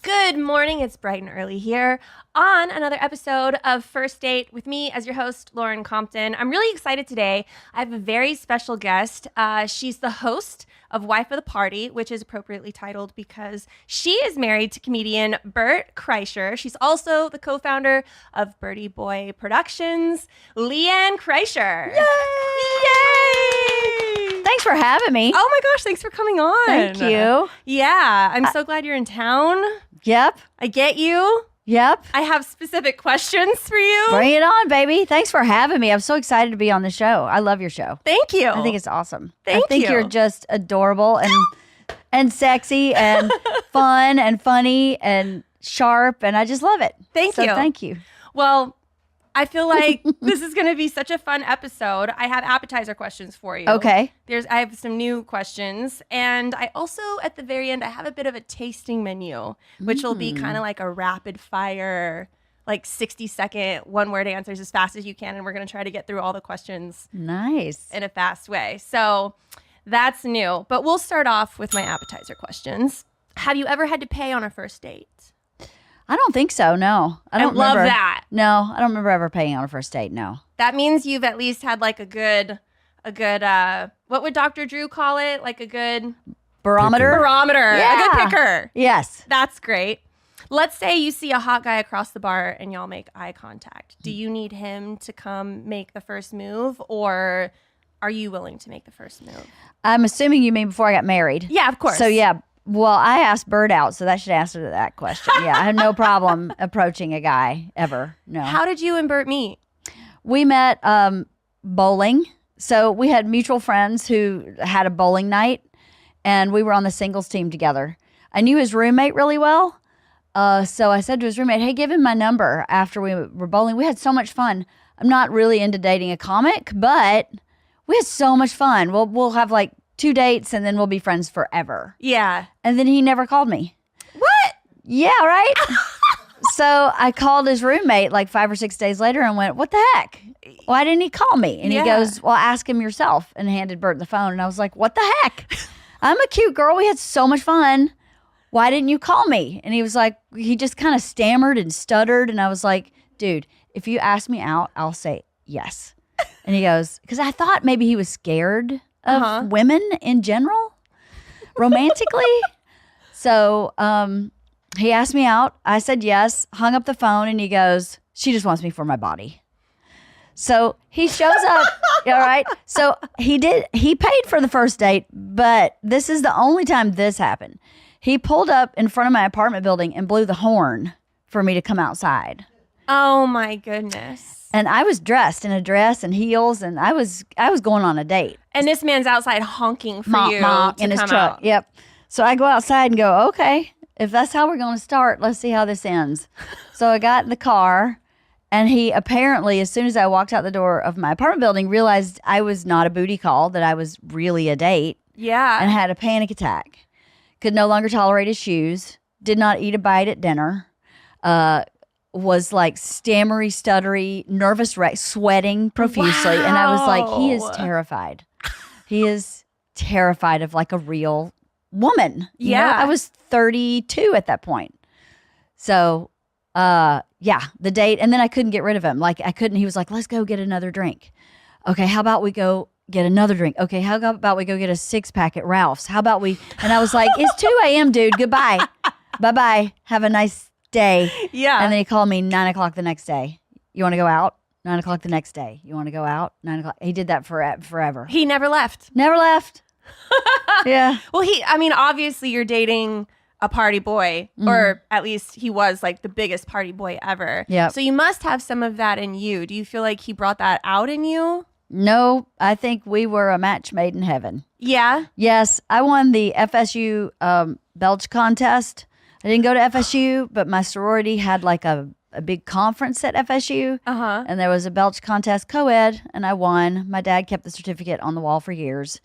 Good morning. It's bright and early here on another episode of First Date with me as your host, LeeAnn Compton. I'm really excited today. I have a very special guest. She's the host of Wife of the Party, which is appropriately titled because she is married to comedian Bert Kreischer. She's also the co-founder of Birdie Boy Productions, LeeAnn Kreischer. Yay! Yay! Thanks for having me. Oh my gosh, thanks for coming on. Thank you. Yeah, I'm so glad you're in town. Yep. I get you. Yep. I have specific questions for you. Bring it on, baby. Thanks for having me. I'm so excited to be on the show. I love your show. Thank you. I think it's awesome. Thank I think you. You're just adorable and sexy and fun and funny and sharp, and I just love it. Thank you. Thank you. Well, I feel like this is going to be such a fun episode. I have appetizer questions for you. Okay. I have some new questions. And I also, at the very end, I have a bit of a tasting menu, which will be kind of like a rapid fire, like 60-second one-word answers as fast as you can. And we're going to try to get through all the questions Nice. in a fast way. So that's new. But we'll start off with my appetizer questions. Have you ever had to pay on a first date? I don't think so, no. I don't love remember. that. No, I don't remember ever paying on a first date, no. That means you've at least had like a good, what would Dr. Drew call it? Like a good Barometer? barometer, Yeah. a good picker. Yes. That's great. Let's say you see a hot guy across the bar and y'all make eye contact. Do you need him to come make the first move, or are you willing to make the first move? I'm assuming you mean before I got married. Yeah, of course. So, yeah. Well, I asked Bert out, so that should answer that question. Yeah, I had no problem approaching a guy ever. No. How did you and Bert meet? We met bowling. So we had mutual friends who had a bowling night, and we were on the singles team together. I knew his roommate really well. So I said to his roommate, hey, give him my number after we were bowling. We had so much fun. I'm not really into dating a comic, but we had so much fun. We'll have like 2 dates and then we'll be friends forever. Yeah. And then he never called me. What? Yeah, right? So I called his roommate like 5 or 6 days later and went, what the heck? Why didn't he call me? And he goes, well, ask him yourself, and handed Bert the phone. And I was like, what the heck? I'm a cute girl. We had so much fun. Why didn't you call me? And he was like, he just kind of stammered and stuttered. And I was like, dude, if you ask me out, I'll say yes. And he goes, because I thought maybe he was scared of women in general, romantically. So he asked me out. I said yes, hung up the phone, and he goes, she just wants me for my body. So he shows up, all right? So he paid for the first date, but this is the only time this happened. He pulled up in front of my apartment building and blew the horn for me to come outside. Oh my goodness. And I was dressed in a dress and heels, and I was going on a date. And this man's outside honking for you Monk to in his come truck. out. Yep. So I go outside and go, okay, if that's how we're going to start, let's see how this ends. So I got in the car, and he apparently, as soon as I walked out the door of my apartment building, realized I was not a booty call, that I was really a date, Yeah. and had a panic attack. Could no longer tolerate his shoes. Did not eat a bite at dinner. Was like stammery, stuttery, nervous wreck, sweating profusely. And I was like, he is terrified. He is terrified of like a real woman. You know? I was 32 at that point. So, yeah, the date. And then I couldn't get rid of him. Like I couldn't, he was like, let's go get another drink. Okay, how about we go get another drink? Okay, how about we go get a 6-pack at Ralph's? How about we, and I was like, it's 2 a.m., dude. Goodbye. Bye-bye. Have a nice day. Yeah. And then he called me 9 o'clock the next day. You want to go out? 9 o'clock the next day. You want to go out? 9 o'clock. He did that forever. He never left. Never left. Yeah. Well, obviously you're dating a party boy, or at least he was like the biggest party boy ever. Yeah. So you must have some of that in you. Do you feel like he brought that out in you? No, I think we were a match made in heaven. Yeah. Yes, I won the FSU Belch contest. I didn't go to FSU, but my sorority had like a big conference at FSU. And there was a Belch contest, co-ed, and I won. My dad kept the certificate on the wall for years.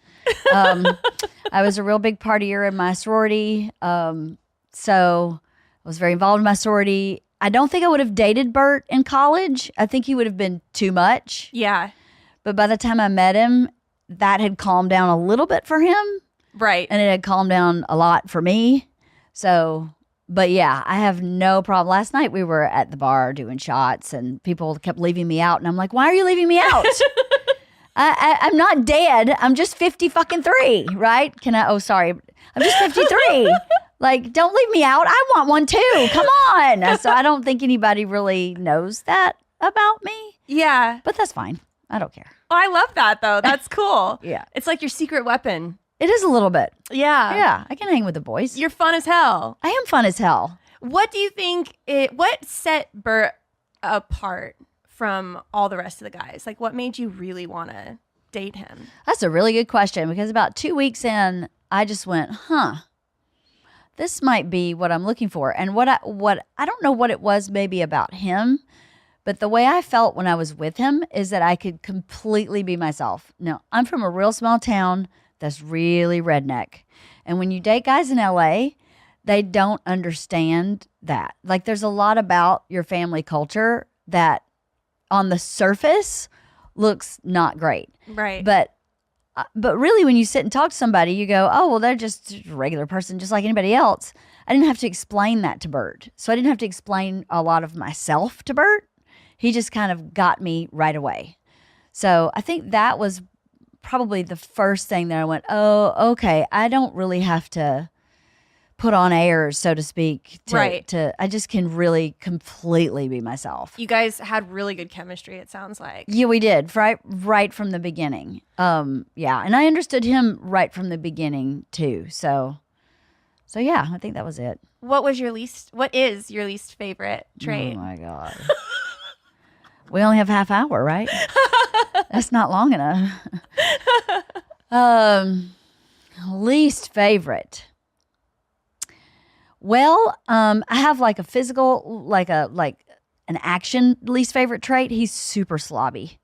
I was a real big partier in my sorority. So I was very involved in my sorority. I don't think I would have dated Bert in college. I think he would have been too much. Yeah. But by the time I met him, that had calmed down a little bit for him. Right. And it had calmed down a lot for me. So But yeah, I have no problem. Last night we were at the bar doing shots and people kept leaving me out. And I'm like, why are you leaving me out? I'm not dead. I'm just 53, right? Oh, sorry. I'm just 53. Like, don't leave me out. I want one too. Come on. So I don't think anybody really knows that about me. Yeah. But that's fine. I don't care. Oh, I love that though. That's cool. Yeah. It's like your secret weapon. It is a little bit. Yeah. Yeah. I can hang with the boys. You're fun as hell. I am fun as hell. What do you think what set Bert apart from all the rest of the guys? Like, what made you really want to date him? That's a really good question because about 2 weeks in, I just went, this might be what I'm looking for. And what I don't know what it was maybe about him, but the way I felt when I was with him is that I could completely be myself. Now, I'm from a real small town that's really redneck. And when you date guys in LA, they don't understand that. Like, there's a lot about your family culture that on the surface looks not great. Right. But really, when you sit and talk to somebody, you go, oh, well, they're just a regular person, just like anybody else. I didn't have to explain that to Bert. So I didn't have to explain a lot of myself to Bert. He just kind of got me right away. So I think that was probably the first thing that I went, oh, okay, I don't really have to put on airs, so to speak. I just can really completely be myself. You guys had really good chemistry, it sounds like. Yeah, we did, right from the beginning. Yeah, and I understood him right from the beginning too. So yeah, I think that was it. What is your least favorite trait? Oh my God. We only have half hour, right? That's not long enough. Least favorite. Well, I have like a physical, like an action least favorite trait. He's super slobby.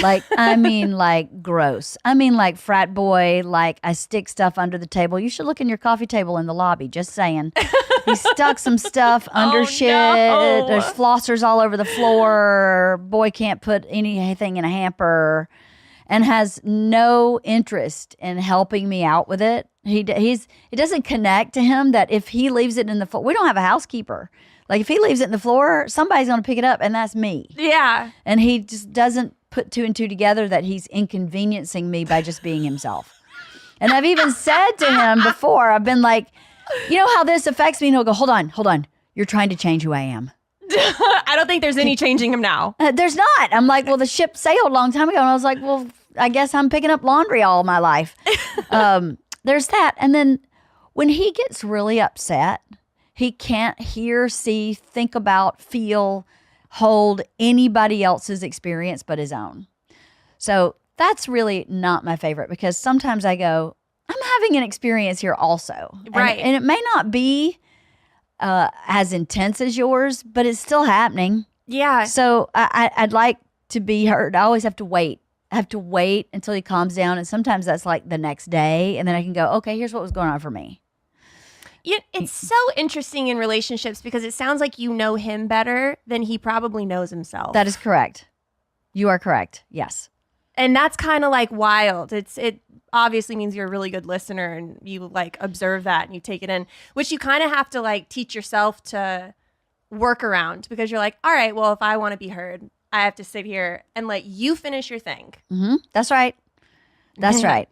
Like, I mean, like gross. I mean, like frat boy, like I stick stuff under the table. You should look in your coffee table in the lobby, just saying. He stuck some stuff under shit. No. There's flossers all over the floor. Boy can't put anything in a hamper and has no interest in helping me out with it. It doesn't connect to him that if he leaves it in the floor, we don't have a housekeeper. Like if he leaves it in the floor, somebody's going to pick it up and that's me. Yeah. And he just doesn't put two and two together that he's inconveniencing me by just being himself. And I've even said to him before, I've been like, you know how this affects me? And he'll go, hold on. You're trying to change who I am. I don't think there's any changing him now. There's not. I'm like, well, the ship sailed a long time ago. And I was like, well, I guess I'm picking up laundry all my life. There's that. And then when he gets really upset, he can't hear, see, think about, feel, hold anybody else's experience but his own. So that's really not my favorite because sometimes I go, I'm having an experience here also. Right. And it may not be as intense as yours, but it's still happening. Yeah. So I'd like to be heard. I always have to wait. I have to wait until he calms down. And sometimes that's like the next day. And then I can go, okay, here's what was going on for me. It's so interesting in relationships because it sounds like you know him better than he probably knows himself. That is correct. You are correct. Yes. And that's kind of like wild. It obviously means you're a really good listener and you like observe that and you take it in, which you kind of have to like teach yourself to work around because you're like, all right, well, if I want to be heard, I have to sit here and let you finish your thing. Mm-hmm. That's right. That's right.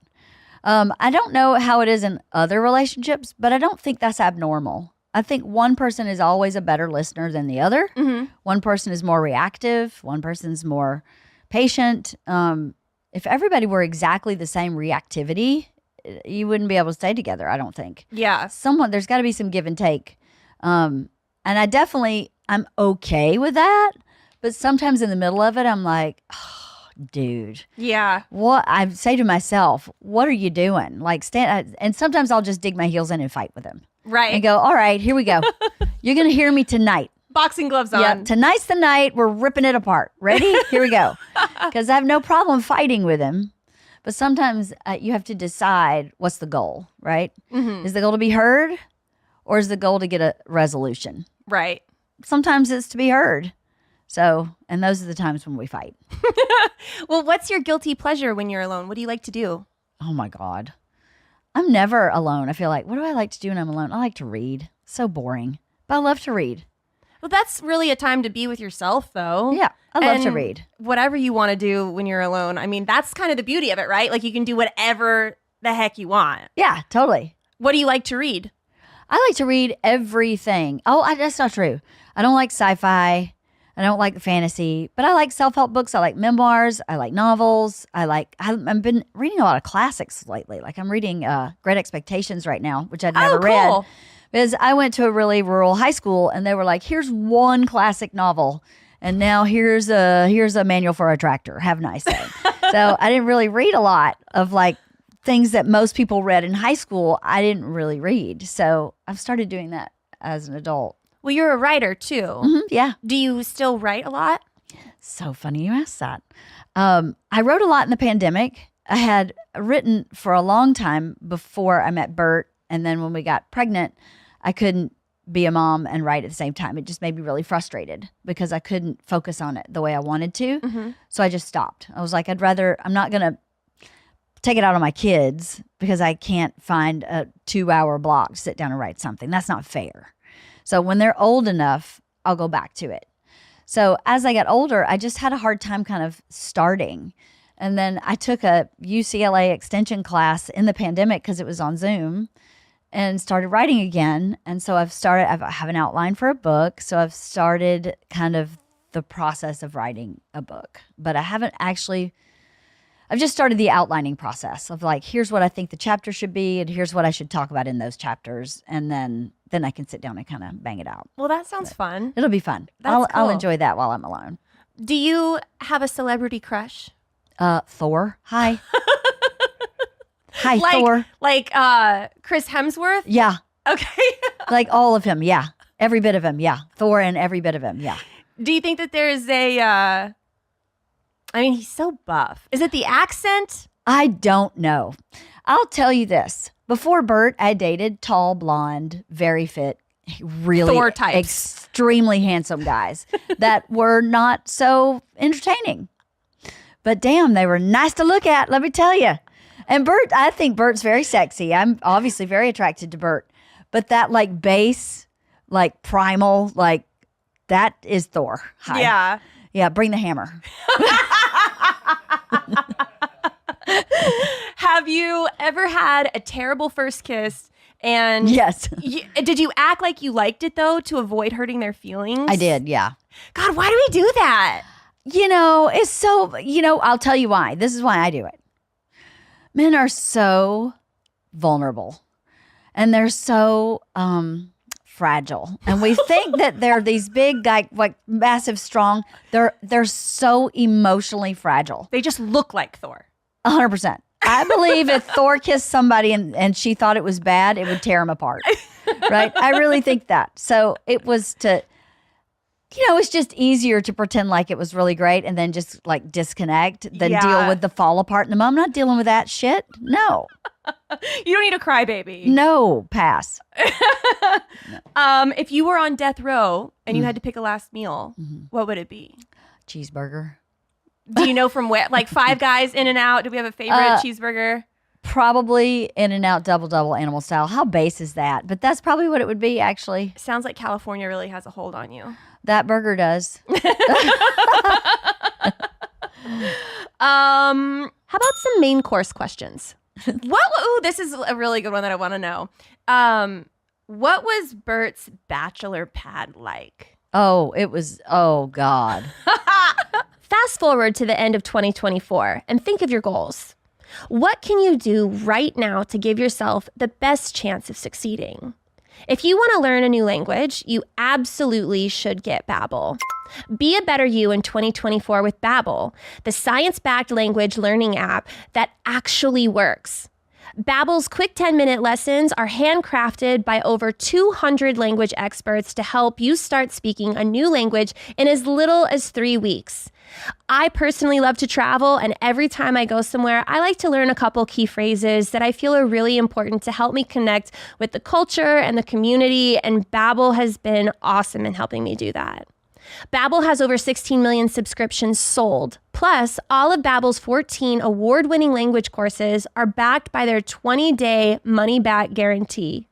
I don't know how it is in other relationships, but I don't think that's abnormal. I think one person is always a better listener than the other. Mm-hmm. One person is more reactive. One person's more patient. If everybody were exactly the same reactivity, you wouldn't be able to stay together, I don't think. Yeah. There's got to be some give and take. And I'm okay with that. But sometimes in the middle of it, I'm like, oh, dude. Yeah. What I say to myself, what are you doing? Like, and sometimes I'll just dig my heels in and fight with him. Right. And go, all right, here we go. You're going to hear me tonight. Boxing gloves on. Yeah, tonight's the night. We're ripping it apart. Ready? Here we go. Because I have no problem fighting with him. But sometimes you have to decide what's the goal, right? Mm-hmm. Is the goal to be heard or is the goal to get a resolution? Right. Sometimes it's to be heard. So, and those are the times when we fight. Well, what's your guilty pleasure when you're alone? What do you like to do? Oh my God. I'm never alone. I feel like, what do I like to do when I'm alone? I like to read. So boring. But I love to read. Well, that's really a time to be with yourself, though. Yeah, I love to read. Whatever you want to do when you're alone. I mean, that's kind of the beauty of it, right? Like, you can do whatever the heck you want. Yeah, totally. What do you like to read? I like to read everything. That's not true. I don't like sci-fi. I don't like fantasy, but I like self-help books. I like memoirs. I like novels. I've been reading a lot of classics lately. Like I'm reading Great Expectations right now, which I'd never read. Because I went to a really rural high school and they were like, here's one classic novel. And now here's a manual for a tractor. Have a nice day. So I didn't really read a lot of like things that most people read in high school. I didn't really read. So I've started doing that as an adult. Well, you're a writer too. Mm-hmm, yeah. Do you still write a lot? So funny you asked that. I wrote a lot in the pandemic. I had written for a long time before I met Bert. And then when we got pregnant, I couldn't be a mom and write at the same time. It just made me really frustrated because I couldn't focus on it the way I wanted to. Mm-hmm. So I just stopped. I was like, I'm not going to take it out on my kids because I can't find a 2-hour block to sit down and write something. That's not fair. So when they're old enough, I'll go back to it. So as I got older, I just had a hard time kind of starting. And then I took a UCLA extension class in the pandemic because it was on Zoom and started writing again. And so I have an outline for a book. So I've started kind of the process of writing a book. But I've just started the outlining process of like, here's what I think the chapter should be and here's what I should talk about in those chapters. And then I can sit down and kind of bang it out. Well, that sounds fun. It'll be fun. I'll enjoy that while I'm alone. Do you have a celebrity crush? Thor. Hi. Hi, Thor. Like Chris Hemsworth? Yeah. Okay. Like all of him. Yeah. Every bit of him. Yeah. Thor and every bit of him. Yeah. Do you think that there's I mean, he's so buff. Is it the accent? I don't know. I'll tell you this. Before Bert, I dated tall, blonde, very fit, really Thor types. Extremely handsome guys that were not so entertaining. But damn, they were nice to look at, let me tell you. And Bert, I think Bert's very sexy. I'm obviously very attracted to Bert. But that like bass, like primal, like that is Thor. Hi. Yeah. Yeah, bring the hammer. Have you ever had a terrible first kiss? And yes. Did you act like you liked it though to avoid hurting their feelings? I did, yeah. God, why do we do that? It's so, I'll tell you why. This is why I do it. Men are so vulnerable and they're so fragile. And we think that they're these big, like massive, strong. They're so emotionally fragile. They just look like Thor. 100%. I believe if Thor kissed somebody and she thought it was bad, it would tear him apart. Right? I really think that. So it was it's just easier to pretend like it was really great and then just like disconnect than deal with the fall apart in the moment. I'm not dealing with that shit. No. You don't need a crybaby. No, pass. No. If you were on death row and you had to pick a last meal, what would it be? Cheeseburger. Do you know from where? Like Five Guys, In-N-Out? Do we have a favorite cheeseburger? Probably In-N-Out double animal style. How base is that? But that's probably what it would be, actually. Sounds like California really has a hold on you. That burger does. How about some main course questions? Ooh, this is a really good one that I want to know. What was Bert's bachelor pad like? Oh, God. Fast forward to the end of 2024 and think of your goals. What can you do right now to give yourself the best chance of succeeding? If you want to learn a new language, you absolutely should get Babbel. Be a better you in 2024 with Babbel, the science-backed language learning app that actually works. Babbel's quick 10-minute lessons are handcrafted by over 200 language experts to help you start speaking a new language in as little as 3 weeks. I personally love to travel, and every time I go somewhere, I like to learn a couple key phrases that I feel are really important to help me connect with the culture and the community, and Babbel has been awesome in helping me do that. Babbel has over 16 million subscriptions sold. Plus, all of Babbel's 14 award-winning language courses are backed by their 20-day money-back guarantee.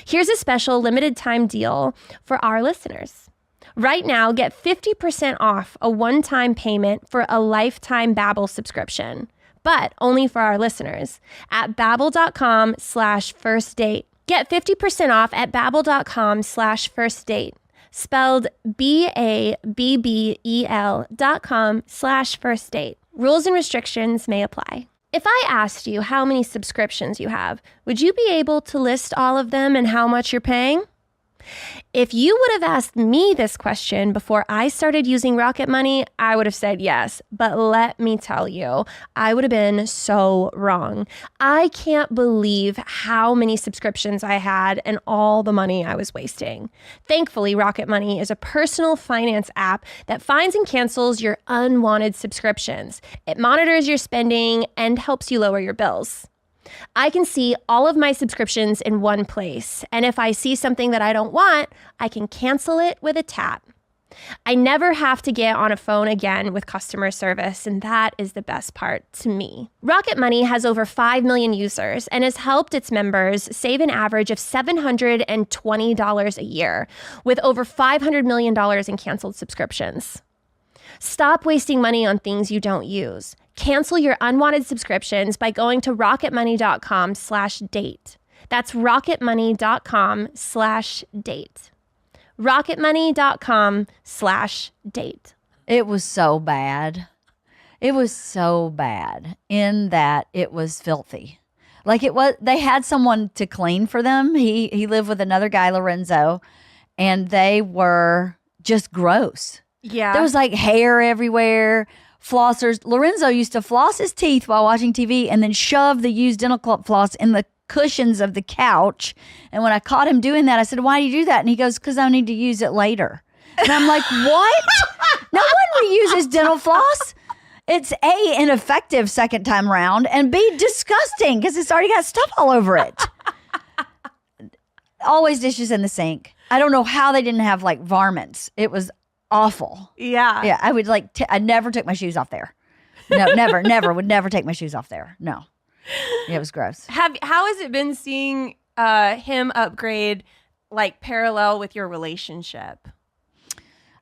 Here's a special limited time deal for our listeners. Right now, get 50% off a one-time payment for a lifetime Babbel subscription, but only for our listeners at babbel.com/firstdate. Get 50% off at babbel.com/firstdate, spelled BABBEL.com/firstdate. Rules and restrictions may apply. If I asked you how many subscriptions you have, would you be able to list all of them and how much you're paying? If you would have asked me this question before I started using Rocket Money, I would have said yes. But let me tell you, I would have been so wrong. I can't believe how many subscriptions I had and all the money I was wasting. Thankfully, Rocket Money is a personal finance app that finds and cancels your unwanted subscriptions. It monitors your spending and helps you lower your bills. I can see all of my subscriptions in one place, and if I see something that I don't want, I can cancel it with a tap. I never have to get on a phone again with customer service, and that is the best part to me. Rocket Money has over 5 million users and has helped its members save an average of $720 a year, with over $500 million in canceled subscriptions. Stop wasting money on things you don't use. Cancel your unwanted subscriptions by going to rocketmoney.com/date. That's rocketmoney.com/date. rocketmoney.com/date. It was so bad. It was so bad in that it was filthy. Like it was, they had someone to clean for them. He lived with another guy, Lorenzo, and they were just gross. Yeah. There was like hair everywhere, flossers. Lorenzo used to floss his teeth while watching TV and then shove the used dental floss in the cushions of the couch. And when I caught him doing that, I said, "Why do you do that?" And he goes, "Because I need to use it later." And I'm like, what? No one reuses dental floss. It's A, ineffective second time round, and B, disgusting because it's already got stuff all over it. Always dishes in the sink. I don't know how they didn't have like varmints. It was awful. Yeah. Yeah. I would like, I never took my shoes off there. No, never, would never take my shoes off there. No. Yeah, it was gross. How has it been seeing him upgrade like parallel with your relationship?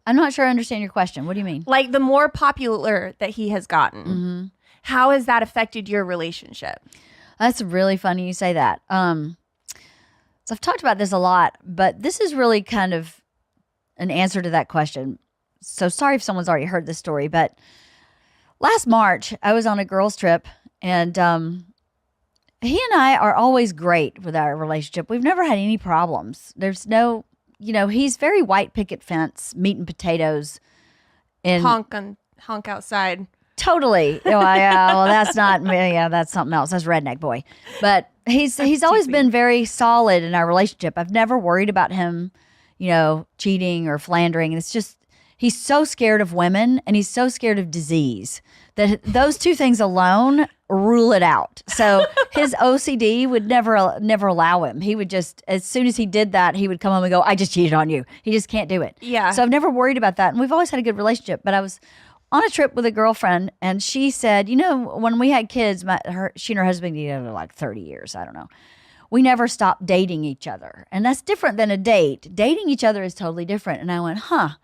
I'm not sure I understand your question. What do you mean? Like the more popular that he has gotten, how has that affected your relationship? That's really funny you say that. So I've talked about this a lot, but this is really kind of an answer to that question. So sorry if someone's already heard this story, but last March I was on a girls' trip, and he and I are always great with our relationship. We've never had any problems. There's no, he's very white picket fence, meat and potatoes, and honk outside. Totally. Well, that's not me. Yeah, that's something else. That's redneck boy. But he's always been very solid in our relationship. I've never worried about him, cheating or philandering. It's just, he's so scared of women and he's so scared of disease that those two things alone rule it out. So his OCD would never allow him. He would just, as soon as he did that, he would come home and go, "I just cheated on you." He just can't do it. Yeah. So I've never worried about that. And we've always had a good relationship. But I was on a trip with a girlfriend, and she said, when we had kids, she and her husband been together like 30 years. I don't know. We never stopped dating each other. And that's different than a date. Dating each other is totally different. And I went, I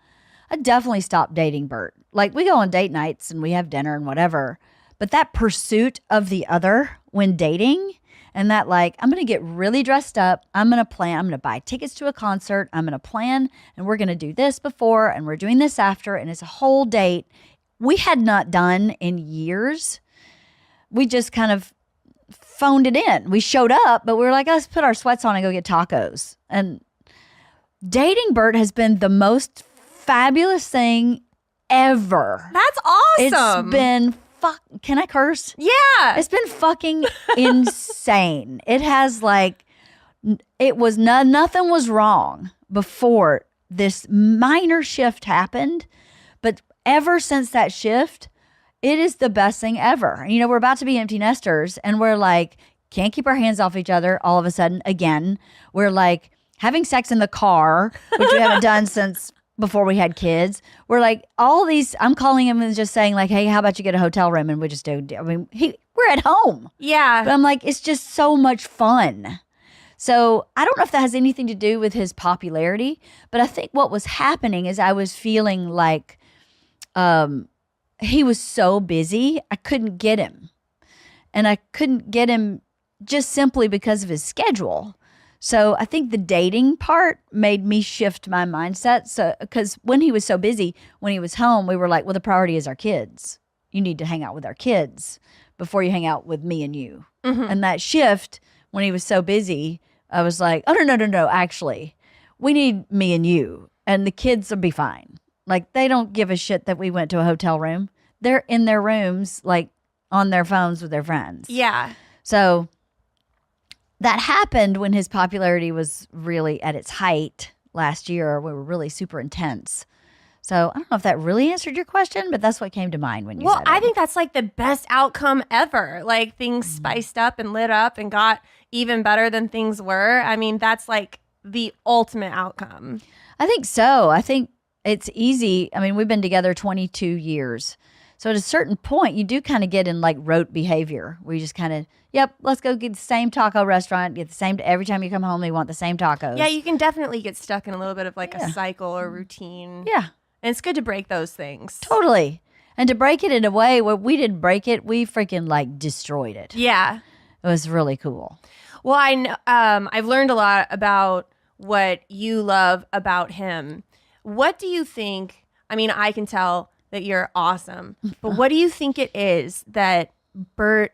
definitely stopped dating Bert. Like, we go on date nights and we have dinner and whatever. But that pursuit of the other when dating, and that like, I'm going to get really dressed up. I'm going to plan. I'm going to buy tickets to a concert. I'm going to plan, and we're going to do this before and we're doing this after. And it's a whole date. We had not done in years. We just kind of phoned it in. We showed up, but we were like, let's put our sweats on and go get tacos. And dating Bert has been the most fabulous thing ever. That's awesome. It's been can I curse? Yeah. It's been fucking insane. It has nothing was wrong before this minor shift happened. But ever since that shift, it is the best thing ever. We're about to be empty nesters, and we're like, can't keep our hands off each other all of a sudden again. We're like having sex in the car, which we haven't done since before we had kids. We're like, all these, I'm calling him and just saying like, "Hey, how about you get a hotel room?" And we just do. We're at home. Yeah. But I'm like, it's just so much fun. So I don't know if that has anything to do with his popularity, but I think what was happening is I was feeling like he was so busy, I couldn't get him. And I couldn't get him just simply because of his schedule. So I think the dating part made me shift my mindset. So, because when he was so busy, when he was home, we were like, well, the priority is our kids. You need to hang out with our kids before you hang out with me and you. Mm-hmm. And that shift, when he was so busy, I was like, oh, no. Actually, we need me and you, and the kids will be fine. Like, they don't give a shit that we went to a hotel room. They're in their rooms, like on their phones with their friends. Yeah. So that happened when his popularity was really at its height last year. We were really super intense. So I don't know if that really answered your question, but that's what came to mind when you said it. Well, I think that's like the best outcome ever. Like, things spiced up and lit up and got even better than things were. I mean, that's like the ultimate outcome. I think so. I think it's easy. I mean, we've been together 22 years. So at a certain point, you do kind of get in like rote behavior where you just kind of, yep, let's go get the same taco restaurant, get the same, every time you come home, they want the same tacos. Yeah, you can definitely get stuck in a little bit of like a cycle or routine. Yeah. And it's good to break those things. Totally. And to break it in a way where we didn't break it, we freaking like destroyed it. Yeah. It was really cool. Well, I know, I've learned a lot about what you love about him. What do you think? I mean, I can tell that you're awesome, but what do you think it is that Bert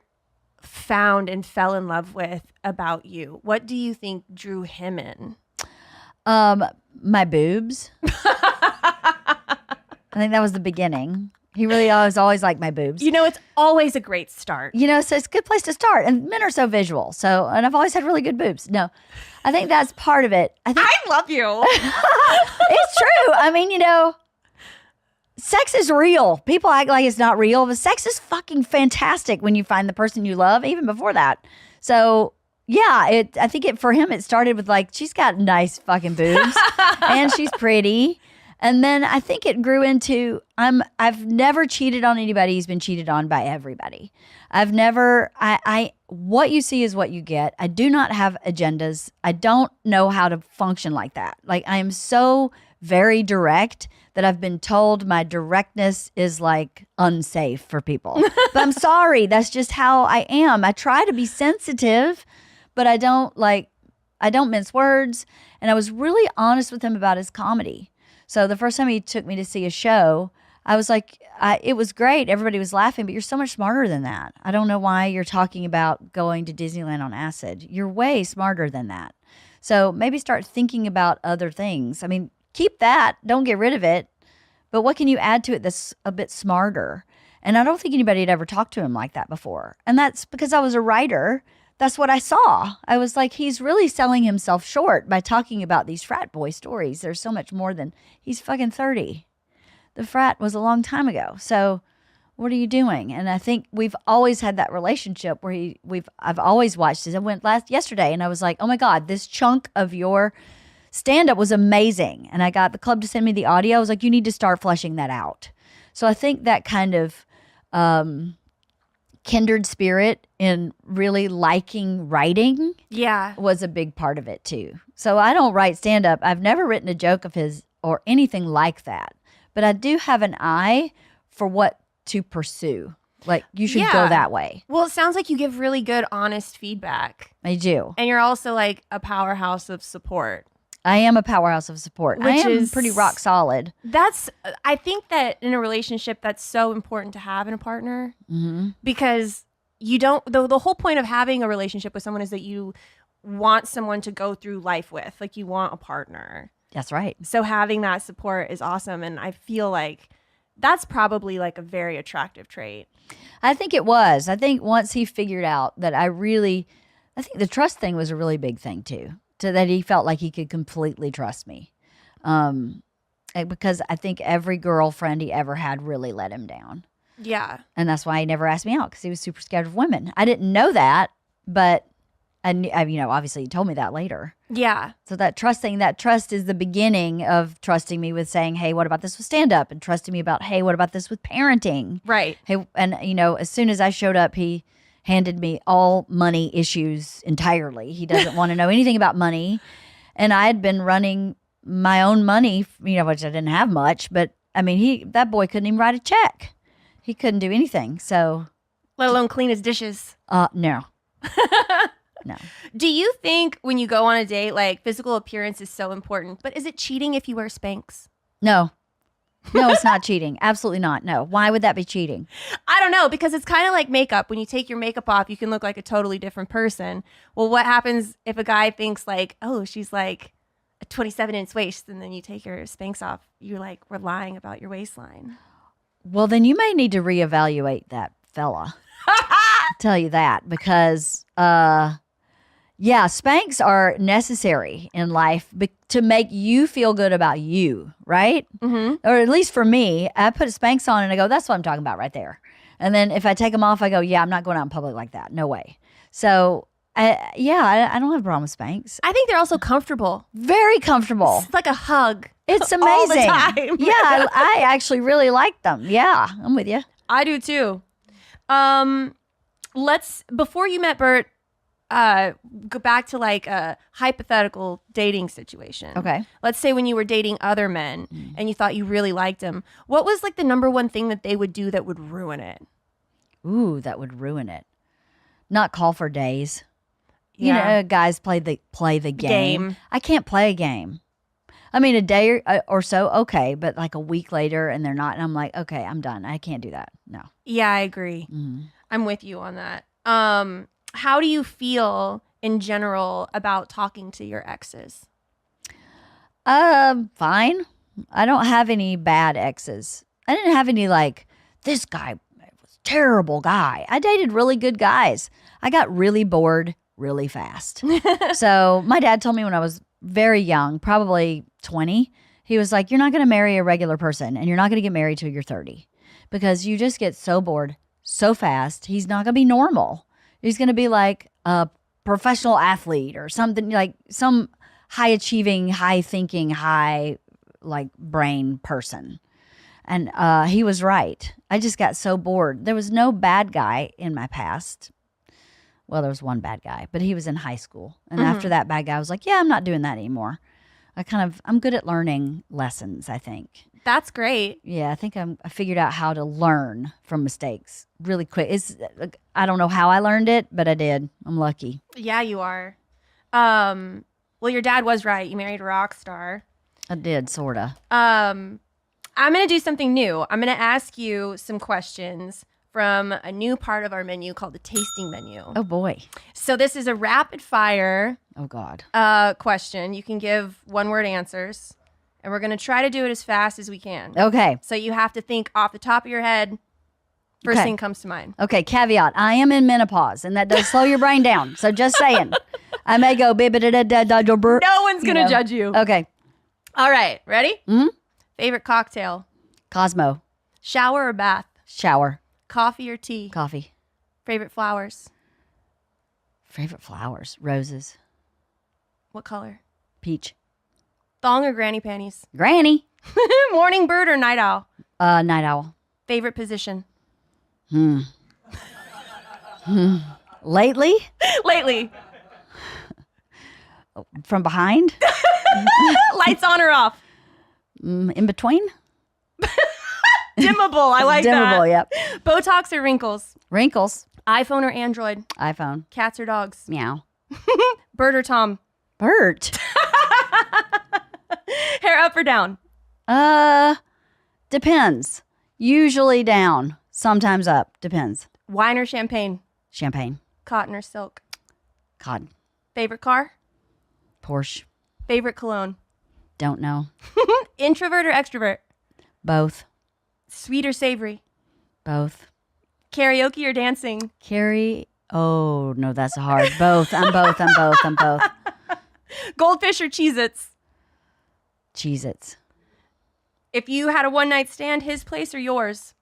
found and fell in love with about you? What do you think drew him in? My boobs. I think that was the beginning. He really was always liked my boobs. You know, it's always a great start. You know, so it's a good place to start. And men are so visual. So, and I've always had really good boobs. No, I think that's part of it. I love you. It's true. I mean, you know, sex is real. People act like it's not real, but sex is fucking fantastic when you find the person you love, even before that. So, yeah, I think for him, it started with like, she's got nice fucking boobs and she's pretty. And then I think it grew into, I've never cheated on anybody. He's been cheated on by everybody. I've never, what you see is what you get. I do not have agendas. I don't know how to function like that. Like, I am so very direct that I've been told my directness is like unsafe for people. But I'm sorry. That's just how I am. I try to be sensitive, but I don't mince words. And I was really honest with him about his comedy. So the first time he took me to see a show, I was like, it was great. Everybody was laughing, but you're so much smarter than that. I don't know why you're talking about going to Disneyland on acid. You're way smarter than that. So maybe start thinking about other things. I mean, keep that. Don't get rid of it. But what can you add to it that's a bit smarter? And I don't think anybody had ever talked to him like that before. And that's because I was a writer. That's what I saw. I was like, he's really selling himself short by talking about these frat boy stories. There's so much more than, he's fucking 30. The frat was a long time ago. So what are you doing? And I think we've always had that relationship where I've always watched this. I went yesterday and I was like, oh my God, this chunk of your stand-up was amazing. And I got the club to send me the audio. I was like, you need to start fleshing that out. So I think that kind of kindred spirit in really liking writing was a big part of it too. So I don't write stand-up. I've never written a joke of his or anything like that. But I do have an eye for what to pursue. Like, you should go that way. Well, it sounds like you give really good, honest feedback. I do. And you're also like a powerhouse of support. I am a powerhouse of support. I am pretty rock solid. I think that in a relationship, that's so important to have in a partner. Mm-hmm. Because you don't, the whole point of having a relationship with someone is that you want someone to go through life with. Like, you want a partner. That's right. So having that support is awesome. And I feel like that's probably like a very attractive trait. I think it was. I think once he figured out that I think the trust thing was a really big thing too. So that he felt like he could completely trust me. Because I think every girlfriend he ever had really let him down. Yeah. And that's why he never asked me out, because he was super scared of women. I didn't know that, but obviously he told me that later. Yeah. So that trust is the beginning of trusting me with saying, hey, what about this with stand-up? And trusting me about, hey, what about this with parenting? Right. Hey, and as soon as I showed up, he handed me all money issues entirely. He doesn't want to know anything about money. And I had been running my own money, you know, which I didn't have much, but I mean, that boy couldn't even write a check. He couldn't do anything. So, let alone clean his dishes. No. No. Do you think when you go on a date, like physical appearance is so important, but is it cheating if you wear Spanx? No. No, it's not cheating. Absolutely not. No. Why would that be cheating? I don't know, because it's kind of like makeup. When you take your makeup off, you can look like a totally different person. Well, what happens if a guy thinks like, oh, she's like a 27-inch waist, and then you take your Spanx off? You're like, we're lying about your waistline. Well, then you may need to reevaluate that fella. I'll tell you that, because yeah, Spanx are necessary in life to make you feel good about you, right? Mm-hmm. Or at least for me, I put Spanx on and I go, that's what I'm talking about right there. And then if I take them off, I go, yeah, I'm not going out in public like that. No way. So, I don't have a problem with Spanx. I think they're also comfortable. Very comfortable. It's like a hug. It's amazing. All the time. Yeah, I actually really like them. Yeah, I'm with you. I do too. Before you met Bert, go back to like a hypothetical dating situation. Okay. Let's say when you were dating other men and you thought you really liked them, what was like the number one thing that they would do that would ruin it? Ooh, that would ruin it. Not call for days. Yeah. You know, guys play the game. I can't play a game. I mean, a day or so, okay, but like a week later and they're not, and I'm like, okay, I'm done. I can't do that. No. Yeah, I agree. I'm with you on that. How do you feel in general about talking to your exes? Fine. I don't have any bad exes. I didn't have any like, this guy was a terrible guy. I dated really good guys. I got really bored really fast. So my dad told me when I was very young, probably 20, he was like, you're not going to marry a regular person and you're not going to get married till you're 30 because you just get so bored so fast. He's not going to be normal. He's going to be like a professional athlete or something, like some high achieving, high thinking, high like brain person. And he was right. I just got so bored. There was no bad guy in my past. Well, there was one bad guy, but he was in high school. And after that bad guy, I was like, yeah, I'm not doing that anymore. I'm good at learning lessons, I think. That's great. Yeah, I think I figured out how to learn from mistakes really quick. I don't know how I learned it, but I did. I'm lucky. Yeah, you are. Well, your dad was right. You married a rock star. I did, sort of. I'm going to do something new. I'm going to ask you some questions from a new part of our menu called the tasting menu. Oh, boy. So this is a rapid fire Oh, God. question. You can give one-word answers, and we're going to try to do it as fast as we can. Okay. So you have to think off the top of your head. First thing comes to mind. Okay, caveat. I am in menopause, and that does slow your brain down. So just saying. I may go No one's going to judge you. Okay. All right. Ready? Mm-hmm. Favorite cocktail? Cosmo. Shower or bath? Shower. Coffee or tea? Coffee. Favorite flowers? Favorite flowers? Roses. What color? Peach. Thong or granny panties? Granny. Morning bird or night owl? Night owl. Favorite position? Lately? Lately. From behind? Lights on or off? In between? Dimmable. I like that. Dimmable, yep. Botox or wrinkles? Wrinkles. iPhone or Android? iPhone. Cats or dogs? Meow. Bert or Tom? Bert. Hair up or down? Depends. Usually down. Sometimes up. Depends. Wine or champagne? Champagne. Cotton or silk? Cotton. Favorite car? Porsche. Favorite cologne? Don't know. Introvert or extrovert? Both. Sweet or savory? Both. Karaoke or dancing? Oh, no, that's hard. Both. I'm both. Goldfish or Cheez-Its? Cheez-Its. If you had a one-night stand, his place or yours?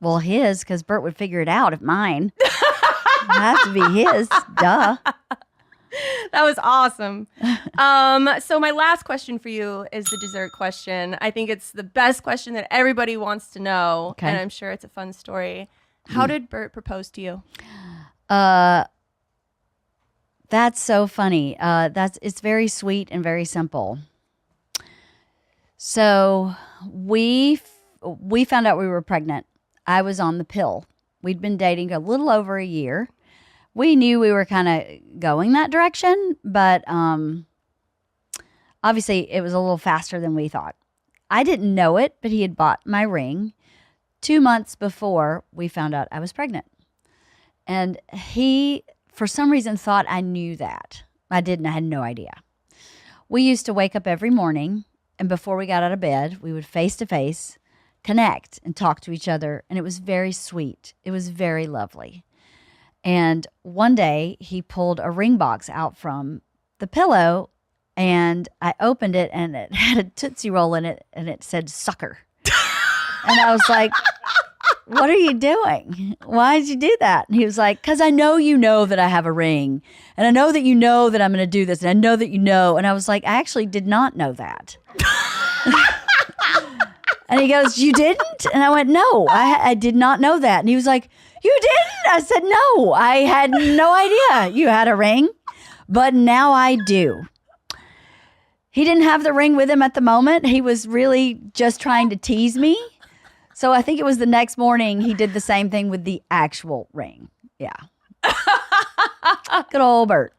Well, his, because Bert would figure it out if mine. It has to be his. Duh. That was awesome. So my last question for you is the dessert question. I think it's the best question that everybody wants to know. Okay. And I'm sure it's a fun story. How did Bert propose to you? That's so funny. It's very sweet and very simple. So we found out we were pregnant. I was on the pill. We'd been dating a little over a year. We knew we were kind of going that direction, but obviously it was a little faster than we thought. I didn't know it, but he had bought my ring 2 months before we found out I was pregnant. And he, for some reason, thought I knew that. I didn't. I had no idea. We used to wake up every morning, and before we got out of bed, we would face-to-face connect and talk to each other, and it was very sweet. It was very lovely. And one day, he pulled a ring box out from the pillow, and I opened it, and it had a Tootsie Roll in it, and it said sucker. And I was like, what are you doing? Why did you do that? And he was like, because I know you know that I have a ring, and I know that you know that I'm going to do this, and I know that you know. And I was like, I actually did not know that. And he goes, you didn't? And I went, no, I did not know that. And he was like, you didn't? I said, no, I had no idea you had a ring, but now I do. He didn't have the ring with him at the moment. He was really just trying to tease me. So I think it was the next morning he did the same thing with the actual ring. Yeah. Good old Bert.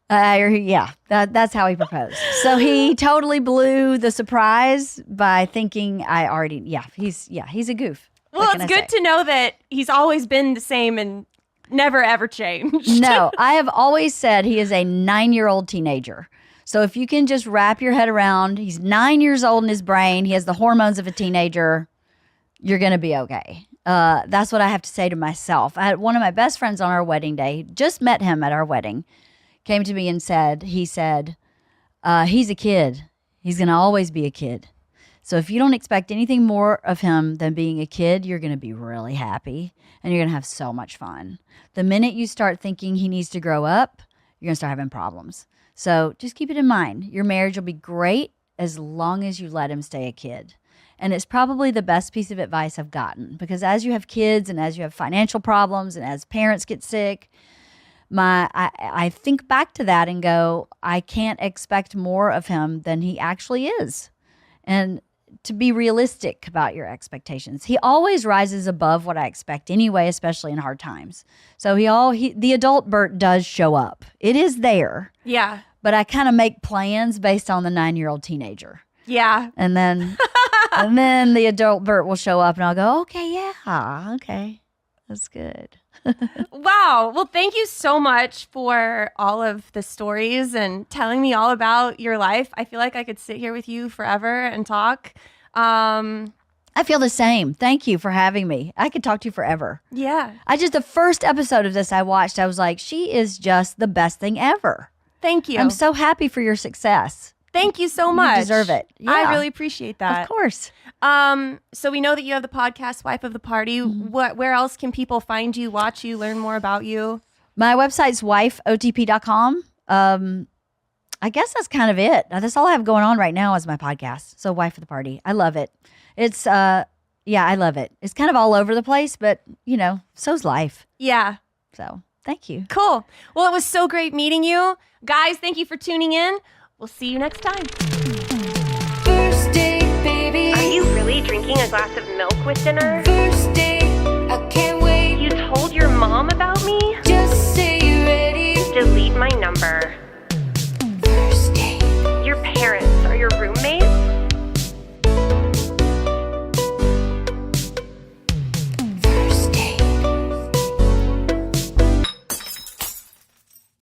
That's how he proposed. So he totally blew the surprise by thinking I already, he's a goof. Well, it's good to know that he's always been the same and never ever changed. No, I have always said he is a 9-year-old teenager. So if you can just wrap your head around, he's 9 years old in his brain, he has the hormones of a teenager, you're going to be okay. That's what I have to say to myself. I had one of my best friends on our wedding day, just met him at our wedding, came to me and said, he's a kid. He's going to always be a kid. So if you don't expect anything more of him than being a kid, you're going to be really happy and you're going to have so much fun. The minute you start thinking he needs to grow up, you're going to start having problems. So just keep it in mind. Your marriage will be great as long as you let him stay a kid. And it's probably the best piece of advice I've gotten, because as you have kids and as you have financial problems and as parents get sick, I think back to that and go, I can't expect more of him than he actually is. And to be realistic about your expectations. He always rises above what I expect anyway, especially in hard times. So the adult Bert does show up. It is there. Yeah. But I kind of make plans based on the 9-year-old teenager. Yeah. And then the adult Bert will show up and I'll go, okay, that's good. Wow. Well, thank you so much for all of the stories and telling me all about your life. I feel like I could sit here with you forever and talk. I feel the same. Thank you for having me. I could talk to you forever. Yeah. The first episode of this I watched, I was like, she is just the best thing ever. Thank you. I'm so happy for your success. Thank you so much. You deserve it. Yeah. I really appreciate that. Of course. So we know that you have the podcast, Wife of the Party. Mm-hmm. Where else can people find you, watch you, learn more about you? My website's wifeotp.com. I guess that's kind of it. That's all I have going on right now is my podcast. So Wife of the Party. I love it. It's, I love it. It's kind of all over the place, but, so's life. Yeah. So thank you. Cool. Well, it was so great meeting you. Guys, thank you for tuning in. We'll see you next time. First date, baby. Are you really drinking a glass of milk with dinner? First date, I can't wait. You told your mom about me? Just say you're ready. Delete my number. First date. Your parents are your roommates? First date.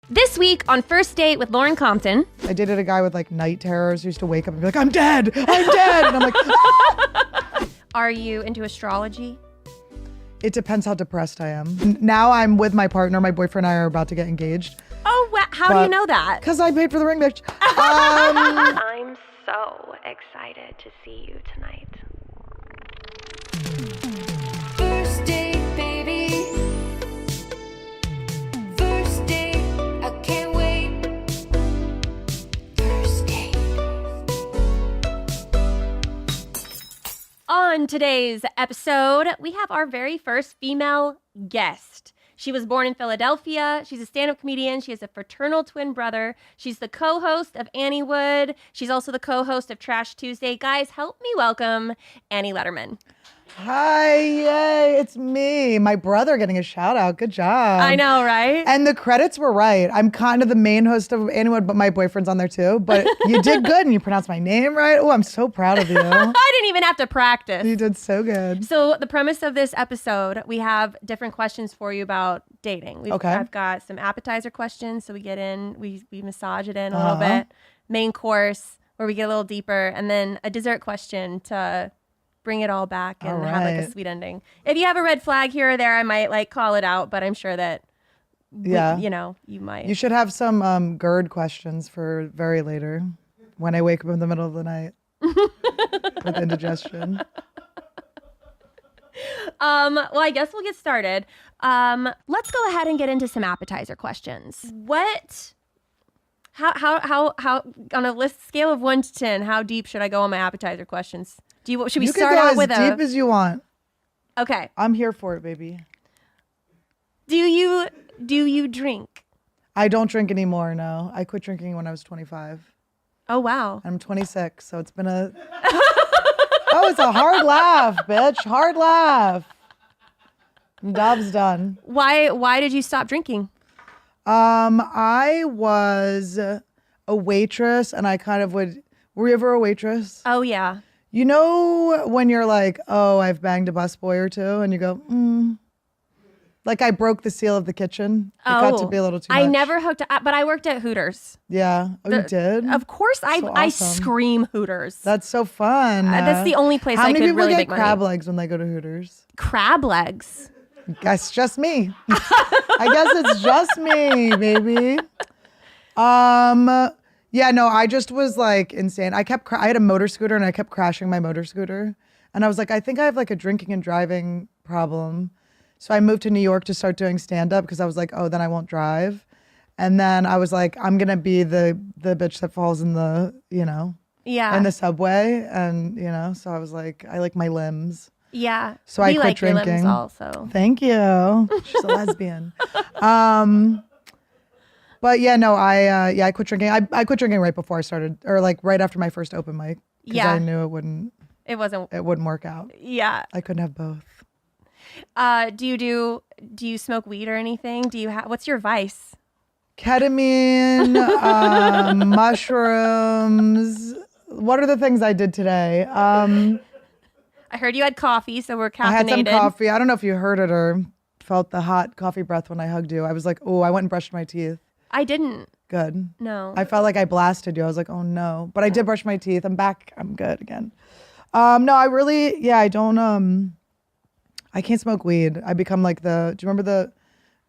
This week on First Date with Lauren Compton. I dated a guy with like night terrors who used to wake up and be like, I'm dead. And I'm like, ah! Are you into astrology? It depends how depressed I am. Now I'm with my partner. My boyfriend and I are about to get engaged. Oh, how do you know that? Because I paid for the ring, bitch. I'm so excited to see you tonight. First date, baby. First date, I can't wait. First date. On today's episode, we have our very first female guest. She was born in Philadelphia. She's a stand-up comedian. She has a fraternal twin brother. She's the co-host of Annie Wood. She's also the co-host of Trash Tuesday. Guys, help me welcome Annie Letterman. Hi, yay, it's me. My brother getting a shout out. Good job. I know, right? And the credits were right. I'm kind of the main host of Annie Wood, but my boyfriend's on there too. But you did good and you pronounced my name right. Oh, I'm so proud of you. I didn't even have to practice. You did so good. So the premise of this episode, we have different questions for you about dating. Okay. I've got some appetizer questions, so we get in, we massage it in a little bit. Main course, where we get a little deeper, and then a dessert question to bring it all back and have like a sweet ending. If you have a red flag here or there, I might like call it out, but I'm sure that you might. You should have some GERD questions for very later when I wake up in the middle of the night with indigestion. Well, I guess we'll get started. Let's go ahead and get into some appetizer questions. How on a scale of 1 to 10, how deep should I go on my appetizer questions? Should we You start can go out as with deep as you want. Okay. I'm here for it, baby. Do you drink? I don't drink anymore, no. I quit drinking when I was 25. Oh wow. I'm 26, so it's been a... Oh, it's a hard laugh, bitch. Hard laugh. Job's done. Why did you stop drinking? I was a waitress, and I kind of would... Were you ever a waitress? Oh yeah. You know when you're like, oh, I've banged a busboy or two, and you go, Like I broke the seal of the kitchen. It got to be a little too much. I never hooked up, but I worked at Hooters. Yeah. Oh, you did? Of course, So I awesome. scream Hooters. That's so fun. That's the only place I could really make money. How many people get crab legs when they go to Hooters? Crab legs. Guess just me. I guess it's just me, baby. Yeah, no, I just was like insane. I had a motor scooter and I kept crashing my motor scooter. And I was like, I think I have like a drinking and driving problem. So I moved to New York to start doing stand-up because I was like, oh, then I won't drive. And then I was like, I'm going to be the bitch that falls in the, in the subway. And, so I was like, I like my limbs. Yeah. So I quit like drinking. Your limbs also. Thank you. She's a lesbian. But yeah, no, I quit drinking. I quit drinking right before I started, or like right after my first open mic. Because I knew it wouldn't work out. Yeah. I couldn't have both. Do you smoke weed or anything? What's your vice? Ketamine, mushrooms. What are the things I did today? I heard you had coffee, so we're caffeinated. I had some coffee. I don't know if you heard it or felt the hot coffee breath when I hugged you. I was like, oh, I went and brushed my teeth. I didn't. Good. No. I felt like I blasted you. I was like, oh no. But I did brush my teeth. I'm back. I'm good again. No, I really, I don't, I can't smoke weed. I become like do you remember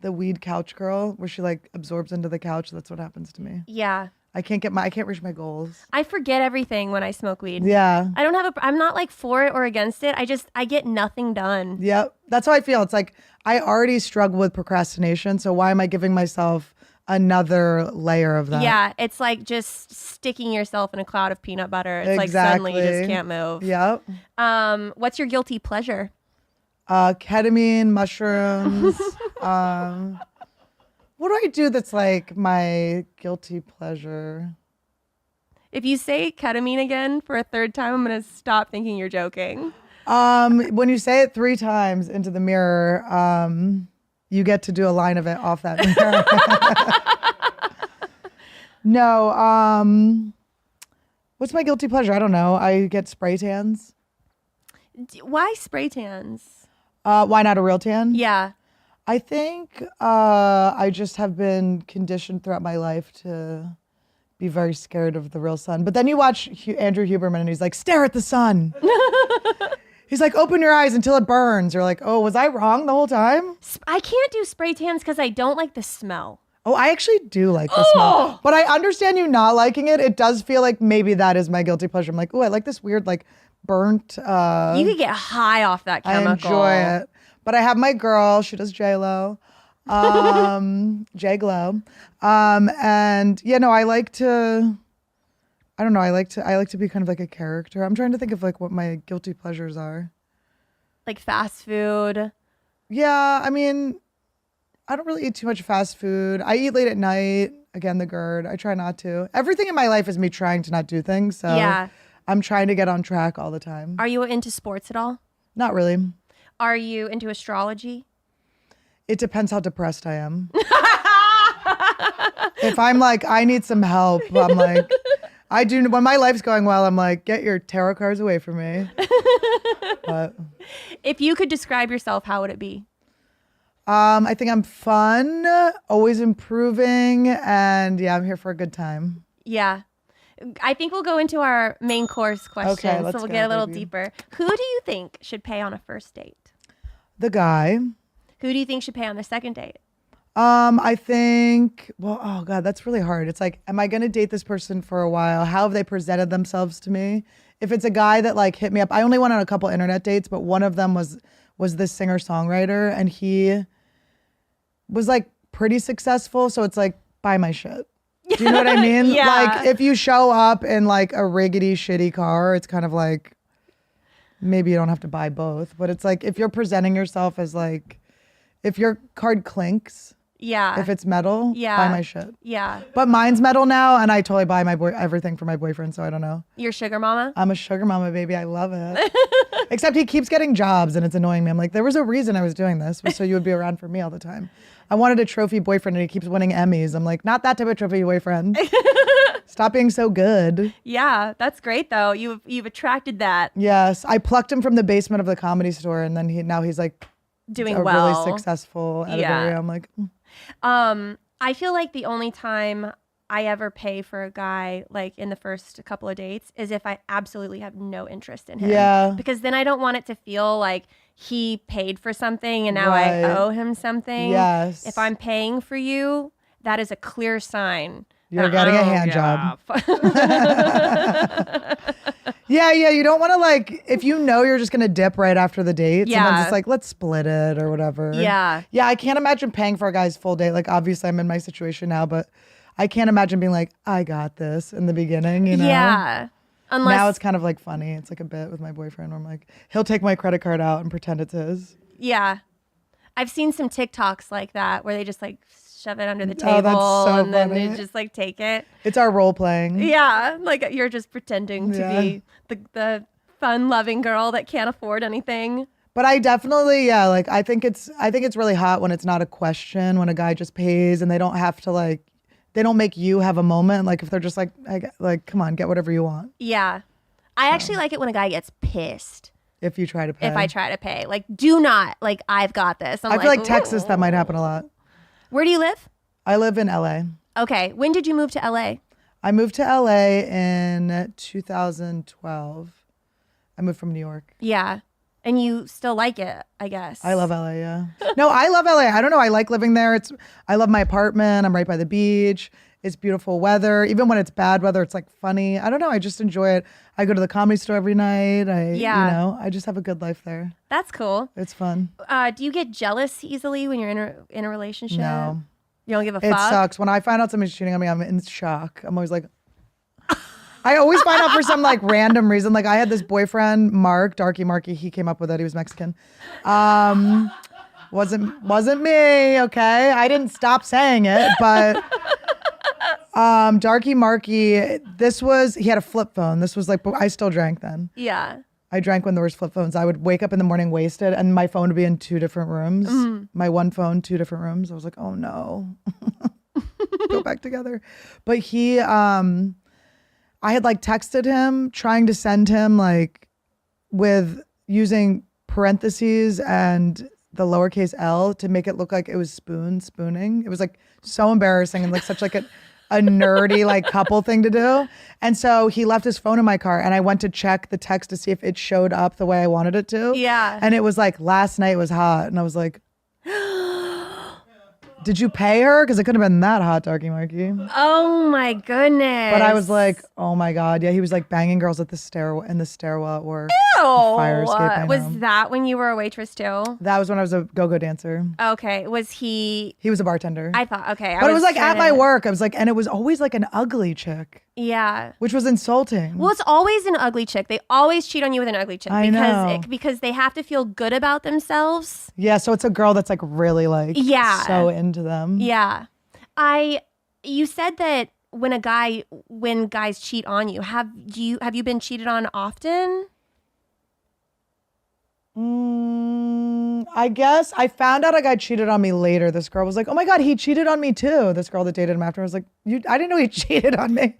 the weed couch girl where she like absorbs into the couch? That's what happens to me. Yeah. I can't reach my goals. I forget everything when I smoke weed. Yeah. I'm not like for it or against it. I get nothing done. Yep. That's how I feel. It's like, I already struggle with procrastination. So why am I giving myself another layer of that? Yeah. It's like just sticking yourself in a cloud of peanut butter. It's like suddenly you just can't move. Yep. What's your guilty pleasure? Ketamine, mushrooms. What do I do that's like my guilty pleasure? If you say ketamine again for a third time, I'm going to stop thinking you're joking. When you say it 3 times into the mirror, you get to do a line of it off that mirror. No. What's my guilty pleasure? I don't know. I get spray tans. Why spray tans? Why not a real tan? Yeah. I think I just have been conditioned throughout my life to be very scared of the real sun. But then you watch Andrew Huberman and he's like, stare at the sun. He's like, open your eyes until it burns. You're like, oh, was I wrong the whole time? I can't do spray tans because I don't like the smell. Oh, I actually do like the smell. But I understand you not liking it. It does feel like maybe that is my guilty pleasure. I'm like, oh, I like this weird, like, burnt. You could get high off that chemical. I enjoy it. But I have my girl. She does J-Lo. J-Glow. And, I like to... I don't know. I like to be kind of like a character. I'm trying to think of like what my guilty pleasures are. Like fast food. Yeah, I mean, I don't really eat too much fast food. I eat late at night. Again, the GERD. I try not to. Everything in my life is me trying to not do things. So Yeah. I'm trying to get on track all the time. Are you into sports at all? Not really. Are you into astrology? It depends how depressed I am. If I'm like, I need some help, I'm like, I do. When my life's going well, I'm like, get your tarot cards away from me. But If you could describe yourself, how would it be? I think I'm fun, always improving, and yeah, I'm here for a good time. Yeah. I think we'll go into our main course questions. Okay, let's so we'll go, get a little baby. deeper. Who do you think should pay on a first date? The guy. Who do you think should pay on the second date? I think, well, oh God, that's really hard. It's like, am I going to date this person for a while? How have they presented themselves to me? If it's a guy that like hit me up, I only went on a couple internet dates, but one of them was this singer-songwriter, and he was like pretty successful. So it's like, buy my shit. Do you know what I mean? Yeah. Like if you show up in like a rickety, shitty car, it's kind of like, maybe you don't have to buy both, but it's like, if you're presenting yourself as like, if your card clinks, Yeah. if it's metal, Yeah. buy my shit. Yeah. But mine's metal now, and I totally buy my everything for my boyfriend, so I don't know. Your sugar mama? I'm a sugar mama, baby. I love it. Except he keeps getting jobs, and it's annoying me. I'm like, there was a reason I was doing this, was so you would be around for me all the time. I wanted a trophy boyfriend, and he keeps winning Emmys. I'm like, not that type of trophy boyfriend. Stop being so good. Yeah, that's great though. You've attracted that. Yes, I plucked him from the basement of the Comedy Store, and then now he's like Doing a well. really successful editor. Yeah. I'm like, I feel like the only time I ever pay for a guy like in the first couple of dates is if I absolutely have no interest in him. Yeah. Because then I don't want it to feel like he paid for something and now Right. I owe him something. Yes. If I'm paying for you, that is a clear sign. You're that getting I a don't hand give job. a fuck. Yeah, you don't want to like, if you know you're just going to dip right after the date, sometimes Yeah. it's like, let's split it or whatever. Yeah. Yeah, I can't imagine paying for a guy's full date. Like, obviously, I'm in my situation now, but I can't imagine being like, I got this in the beginning, you know? Yeah. Unless Now it's kind of like funny. It's like a bit with my boyfriend where I'm like, he'll take my credit card out and pretend it's his. Yeah. I've seen some TikToks like that where they just like shove it under the Oh, table that's so and then funny. they just like take it. It's our role playing. Yeah. Like you're just pretending to Yeah. be the fun loving girl that can't afford anything. But I definitely, yeah, like I think it's really hot when it's not a question, when a guy just pays and they don't have to like, they don't make you have a moment. Like if they're just like, come on, get whatever you want. Yeah. I actually like it when a guy gets pissed If you try to pay. if I try to pay. Like, do not, like, I've got this. I feel like Texas, that might happen a lot. Where do you live? I live in LA. Okay. When did you move to LA? I moved to LA in 2012. I moved from New York. Yeah. And you still like it, I guess. I love LA, yeah. No, I love LA. I don't know. I like living there. I love my apartment. I'm right by the beach. It's beautiful weather. Even when it's bad weather, it's like funny. I don't know. I just enjoy it. I go to the Comedy Store every night. I just have a good life there. That's cool. It's fun. Do you get jealous easily when you're in a relationship? No. You don't give a It fuck? sucks. When I find out somebody's cheating on me, I'm in shock. I'm always like, I always find out for some like random reason. Like I had this boyfriend, Mark, Darky Marky. He came up with it. He was Mexican. Wasn't me. Okay, I didn't stop saying it, but Darky Marky. He had a flip phone. This was like, I still drank then. Yeah. I drank when there was flip phones. I would wake up in the morning wasted, and my phone would be in 2 different rooms. Mm-hmm. My one phone, 2 different rooms. I was like, oh no, go back together. But I had like texted him trying to send him like with using parentheses and the lowercase L to make it look like it was spooning. It was like so embarrassing and like such like a nerdy like couple thing to do. And so he left his phone in my car and I went to check the text to see if it showed up the way I wanted it to. Yeah. And it was like, last night was hot. And I was like, did you pay her? Because it couldn't have been that hot, Darky Marky. Oh my goodness. But I was like, oh my God. Yeah, he was like banging girls at the stairwell at work. Ew. Fire escape, I Was know. that when you were a waitress too? That was when I was a go-go dancer. Okay. Was he? He was a bartender. I thought, okay. But it was like trying at my to- work. I was like, and it was always like an ugly chick. Yeah. which was insulting. Well, it's always an ugly chick. They always cheat on you with an ugly chick I know. because they have to feel good about themselves. Yeah, so it's a girl that's like really like Yeah. so into them. Yeah. You said that when guys cheat on you, have you been cheated on often? I guess I found out a guy cheated on me later. This girl was like, "Oh my god, he cheated on me too." This girl that dated him after was like, I didn't know he cheated on me,"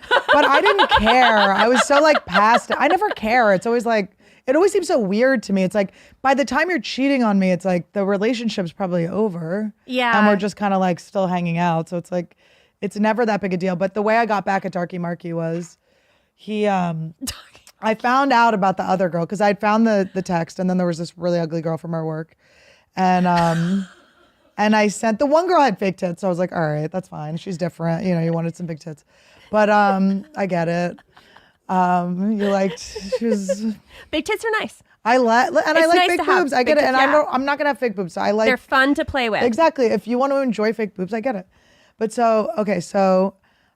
but I didn't care. I was so like past it. I never care. It's always like it always seems so weird to me. It's like by the time you're cheating on me, it's like the relationship's probably over. Yeah. And we're just kind of like still hanging out. So it's like it's never that big a deal. But the way I got back at Darky Marky was I found out about the other girl because I'd found the text, and then there was this really ugly girl from our work, and I sent the one girl had fake tits, so I was like, all right, that's fine. She's different, you wanted some big tits, but I get it. You liked she was Big tits are nice. I like nice fake to have boobs. I big get it, tits, and yeah. I'm not gonna have fake boobs. So I like They're fun to play with. exactly. If you want to enjoy fake boobs, I get it. But so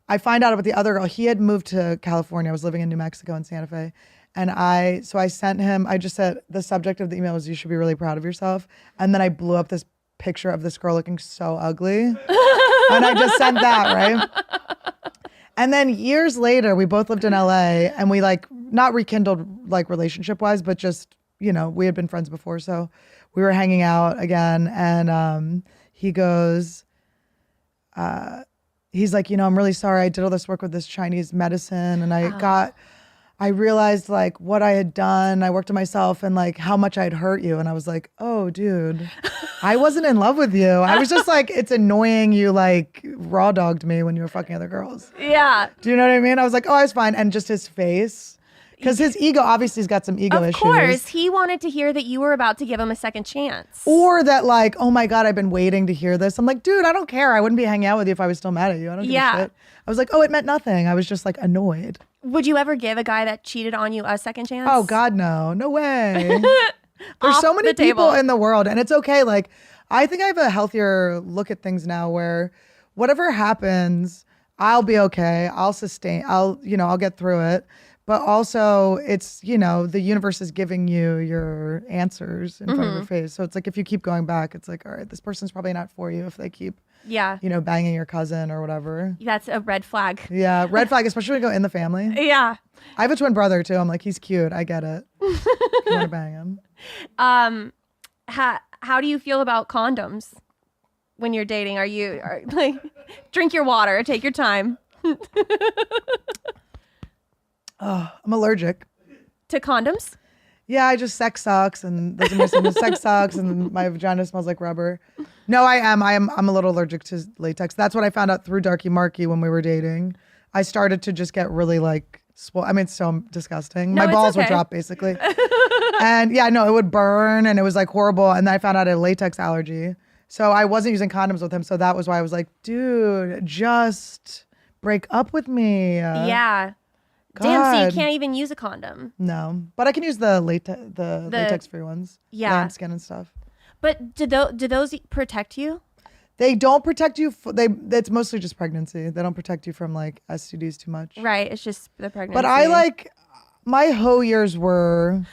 I find out about the other girl. He had moved to California. I was living in New Mexico in Santa Fe. And I sent him, I just said, the subject of the email was, "You should be really proud of yourself." And then I blew up this picture of this girl looking so ugly. And I just sent that, right? And then years later, we both lived in LA and we like, not rekindled like relationship wise, but just, we had been friends before. So we were hanging out again. And he goes, he's like, "I'm really sorry. I did all this work with this Chinese medicine and I realized like what I had done. I worked on myself and like how much I'd hurt you." And I was like, "Oh, dude, I wasn't in love with you. I was just like, it's annoying you like raw dogged me when you were fucking other girls." Yeah. Do you know what I mean? I was like, "Oh, I was fine." And just his face, because his ego, obviously he's got some ego issues. Of course, he wanted to hear that you were about to give him a second chance. Or that like, "Oh my God, I've been waiting to hear this." I'm like, dude, I don't care. I wouldn't be hanging out with you if I was still mad at you. I don't give a shit. I was like, "Oh, it meant nothing." I was just like annoyed. Would you ever give a guy that cheated on you a second chance? Oh God, no way. There's Off so many the people table. in the world, and it's okay. Like, I think I have a healthier look at things now, where whatever happens, I'll be okay. I'll sustain. I'll get through it. But also, it's the universe is giving you your answers in front of your face. So it's like if you keep going back, it's like, all right, this person's probably not for you if they keep banging your cousin or whatever. That's a red flag. Yeah, red flag, especially when you go in the family. Yeah. I have a twin brother too. I'm like, he's cute. I get it. You want to bang him? How do you feel about condoms when you're dating? Are like, drink your water, take your time. Oh, I'm allergic. To condoms? Yeah, sex sucks, and those are my symptoms. Sex sucks, and my vagina smells like rubber. No, I'm a little allergic to latex. That's what I found out through Darky Marky when we were dating. I started to just get really like, it's so disgusting. No, my it's balls would okay. drop basically. And yeah, no, it would burn, and it was like horrible. And then I found out I had a latex allergy. So I wasn't using condoms with him. So that was why I was like, dude, just break up with me. Yeah. Damn, so you God. can't even use a condom. No, but I can use the latex-free ones. Yeah. Lambskin and stuff. But do those protect you? They don't protect you. It's mostly just pregnancy. They don't protect you from like STDs too much. Right. It's just the pregnancy. But I like my hoe years were.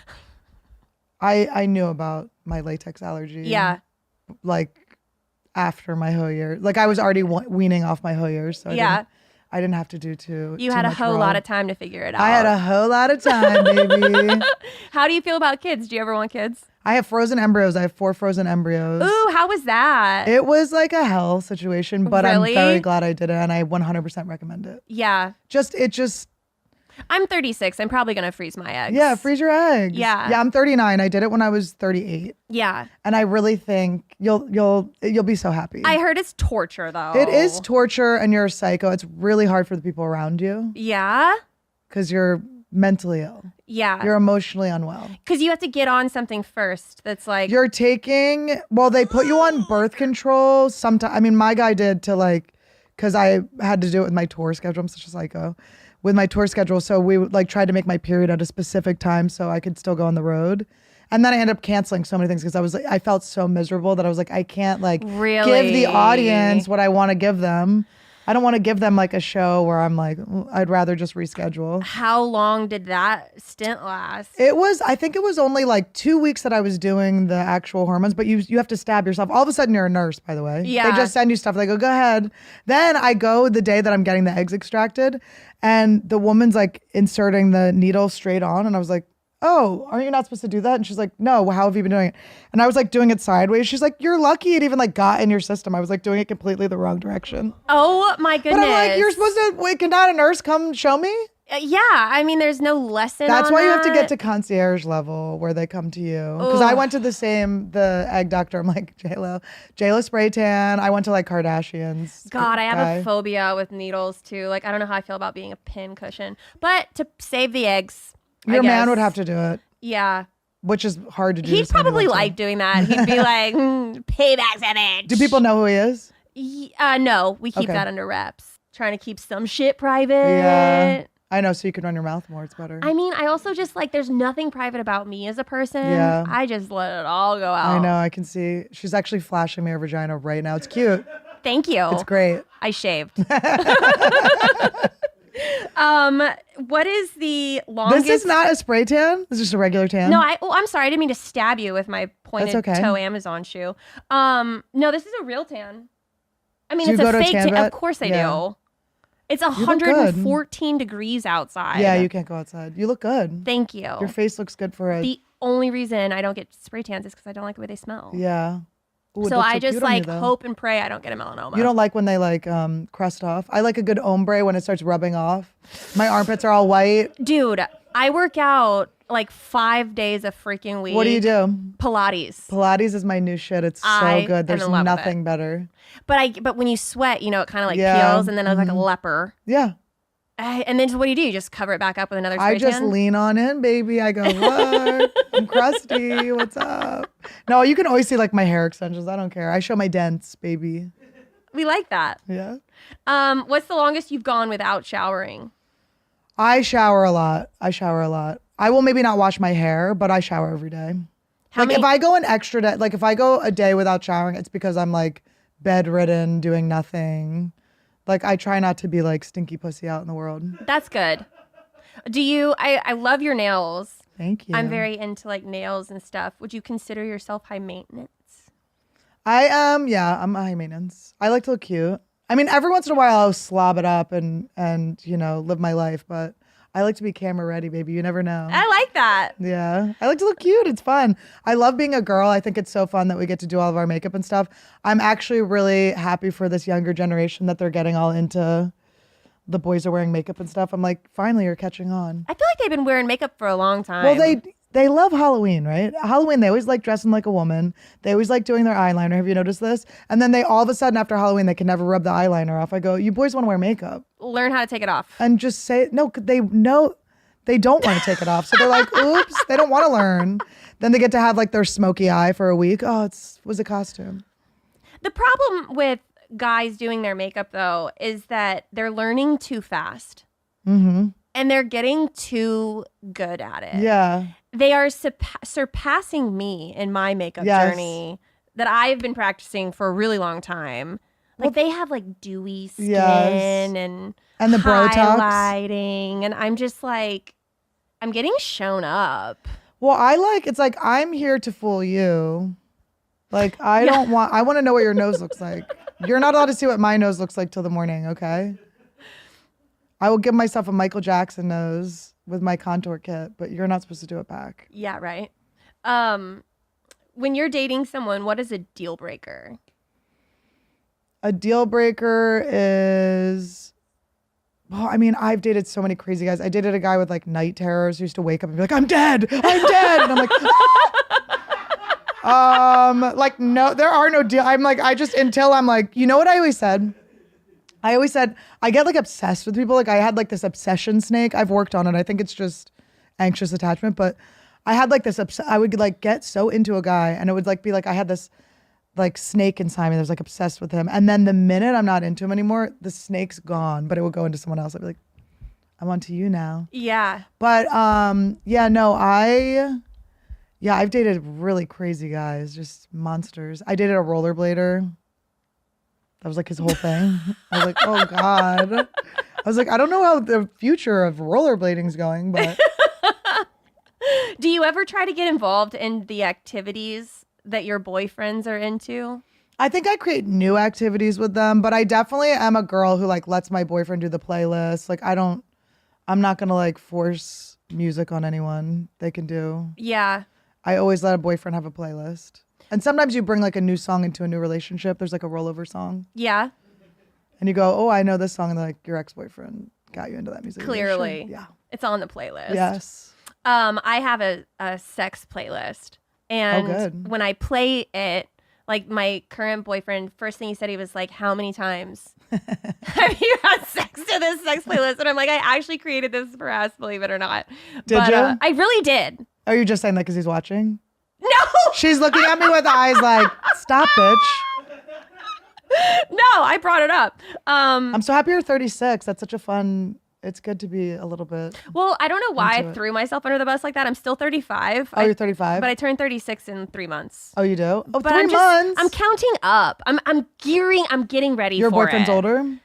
I knew about my latex allergy. Yeah. Like after my hoe year, like I was already weaning off my hoe years. So I didn't have to do too. You too had a much whole raw. lot of time to figure it out. I had a whole lot of time, baby. How do you feel about kids? Do you ever want kids? I have frozen embryos. I have 4 frozen embryos. Ooh, how was that? It was like a hell situation, but Really? I'm very glad I did it, and I 100% recommend it. Yeah. I'm 36. I'm probably going to freeze my eggs. Yeah, freeze your eggs. Yeah. Yeah, I'm 39. I did it when I was 38. Yeah. And I really think you'll be so happy. I heard it's torture, though. It is torture, and you're a psycho. It's really hard for the people around you Yeah? because you're mentally ill. Yeah. You're emotionally unwell. Because you have to get on something first that's like... You're taking, they put you on birth control sometimes. I mean, my guy did to like, because I had to do it with my tour schedule. I'm such a psycho. With my tour schedule. So we like tried to make my period at a specific time so I could still go on the road. And then I ended up canceling so many things because I felt so miserable that I was like, I can't like Really? give the audience what I want to give them. I don't want to give them like a show where I'm like, I'd rather just reschedule. How long did that stint last? I think it was only like 2 weeks that I was doing the actual hormones, but you have to stab yourself. All of a sudden you're a nurse, by the way. Yeah. They just send you stuff. They go ahead. Then I go the day that I'm getting the eggs extracted, and the woman's like inserting the needle straight on. And I was like, oh, aren't you not supposed to do that? And she's like, no, well, how have you been doing it? And I was like doing it sideways. She's like, you're lucky it even like got in your system. I was like doing it completely the wrong direction. Oh my goodness. But I'm like, you're supposed to, wait, can not a nurse come show me? Yeah, I mean, there's no lesson. That's on why you have to that. get to concierge level where they come to you. Because I went to the egg doctor. I'm like, J-Lo spray tan. I went to like Kardashians. God, I have guy. a phobia with needles too. Like, I don't know how I feel about being a pin cushion. But to save the eggs, Your I man guess. would have to do it, Yeah. which is hard to do. He'd to somebody probably once. like doing that. He'd be like, payback savage. Do people know who he is? No, we keep Okay. that under wraps. Trying to keep some shit private. Yeah. I know, so you can run your mouth more. It's better. I mean, I also just like, there's nothing private about me as a person. Yeah. I just let it all go out. I know, I can see. She's actually flashing me her vagina right now. It's cute. Thank you. It's great. I shaved. What is the longest? This is not a spray tan. This is just a regular tan. No, I'm sorry. I didn't mean to stab you with my pointed That's okay. toe Amazon shoe. No, this is a real tan. I mean, Do it's you a go to a fake tan tan. vet? Of course I Yeah. do. It's look good. 114 degrees outside. Yeah, you can't go outside. You look good. Thank you. Your face looks good for it. The only reason I don't get spray tans is because I don't like the way they smell. Yeah. Ooh, it So looks I just cute on you, like though. hope and pray I don't get a melanoma. You don't like when they like crust off. I like a good ombre when it starts rubbing off. My armpits are all white. Dude, I work out like 5 days a freaking week. What do you do? Pilates. Pilates is my new shit. It's so I good. am There's in love with nothing it. better. But when you sweat, you know, it kind of like Yeah. peels and then it's like a leper. Yeah. And then what do? You just cover it back up with another spray I just tan? lean on in, baby. I go, what? I'm crusty. What's up? No, you can always see like my hair extensions. I don't care. I show my dents, baby. We like that. Yeah. What's the longest you've gone without showering? I shower a lot. I will maybe not wash my hair, but I shower every day. How many- if I go an extra day, like if I go a day without showering, it's because I'm like bedridden, doing nothing. Like I try not to be like stinky pussy out in the world. That's good. Do you? I love your nails. Thank you. I'm very into like nails and stuff. Would you consider yourself high maintenance? I am. Yeah, I'm high maintenance. I like to look cute. I mean, every once in a while I'll slob it up and you know live my life, but I like to be camera ready, baby. You never know. I like that. Yeah, I like to look cute. It's fun. I love being a girl. I think it's so fun that we get to do all of our makeup and stuff. I'm actually really happy for this younger generation that they're getting all into the boys are wearing makeup and stuff. I'm like, finally, you're catching on. I feel like they've been wearing makeup for a long time. Well, they love Halloween, right? Halloween, they always like dressing like a woman. They always like doing their eyeliner. Have you noticed this? And then they all of a sudden after Halloween, they can never rub the eyeliner off. I go, you boys want to wear makeup. learn how to take it off. And just say, no, they know they don't want to take it off. So they're like, oops, they don't want to learn. Then they get to have like their smoky eye for a week. Oh, was a costume. The problem with guys doing their makeup though is that they're learning too fast. Mm-hmm. And they're getting too good at it. Yeah. They are surpassing me in my makeup Yes. journey that I've been practicing for a really long time. Like they have like dewy skin Yes. and And the Botox. highlighting, and I'm just like, I'm getting shown up. Well, it's like, I'm here to fool you. Like, I want to know what your nose looks like. You're not allowed to see what my nose looks like till the morning, okay? I will give myself a Michael Jackson nose with my contour kit, but you're not supposed to do it back. Yeah, right. When you're dating someone, what is a deal breaker? A deal breaker is, well, I mean, I've dated so many crazy guys. I dated a guy with like night terrors who used to wake up and be like, I'm dead. And I'm like, like, no, there are no deal. I'm like, until I'm like, you know what I always said? I get like obsessed with people. Like I had like this obsession snake. I've worked on it. I think it's just anxious attachment, but I had like this, I would like get so into a guy and it would like be like, I had this like snake inside me that was like obsessed with him. And then the minute I'm not into him anymore, the snake's gone, but it would go into someone else. I'd be like, I'm onto you now. Yeah. But I've dated really crazy guys, just monsters. I dated a rollerblader. That was like his whole thing. I was like, oh God. I was like, I don't know how the future of rollerblading is going, but Do you ever try to get involved in the activities that your boyfriends are into? I think I create new activities with them, but I definitely am a girl who like lets my boyfriend do the playlist. Like I'm not gonna like force music on anyone. They can do. Yeah. I always let a boyfriend have a playlist. And sometimes you bring like a new song into a new relationship. There's like a rollover song. Yeah. And you go, oh, I know this song. And like your ex-boyfriend got you into that music. Clearly. Sure. Yeah. It's on the playlist. Yes. I have a sex playlist. And good. when I play it, like my current boyfriend, first thing he said, he was like, how many times have you had sex to this sex playlist? And I'm like, I actually created this for us, believe it or not. Did you? I really did. Are you just saying that because he's watching? No. She's looking at me with eyes like, stop, bitch. No, I brought it up. I'm so happy you're 36. That's such a fun, it's good to be a little bit. Well, I don't know why Into I it. threw myself under the bus like that. I'm still 35. Oh, you're 35? But I turned 36 in 3 months. Oh, you do? Oh, But 3 months. I'm counting up. I'm getting ready Your for boyfriend's it. older?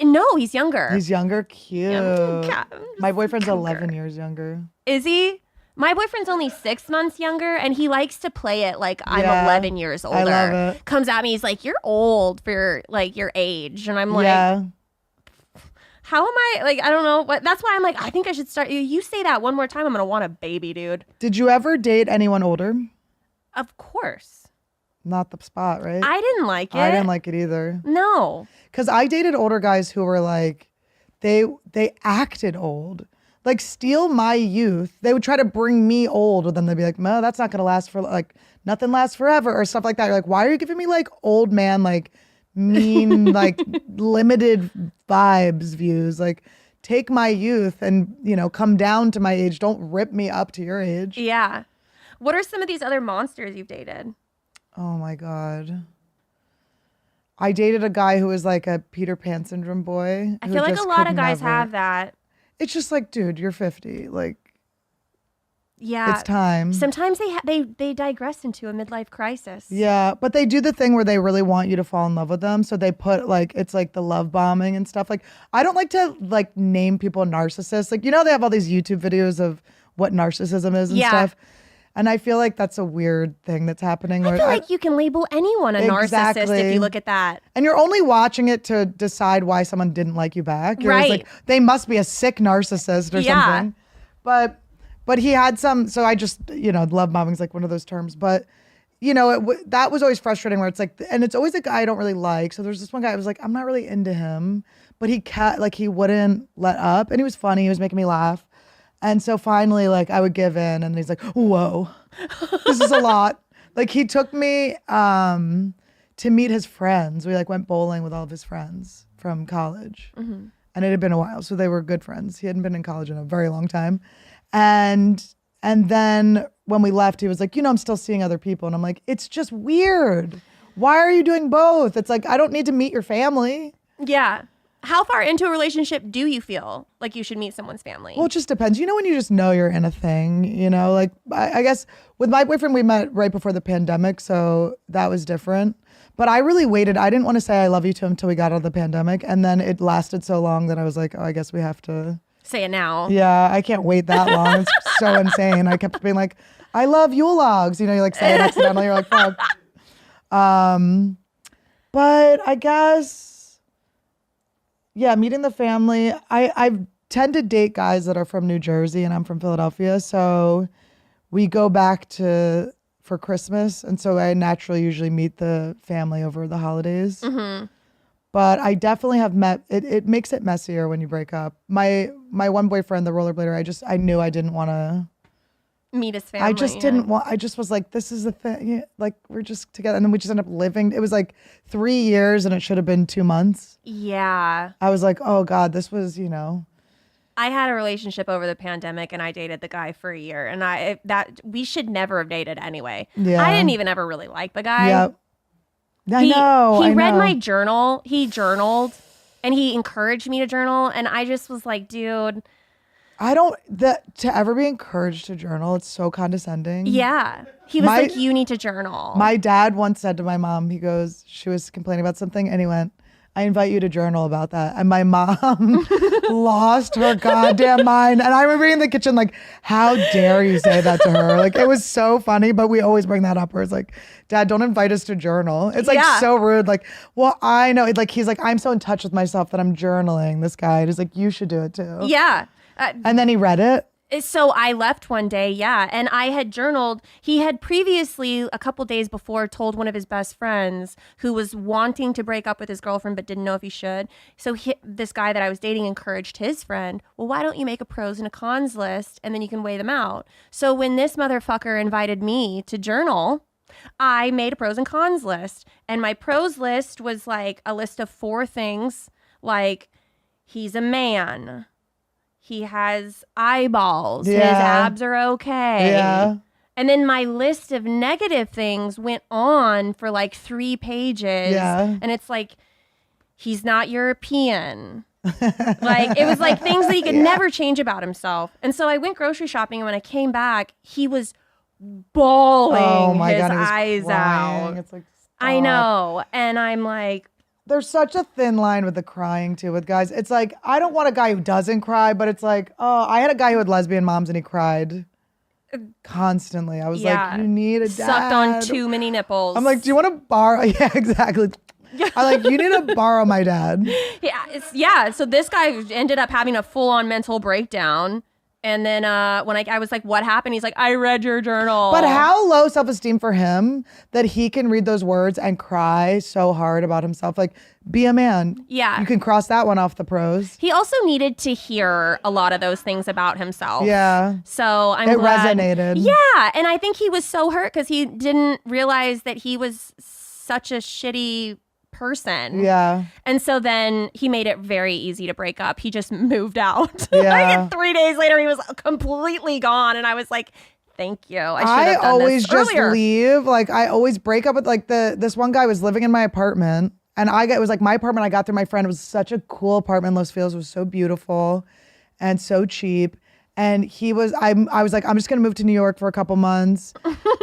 No, he's younger. He's younger? Cute. Yeah. My boyfriend's 11 years younger. Is he? My boyfriend's only 6 months younger, and he likes to play it like I'm Yeah, 11 years older. I love it. Comes at me, he's like, "You're old for like your age," and I'm like, Yeah. "How am I? Like, I don't know what." That's why I'm like, I think I should start. You say that one more time, I'm gonna want a baby, dude. Did you ever date anyone older? Of course, Not the spot, right? I didn't like it. I didn't like it either. No. Because I dated older guys who were like, they acted old. Like, steal my youth. They would try to bring me old, but then they'd be like, no, that's not going to last for, like, nothing lasts forever or stuff like that. You're like, why are you giving me, like, old man, like, mean, like, limited vibes views? Like, take my youth and, you know, come down to my age. Don't rip me up to your age. Yeah. What are some of these other monsters you've dated? Oh, my God. I dated a guy who was like a Peter Pan syndrome boy. I who feel like just a lot could of guys never- have that. It's just like, dude, you're 50. Like, Yeah. it's time. Sometimes they digress into a midlife crisis. Yeah, but they do the thing where they really want you to fall in love with them. So they put like, it's like the love bombing and stuff. Like, I don't like to like name people narcissists. Like, you know, they have all these YouTube videos of what narcissism is and Yeah. stuff. And I feel like that's a weird thing that's happening. I where feel like you can label anyone a narcissist if Exactly. you look at that. and you're only watching it to decide why someone didn't like you back. You're always Right. like, they must be a sick narcissist or Yeah. something. But he had some, so I just, you know, love bombing is like one of those terms. But, you know, that was always frustrating where it's like, and it's always a guy I don't really like. So there's this one guy I was like, I'm not really into him. But he wouldn't let up. And he was funny. He was making me laugh. And so finally, like, I would give in. And he's like, whoa, this is a lot. Like, he took me to meet his friends. We like went bowling with all of his friends from college. Mm-hmm. And it had been a while. So they were good friends. He hadn't been in college in a very long time. And then when we left, he was like, you know, I'm still seeing other people. And I'm like, it's just weird. Why are you doing both? It's like, I don't need to meet your family. Yeah. How far into a relationship do you feel like you should meet someone's family? Well, it just depends. You know, when you just know you're in a thing, you know, like I guess with my boyfriend, we met right before the pandemic. So that was different. But I really waited. I didn't want to say I love you to him until we got out of the pandemic. And then it lasted so long that I was like, oh, I guess we have to. Say it now. Yeah, I can't wait that long. It's so insane. I kept being like, I love Yule logs. You know, you like say it accidentally. You're like, fuck. But I guess, yeah, meeting the family. I tend to date guys that are from New Jersey and I'm from Philadelphia. So we go back for Christmas. And so I naturally usually meet the family over the holidays. Mm-hmm. But I definitely have met, it makes it messier when you break up. My one boyfriend, the rollerblader, I knew I didn't want to. Meet his family. I just didn't want, I just was like, this is the thing. Yeah, like, we're just together. And then we just ended up living. It was like 3 years and it should have been 2 months. Yeah. I was like, oh God, this was, you know. I had a relationship over the pandemic and I dated the guy for a year and we should never have dated anyway. Yeah. I didn't even ever really like the guy. Yep. I He know. read my journal. He journaled and he encouraged me to journal. And I just was like, dude, To ever be encouraged to journal, it's so condescending. Yeah. He was like, you need to journal. My dad once said to my mom, she was complaining about something, and he went, I invite you to journal about that. And my mom lost her goddamn mind. And I remember being in the kitchen like, how dare you say that to her? Like, it was so funny, but we always bring that up where it's like, Dad, don't invite us to journal. It's like so rude. Like, well, I know. Like, he's like, I'm so in touch with myself that I'm journaling. This guy. He's like, you should do it too. Yeah. And then he read it. So I left one day, and I had journaled. He had previously, a couple days before, told one of his best friends who was wanting to break up with his girlfriend but didn't know if he should. So this guy that I was dating encouraged his friend, well, why don't you make a pros and a cons list and then you can weigh them out? So when this motherfucker invited me to journal, I made a pros and cons list. And my pros list was like a list of 4 things, like he's a man. He has eyeballs. His abs are okay. Yeah. And then my list of negative things went on for like 3 pages. Yeah. And it's like, he's not European. Like, it was like things that he could never change about himself. And so I went grocery shopping, and when I came back, he was bawling his eyes out. It's like, I know. And I'm like, there's such a thin line with the crying too with guys. It's like, I don't want a guy who doesn't cry, but it's like, oh, I had a guy who had lesbian moms and he cried constantly. I was like, you need a dad. Sucked on too many nipples. I'm like, do you want to borrow? Yeah, exactly. I'm like, you need to borrow my dad. Yeah. So this guy ended up having a full-on mental breakdown. And then when I was like, what happened? He's like, I read your journal. But how low self-esteem for him that he can read those words and cry so hard about himself. Like, be a man. Yeah. You can cross that one off the pros. He also needed to hear a lot of those things about himself. Yeah. So I'm It glad. resonated. Yeah. And I think he was so hurt because he didn't realize that he was such a shitty person. Yeah. And so then he made it very easy to break up. He just moved out. Yeah. Like 3 days later, he was completely gone. And I was like, thank you. I should have done always this just earlier. leave. Like, I always break up with like this one guy was living in my apartment, and it was like my apartment I got through my friend. It was such a cool apartment. Los Feliz was so beautiful and so cheap. And I was like, I'm just gonna move to New York for a couple months.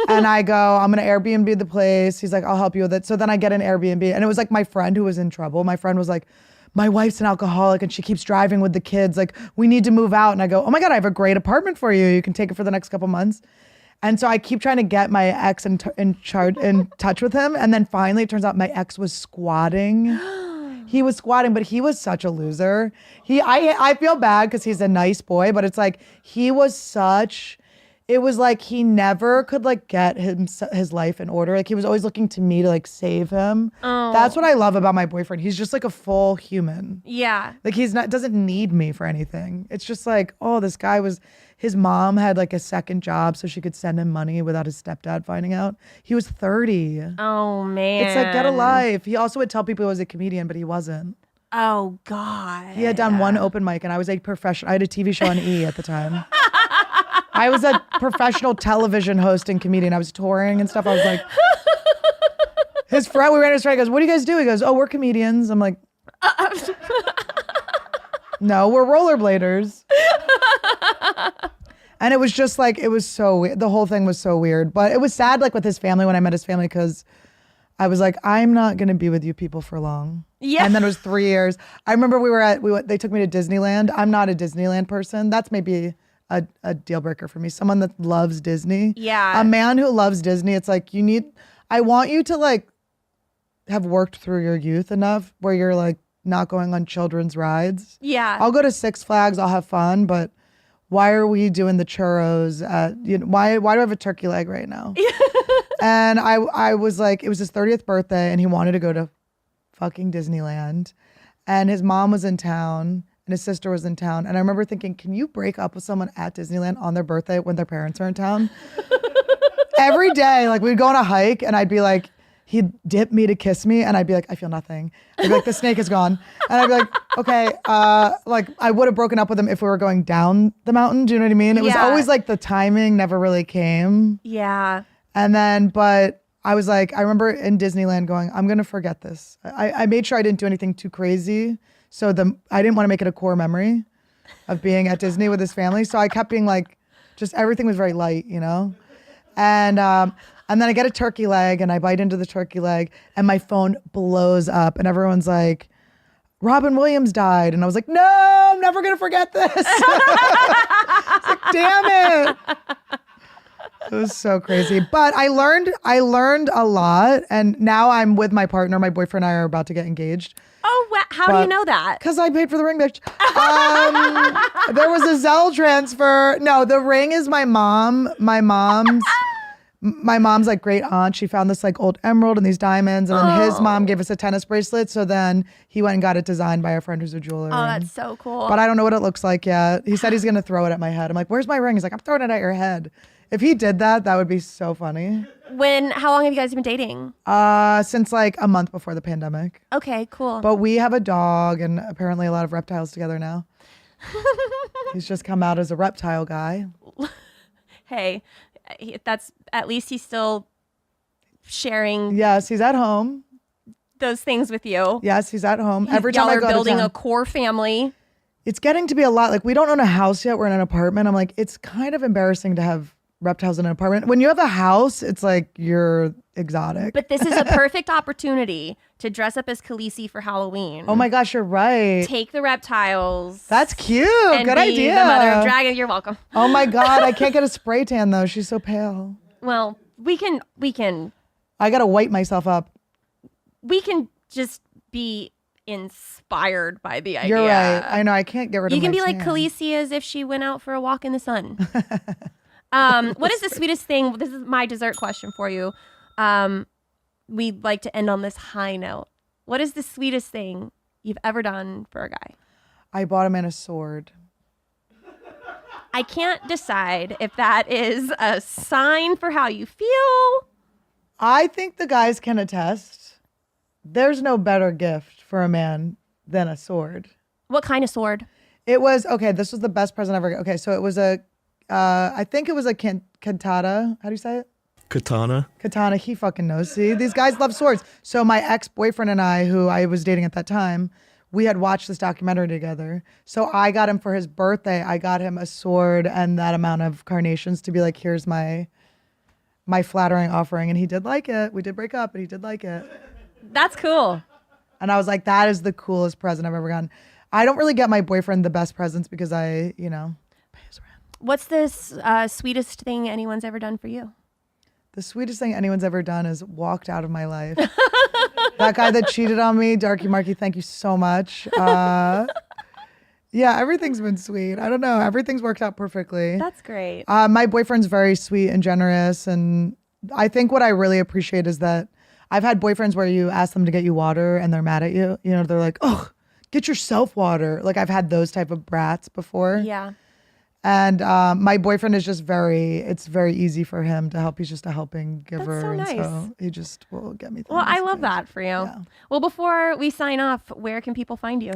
And I go, I'm gonna Airbnb the place. He's like, I'll help you with it. So then I get an Airbnb, and it was like my friend who was in trouble. My friend was like, my wife's an alcoholic and she keeps driving with the kids. Like, we need to move out. And I go, oh my God, I have a great apartment for you. You can take it for the next couple months. And so I keep trying to get my ex in touch with him. And then finally it turns out my ex was squatting. He was squatting, but he was such a loser. I feel bad because he's a nice boy, but it's like it was like he never could like get his life in order. Like, he was always looking to me to like save him. Oh. That's what I love about my boyfriend. He's just like a full human. Yeah. Like, doesn't need me for anything. It's just like, oh, this guy his mom had like a second job so she could send him money without his stepdad finding out. He was 30. Oh man. It's like, get a life. He also would tell people he was a comedian, but he wasn't. Oh God. He had done one open mic, and I was a professional. I had a TV show on E! At the time. I was a professional television host and comedian. I was touring and stuff. I was like, we ran into his friend, he goes, what do you guys do? He goes, oh, we're comedians. I'm like, no, we're rollerbladers. And it was just like, it was so weird. The whole thing was so weird. But it was sad, like, with his family, when I met his family, because I was like, I'm not going to be with you people for long. Yeah. And then it was 3 years. I remember they took me to Disneyland. I'm not a Disneyland person. That's maybe a deal breaker for me. Someone that loves Disney. Yeah. A man who loves Disney. It's like, I want you to like have worked through your youth enough where you're like not going on children's rides. Yeah. I'll go to Six Flags. I'll have fun, but why are we doing the churros why do I have a turkey leg right now? And I was like, it was his 30th birthday and he wanted to go to fucking Disneyland, and his mom was in town and his sister was in town. And I remember thinking, can you break up with someone at Disneyland on their birthday when their parents are in town? Every day, like, we'd go on a hike and I'd be like, he'd dip me to kiss me, and I'd be like, I feel nothing. I'd be like, the snake is gone. And I'd be like, okay, like, I would have broken up with him if we were going down the mountain. Do you know what I mean? It was always like the timing never really came. Yeah. And then, but I was like, I remember in Disneyland going, I'm going to forget this. I made sure I didn't do anything too crazy. So I didn't want to make it a core memory. of being at Disney with his family. So I kept being like, just everything was very light, you know? And then I get a turkey leg and I bite into the turkey leg and my phone blows up and everyone's like, Robin Williams died. And I was like, no, I'm never going to forget this. It's like, damn it. It was so crazy. But I learned a lot. And now I'm with my partner. My boyfriend and I are about to get engaged. Oh, how do you know that? Because I paid for the ring, bitch. There was a Zelle transfer. No, the ring is my mom. My mom's like great aunt. She found this like old emerald and these diamonds. And then his mom gave us a tennis bracelet. So then he went and got it designed by a friend who's a jeweler. Oh, that's so cool. But I don't know what it looks like yet. He said he's going to throw it at my head. I'm like, where's my ring? He's like, I'm throwing it at your head. If he did that, that would be so funny. How long have you guys been dating? Since like a month before the pandemic. Okay, cool. But we have a dog and apparently a lot of reptiles together now. He's just come out as a reptile guy. Hey, that's at least he's still sharing Yes, he's at home. those things with you. Yes, he's at home. Every time Y'all I are go building to town, a core family. it's getting to be a lot. Like we don't own a house yet. We're in an apartment. I'm like, it's kind of embarrassing to have reptiles in an apartment. When you have a house, it's like you're exotic. But this is a perfect opportunity to dress up as Khaleesi for Halloween. Oh my gosh, you're right. Take the reptiles. That's cute. and Good be idea. the mother of dragons. You're welcome. Oh my God, I can't get a spray tan though. She's so pale. Well, we can I gotta white myself up. just be inspired by the idea. You're right. I know. I can't get rid of You can my be like tan. Khaleesi as if she went out for a walk in the sun. What is the sweetest thing? This is my dessert question for you. We'd like to end on this high note. What is the sweetest thing you've ever done for a guy? I bought a man a sword. I can't decide if that is a sign for how you feel. I think the guys can attest. There's no better gift for a man than a sword. What kind of sword? It was, okay, this was the best present ever. Okay, so it was I think it was a cantata. How do you say it? Katana. Katana. He fucking knows. See, these guys love swords. So my ex-boyfriend and I, who I was dating at that time, we had watched this documentary together. So I got him for his birthday. I got him a sword and that amount of carnations to be like, here's my flattering offering. And he did like it. We did break up, but he did like it. That's cool. And I was like, that is the coolest present I've ever gotten. I don't really get my boyfriend the best presents because I, pay his rent. What's the sweetest thing anyone's ever done for you? The sweetest thing anyone's ever done is walked out of my life. That guy that cheated on me, Darky Marky, thank you so much. Yeah, everything's been sweet. I don't know. Everything's worked out perfectly. That's great. My boyfriend's very sweet and generous. And I think what I really appreciate is that I've had boyfriends where you ask them to get you water and they're mad at you. They're like, oh, get yourself water. Like I've had those type of brats before. Yeah. And my boyfriend is just it's very easy for him to help. He's just a helping giver. That's so nice. And so he just will get me things. Well, I love that for you. Yeah. Well, before we sign off, where can people find you?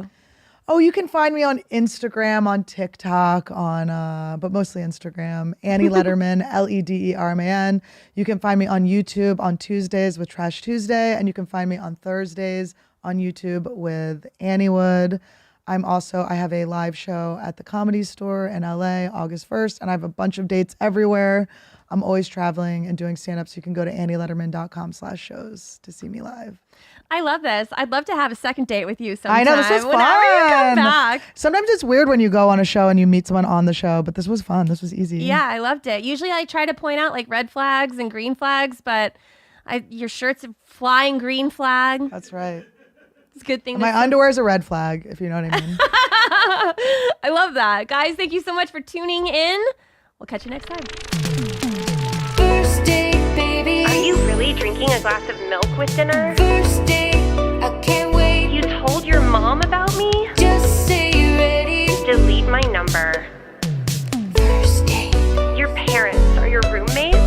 Oh, you can find me on Instagram, on TikTok, but mostly Instagram. Annie Letterman, LEDERMAN. You can find me on YouTube on Tuesdays with Trash Tuesday, and you can find me on Thursdays on YouTube with Annie Wood. I have a live show at the Comedy Store in LA, August 1st, and I have a bunch of dates everywhere. I'm always traveling and doing stand-up, so you can go to annieletterman.com/shows to see me live. I love this. I'd love to have a second date with you sometime. I know, this was fun. Whenever you come back. Sometimes it's weird when you go on a show and you meet someone on the show, but this was fun. This was easy. Yeah, I loved it. Usually I try to point out like red flags and green flags, but your shirt's a flying green flag. That's right. It's a good thing. My underwear is a red flag, if you know what I mean. I love that. Guys, thank you so much for tuning in. We'll catch you next time. First date, baby. Are you really drinking a glass of milk with dinner? First date, I can't wait. You told your mom about me? Just say you're ready. Delete my number. First date. Your parents are your roommates?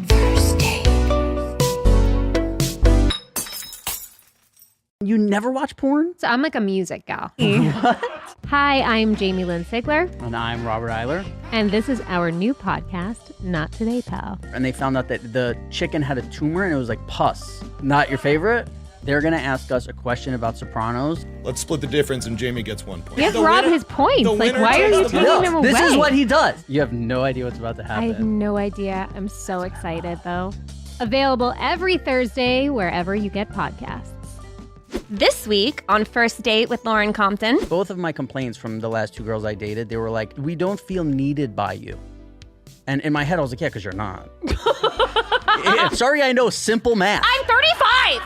First date. You never watch porn? So I'm like a music gal. Hi, I'm Jamie Lynn Sigler, And I'm Robert Eiler. and this is our new podcast, Not Today, Pal. And they found out that the chicken had a tumor and it was like pus. Not your favorite? They're going to ask us a question about Sopranos. Let's split the difference and Jamie gets 1 point. Give The Rob winner- his points. the Like, winner why are takes you the taking vote. him away? This is what he does. You have no idea what's about to I have happen. no idea. I'm so excited, though. Available every Thursday wherever you get podcasts. This week on First Date with Lauren Compton. Both of my complaints from the last 2 girls I dated, they were like, we don't feel needed by you. And in my head, I was like, yeah, because you're not. Yeah, sorry, I know simple math. I'm 35.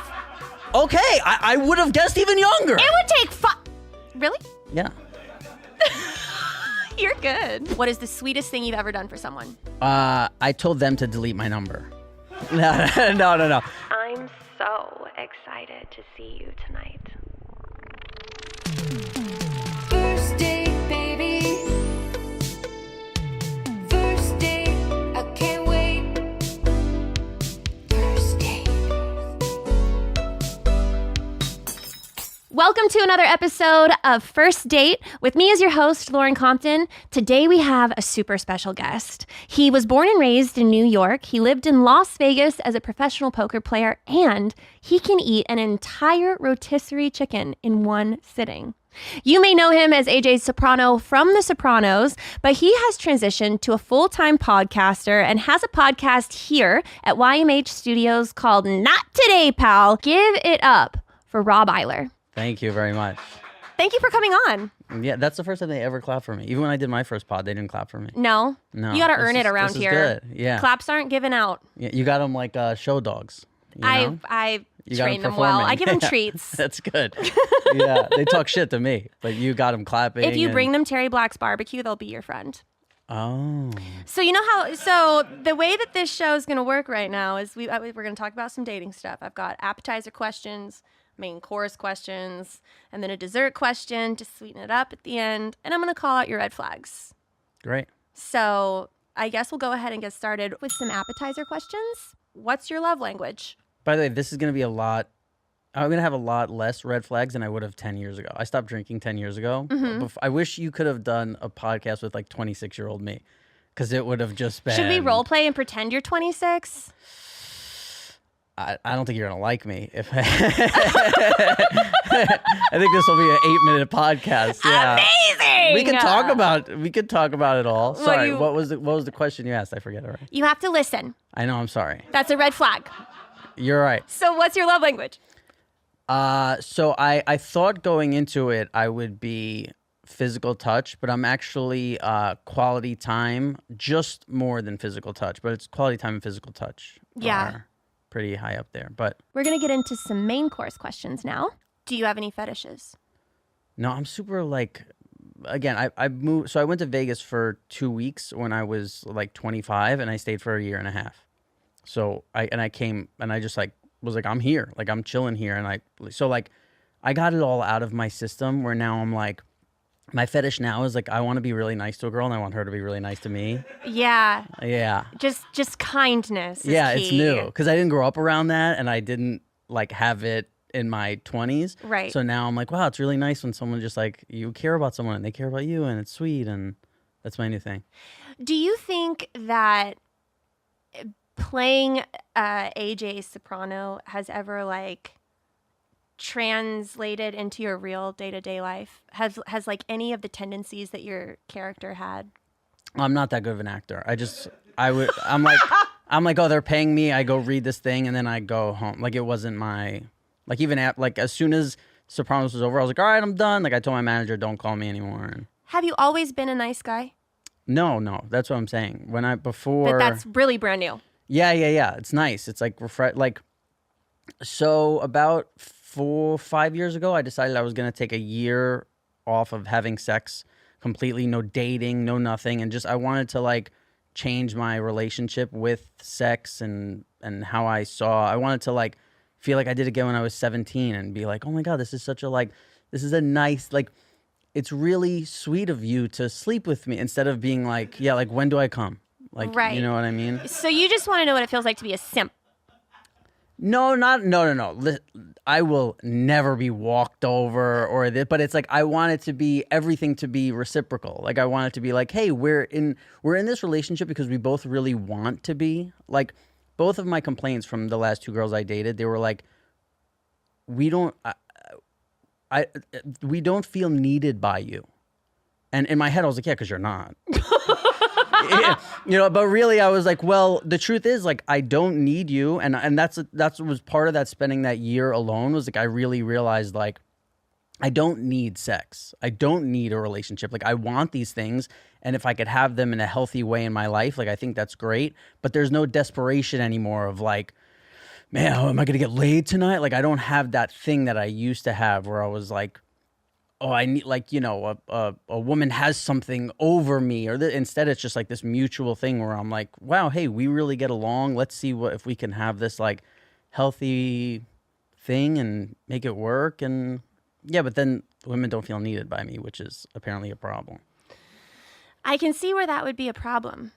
Okay, I would have guessed even younger. It would take Really? Yeah. You're good. What is the sweetest thing you've ever done for someone? I told them to delete my number. No. I'm so excited to see you tonight. First date, baby. First date, I can't wait. First date. Welcome to another episode of First Date with me as your host, Lauren Compton. Today we have a super special guest. He was born and raised in New York. He lived in Las Vegas as a professional poker player, and he can eat an entire rotisserie chicken in one sitting. You may know him as AJ Soprano from The Sopranos, but he has transitioned to a full-time podcaster and has a podcast here at YMH Studios called Not Today, Pal. Give it up for Rob Eiler. Thank you very much. Thank you for coming on. Yeah, that's the first time they ever clapped for me. Even when I did my first pod, they didn't clap for me. No? No. You got to this earn it is- around this is here. Good. Yeah. Claps aren't given out. Yeah, you got them like show dogs. You know? I You got 'em train them well. performing. I give them Yeah, treats. That's good. Yeah, they talk shit to me, but you got them clapping. If you and- bring them Terry Black's barbecue, they'll be your friend. Oh. So you know how? So the way that this show is going to work right now is we're going to talk about some dating stuff. I've got appetizer questions, main course questions, and then a dessert question to sweeten it up at the end. And I'm going to call out your red flags. Great. So I guess we'll go ahead and get started with some appetizer questions. What's your love language? By the way, this is going to be a lot. I'm going to have a lot less red flags than I would have 10 years ago. I stopped drinking 10 years ago. I wish you could have done a podcast with like 26-year-old me, because it would have just been. Should we role play and pretend you're 26? I don't think you're going to like me. If I think this will be an 8-minute podcast. Yeah. Amazing! We could talk about it all. Sorry, you- what was the question you asked? I forget already. You have to listen. I know, I'm sorry. That's a red flag. You're right. So what's your love language? So I thought going into it I would be physical touch, but I'm actually quality time, just more than physical touch. But it's quality time and physical touch. Yeah. Are pretty high up there. But We're going to get into some main course questions now. Do you have any fetishes? no, I'm super like. Again, I moved. So I went to Vegas for 2 weeks when I was like 25, and I stayed for a year and a half. So I came and I just like was like, I'm here, like I'm chilling here, and I got it all out of my system where now I'm like, my fetish now is like I want to be really nice to a girl and I want her to be really nice to me. Yeah. Yeah. Just kindness. Is Yeah, key. it's new because I didn't grow up around that and I didn't like have it in my 20s. Right. So now I'm like, wow, it's really nice when someone just like you care about someone and they care about you and it's sweet, and that's my new thing. Do you think that playing AJ Soprano has ever like translated into your real day-to-day life? Has like any of the tendencies that your character had? I'm not that good of an actor. I'm like, oh, they're paying me. I go read this thing and then I go home. Like it wasn't my, like even like as soon as Sopranos was over, I was like, all right, I'm done. Like I told my manager, don't call me anymore. And Have you always been a nice guy? no, that's what I'm saying. But that's really brand new. Yeah. It's nice. It's like so about 4-5 years ago, I decided I was going to take a year off of having sex completely, no dating, no nothing. And just, I wanted to like change my relationship with sex and how I wanted to like feel like I did again when I was 17 and be like, oh my God, this is a nice, like, it's really sweet of you to sleep with me instead of being like, yeah, like when do I come? Like, Right. You know what I mean? So you just want to know what it feels like to be a simp. No. I will never be walked over or this, but it's like I want it to be everything to be reciprocal. Like I want it to be like, hey, we're in this relationship because we both really want to be. Like both of my complaints from the last 2 girls I dated, they were like, we don't we don't feel needed by you. And in my head I was like, yeah, because you're not. Yeah, but really I was like, well, the truth is, like, I don't need you. And that's was part of that, spending that year alone, was like, I really realized, like, I don't need sex. I don't need a relationship. Like, I want these things. And if I could have them in a healthy way in my life, like, I think that's great. But there's no desperation anymore of like, man, oh, am I going to get laid tonight? Like, I don't have that thing that I used to have where I was like, oh, I need, like, a woman has something over me, or instead it's just like this mutual thing where I'm like, wow, hey, we really get along. Let's see if we can have this like healthy thing and make it work. And yeah, but then women don't feel needed by me, which is apparently a problem. I can see where that would be a problem.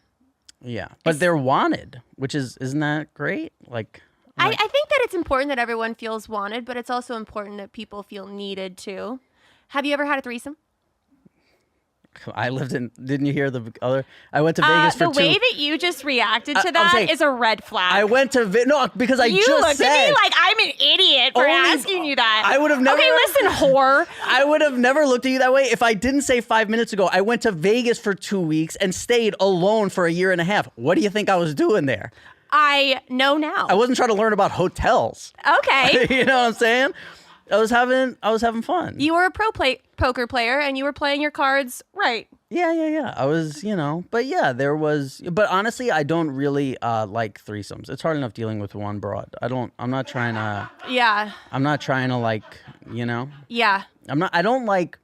Yeah, but they're wanted, which isn't that great? Like, I think that it's important that everyone feels wanted, but it's also important that people feel needed too. Have you ever had a threesome? I lived in. Didn't you hear the other? I went to Vegas for the way that you just reacted to that saying, is a red flag. I went to no, because I you just looked said, at me like I'm an idiot for asking you that. I would have never. Okay, listen, whore. I would have never looked at you that way if I didn't say 5 minutes ago. I went to Vegas for 2 weeks and stayed alone for a year and a half. What do you think I was doing there? I know now. I wasn't trying to learn about hotels. Okay. You know what I'm saying? I was having fun. You were a poker player and you were playing your cards right. Yeah. I was, but yeah, but honestly, I don't really like threesomes. It's hard enough dealing with one broad. I'm not trying to. Yeah. I'm not trying to, like, Yeah. I don't like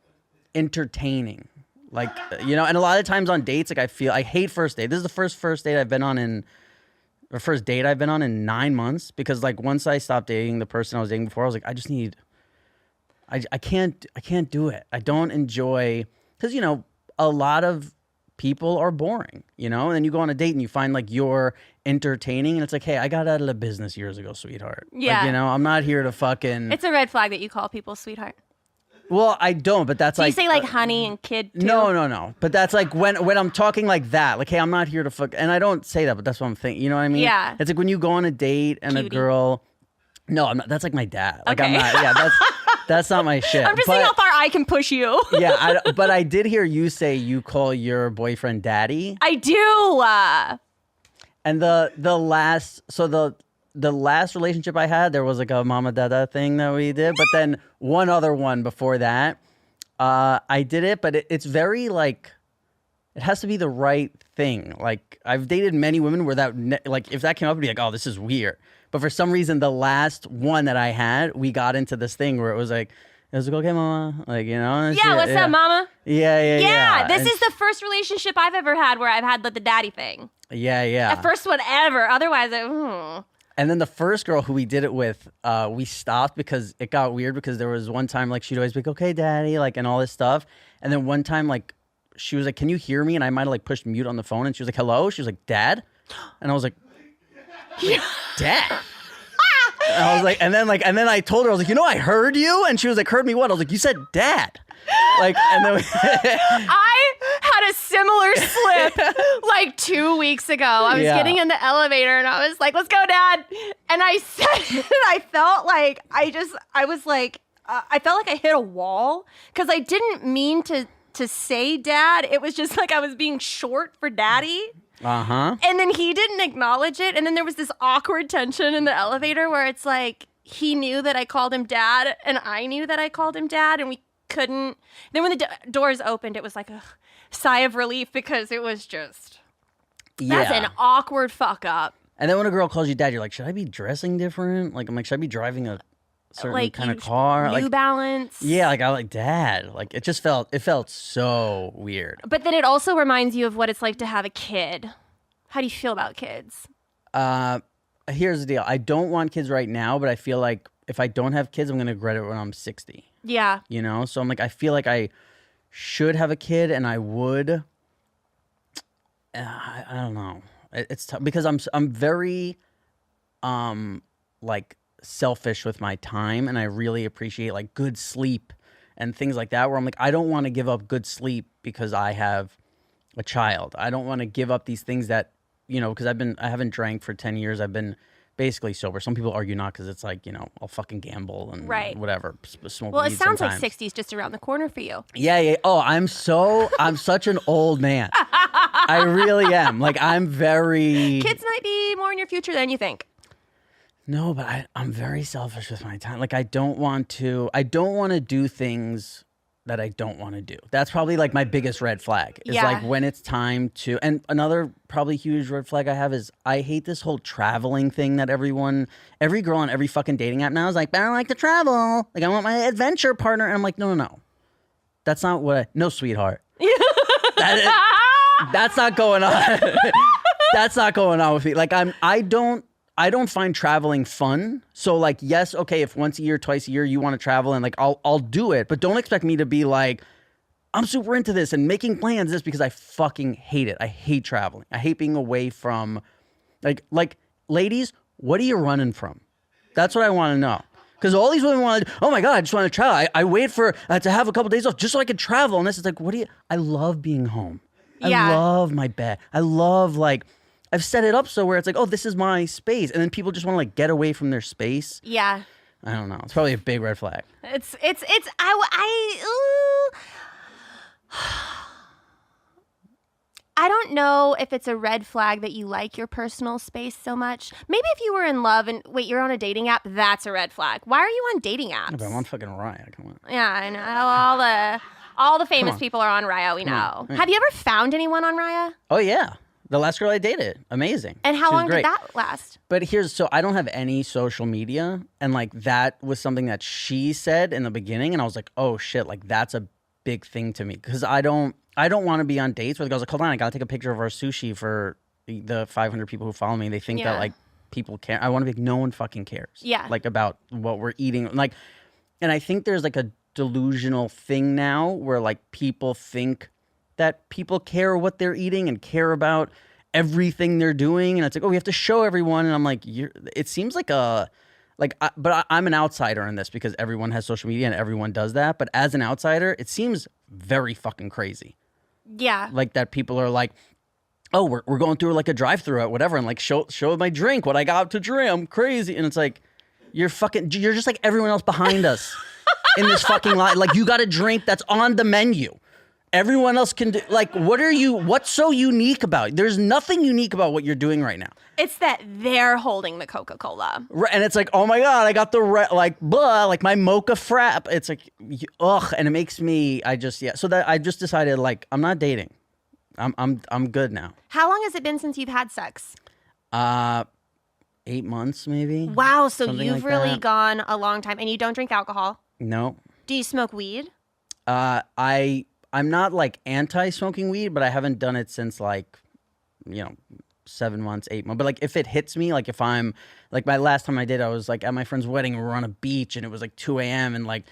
entertaining. Like, and a lot of times on dates, like, I hate first date. This is the first date I've been on in 9 months, because, like, once I stopped dating the person I was dating before, I was like, I can't do it. I don't enjoy, because, a lot of people are boring, and then you go on a date and you find, like, you're entertaining, and it's like, hey, I got out of the business years ago, sweetheart. Yeah. Like, I'm not here to fucking. It's a red flag that you call people sweetheart. Well, I don't, but that's Do like. you say like honey and kid too? No. But that's like when I'm talking like that, like, hey, I'm not here to fuck, and I don't say that, but that's what I'm thinking. You know what I mean? Yeah. It's like when you go on a date and Cutie. a girl. No, I'm not. That's like my dad. Like, Okay. I'm not. Yeah, that's not my shit. I'm just saying how far I can push you. Yeah, but I did hear you say you call your boyfriend daddy. I do. And the last relationship I had, there was like a mama dada thing that we did, but then one other one before that, I did it, but it's very, like, it has to be the right thing. Like, I've dated many women where like, if that came up, I'd be like, oh, this is weird. But for some reason, the last one that I had, we got into this thing where it was like, okay, mama, like, Yeah, what's up, mama? Yeah. This is the first relationship I've ever had where I've had the daddy thing. Yeah. The first one ever. Otherwise, And then the first girl who we did it with, we stopped because it got weird, because there was one time, like, she'd always be like, okay, daddy, like, and all this stuff. And then one time, like, she was like, can you hear me? And I might have, like, pushed mute on the phone, and she was like, hello? She was like, dad? And I was like, dad? And I was like, and then I told her, I was like, I heard you. And she was like, heard me what? I was like, you said dad. Like, and then I had a similar slip like 2 weeks ago. I was getting in the elevator and I was like, let's go, dad. And I said, I felt like I felt like I hit a wall, because I didn't mean to say dad. It was just like I was being short for daddy. Uh-huh. And then he didn't acknowledge it. And then there was this awkward tension in the elevator where it's like he knew that I called him dad and I knew that I called him dad, and we couldn't. Then when the doors opened, it was like a sigh of relief, because it was just, that's an awkward fuck up. And then when a girl calls you dad, you're like, should I be dressing different? Like, I'm like, should I be driving a certain kind of car? New Balance. Yeah, like, I like dad. Like, it felt so weird. But then it also reminds you of what it's like to have a kid. How do you feel about kids? Here's the deal. I don't want kids right now, but I feel like if I don't have kids, I'm going to regret it when I'm 60. Yeah. So I'm like, I feel like I should have a kid, and I would. I don't know. It's tough because I'm very, like, selfish with my time, and I really appreciate, like, good sleep and things like that, where I'm like, I don't want to give up good sleep because I have a child. I don't want to give up these things that, because I haven't drank for 10 years. I've been basically sober. Some people argue not because it's like, I'll fucking gamble and whatever. Smoke Well, weed it sounds sometimes. like 60's just around the corner for you. Yeah. Oh, I'm such an old man. I really am. Like, I'm very... Kids might be more in your future than you think. No, but I'm very selfish with my time. Like, I don't want to do things that I don't want to do. That's probably like my biggest red flag is like when it's time to, and another probably huge red flag I have is I hate this whole traveling thing that every girl on every fucking dating app now is like, but I don't like to travel. Like, I want my adventure partner. And I'm like, no. That's not no, sweetheart. That's not going on. That's not going on with me. Like, I don't find traveling fun. So like, yes, okay, if once a year, twice a year you want to travel and like I'll do it, but don't expect me to be like, I'm super into this and making plans just because I fucking hate it. I hate traveling. I hate being away from like ladies, what are you running from? That's what I want to know. Because all these women want to, oh my God, I just want to travel. I wait for to have a couple days off just so I could travel. And this is like, I love being home. I love my bed. I love I've set it up so where it's like, oh, this is my space. And then people just want to like get away from their space. Yeah. I don't know. It's probably a big red flag. I don't know if it's a red flag that you like your personal space so much. Maybe if you were in love and wait, you're on a dating app, that's a red flag. Why are you on dating apps? But I'm on fucking Raya. Come on. Yeah, I know. All the famous people are on Raya, we know. Have you ever found anyone on Raya? Oh, yeah. The last girl I dated. Amazing. And how She was long great. did that last? But so I don't have any social media. And like that was something that she said in the beginning. And I was like, oh shit, like that's a big thing to me. Because I don't want to be on dates where the girls like, hold on, I got to take a picture of our sushi for the 500 people who follow me. They think that like people care. I want to be like, no one fucking cares. Yeah. Like about what we're eating. Like, and I think there's like a delusional thing now where like people think that people care what they're eating and care about everything they're doing. And it's like, oh, we have to show everyone. And I'm like, it seems like but I'm an outsider in this because everyone has social media and everyone does that. But as an outsider, it seems very fucking crazy. Yeah. Like that people are like, oh, we're going through like a drive-through at whatever and like show my drink, what I got to drink. I'm crazy. And it's like, you're just like everyone else behind us in this fucking line. Like you got a drink that's on the menu. Everyone else can do, like, what's so unique about it? There's nothing unique about what you're doing right now. It's that they're holding the Coca-Cola. Right, and it's like, oh my God, I got the, like my mocha frap. It's like, ugh, and it makes me, so that I just decided, like, I'm not dating. I'm good now. How long has it been since you've had sex? 8 months, maybe. Wow, so Something you've like really that. gone a long time, and you don't drink alcohol? No. Do you smoke weed? I'm not like anti-smoking weed, but I haven't done it since like, 7 months, 8 months. But like if it hits me, like if I'm like my last time I did, I was like at my friend's wedding and we were on a beach and it was like 2 a.m. and like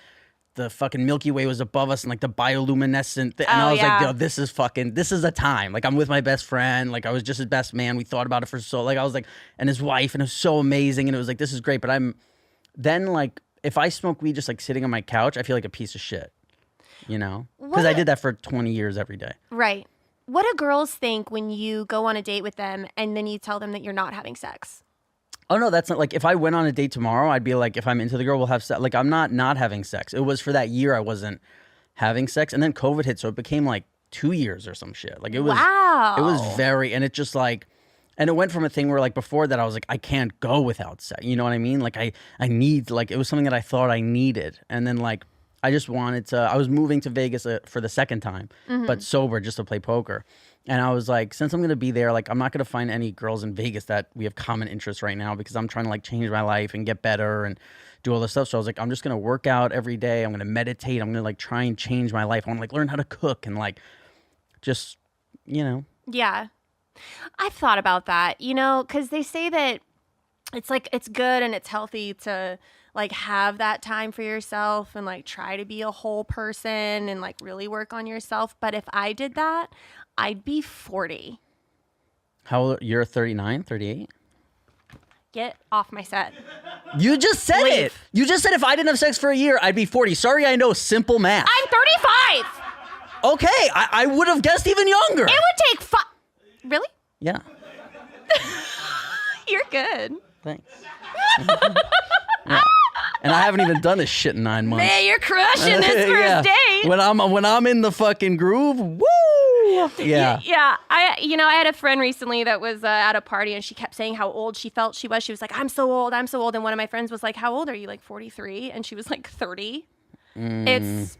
the fucking Milky Way was above us and like the bioluminescent and I was like, yo, this is a time. Like I'm with my best friend. Like I was just his best man. We thought about it for I was like, and his wife, and it was so amazing. And it was like, this is great. But then like if I smoke weed just like sitting on my couch, I feel like a piece of shit. Because I did that for 20 years every day. Right. What do girls think when you go on a date with them and then you tell them that you're not having sex? Oh, no, that's not like if I went on a date tomorrow, I'd be like, if I'm into the girl, we'll have sex. Like, I'm not having sex. It was for that year I wasn't having sex. And then COVID hit. So it became like 2 years or some shit. Like, it was, wow. It was and it just like, and it went from a thing where like before that I was like, I can't go without sex. You know what I mean? Like, I need, like, it was something that I thought I needed. And then like, I just wanted to, I was moving to Vegas for the second time, but sober just to play poker. And I was like, since I'm going to be there, like, I'm not going to find any girls in Vegas that we have common interests right now because I'm trying to like change my life and get better and do all this stuff. So I was like, I'm just going to work out every day. I'm going to meditate. I'm going to like try and change my life. I want to like learn how to cook and like just, Yeah. I've thought about that, because they say that it's like, it's good and it's healthy to like have that time for yourself and like try to be a whole person and like really work on yourself. But if I did that, I'd be 40. How old? You're 39, 38? Get off my set. You just said Leave. it. You just said if I didn't have sex for a year, I'd be 40. Sorry, I know simple math. I'm 35. Okay, I would have guessed even younger. It would take Really? Yeah. You're good. Thanks. Yeah. And I haven't even done this shit in 9 months. Man, you're crushing this first date. When I'm in the fucking groove, woo! Yeah. Yeah. I had a friend recently that was at a party and she kept saying how old she felt she was. She was like, I'm so old. I'm so old. And one of my friends was like, how old are you? Like 43? And she was like 30. It's,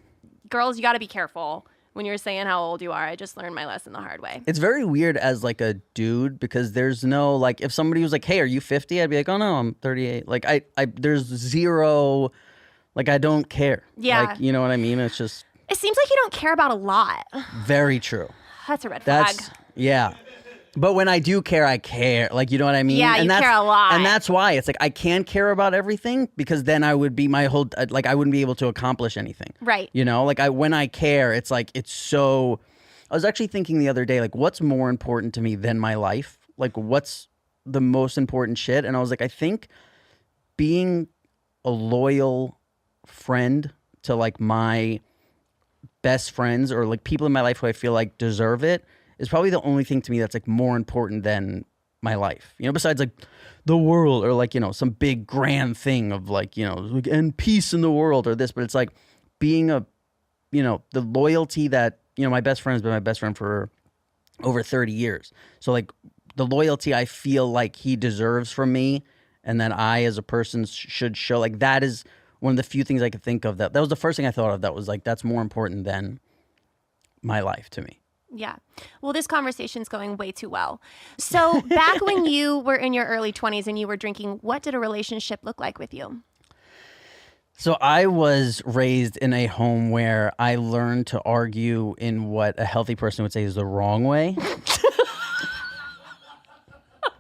girls, you got to be careful when you're saying how old you are. I just learned my lesson the hard way. It's very weird as like a dude because there's no like if somebody was like, "Hey, are you 50?" I'd be like, "Oh no, I'm 38." Like I there's zero like I don't care. Yeah. Like, you know what I mean? It's just It seems like you don't care about a lot. very true. That's a red flag. Yeah. But when I do care, I care. Like, you know what I mean? Yeah, and you that's, care a lot. And that's why it's like I can't care about everything because then I would be my whole like I wouldn't be able to accomplish anything. Right. You know, like when I care, it's like it's so. I was actually thinking the other day, like, what's more important to me than my life? Like, what's the most important shit? And I was like, I think being a loyal friend to like my best friends or like people in my life who I feel like deserve it is probably the only thing to me that's like more important than my life. You know, besides like the world or like, you know, some big grand thing of like, you know, like and peace in the world or this, but it's like being a, you know, the loyalty that, you know, my best friend's been my best friend for over 30 years. So like the loyalty I feel like he deserves from me and that I as a person should show, like that is one of the few things I could think of that was the first thing I thought of that was like, that's more important than my life to me. Yeah. Well, this conversation's going way too well. So back when you were in your early 20s and you were drinking, what did a relationship look like with you? So I was raised in a home where I learned to argue in what a healthy person would say is the wrong way.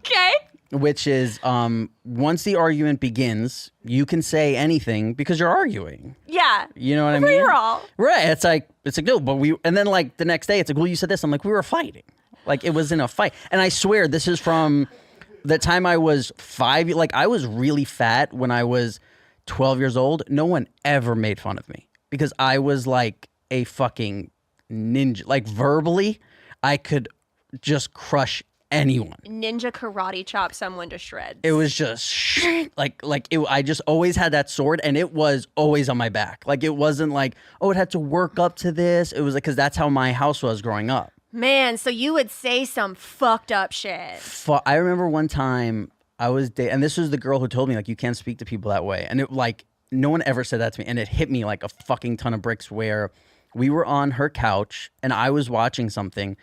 Okay. Which is once the argument begins, you can say anything because you're arguing. Yeah. You know what I mean? Free for all. Right. It's like no, but and then like the next day it's like, well, you said this. I'm like, we were fighting. Like it was in a fight. And I swear this is from the time I was 5. Like I was really fat when I was 12 years old. No one ever made fun of me because I was like a fucking ninja. Like verbally, I could just crush anyone. Ninja karate chop someone to shreds. It was just I just always had that sword and it was always on my back. Like it wasn't like, oh, it had to work up to this. It was like, because that's how my house was growing up. Man, so you would say some fucked up shit. I remember one time I was and this was the girl who told me like, you can't speak to people that way. And it like, no one ever said that to me. And it hit me like a fucking ton of bricks where we were on her couch and I was watching something.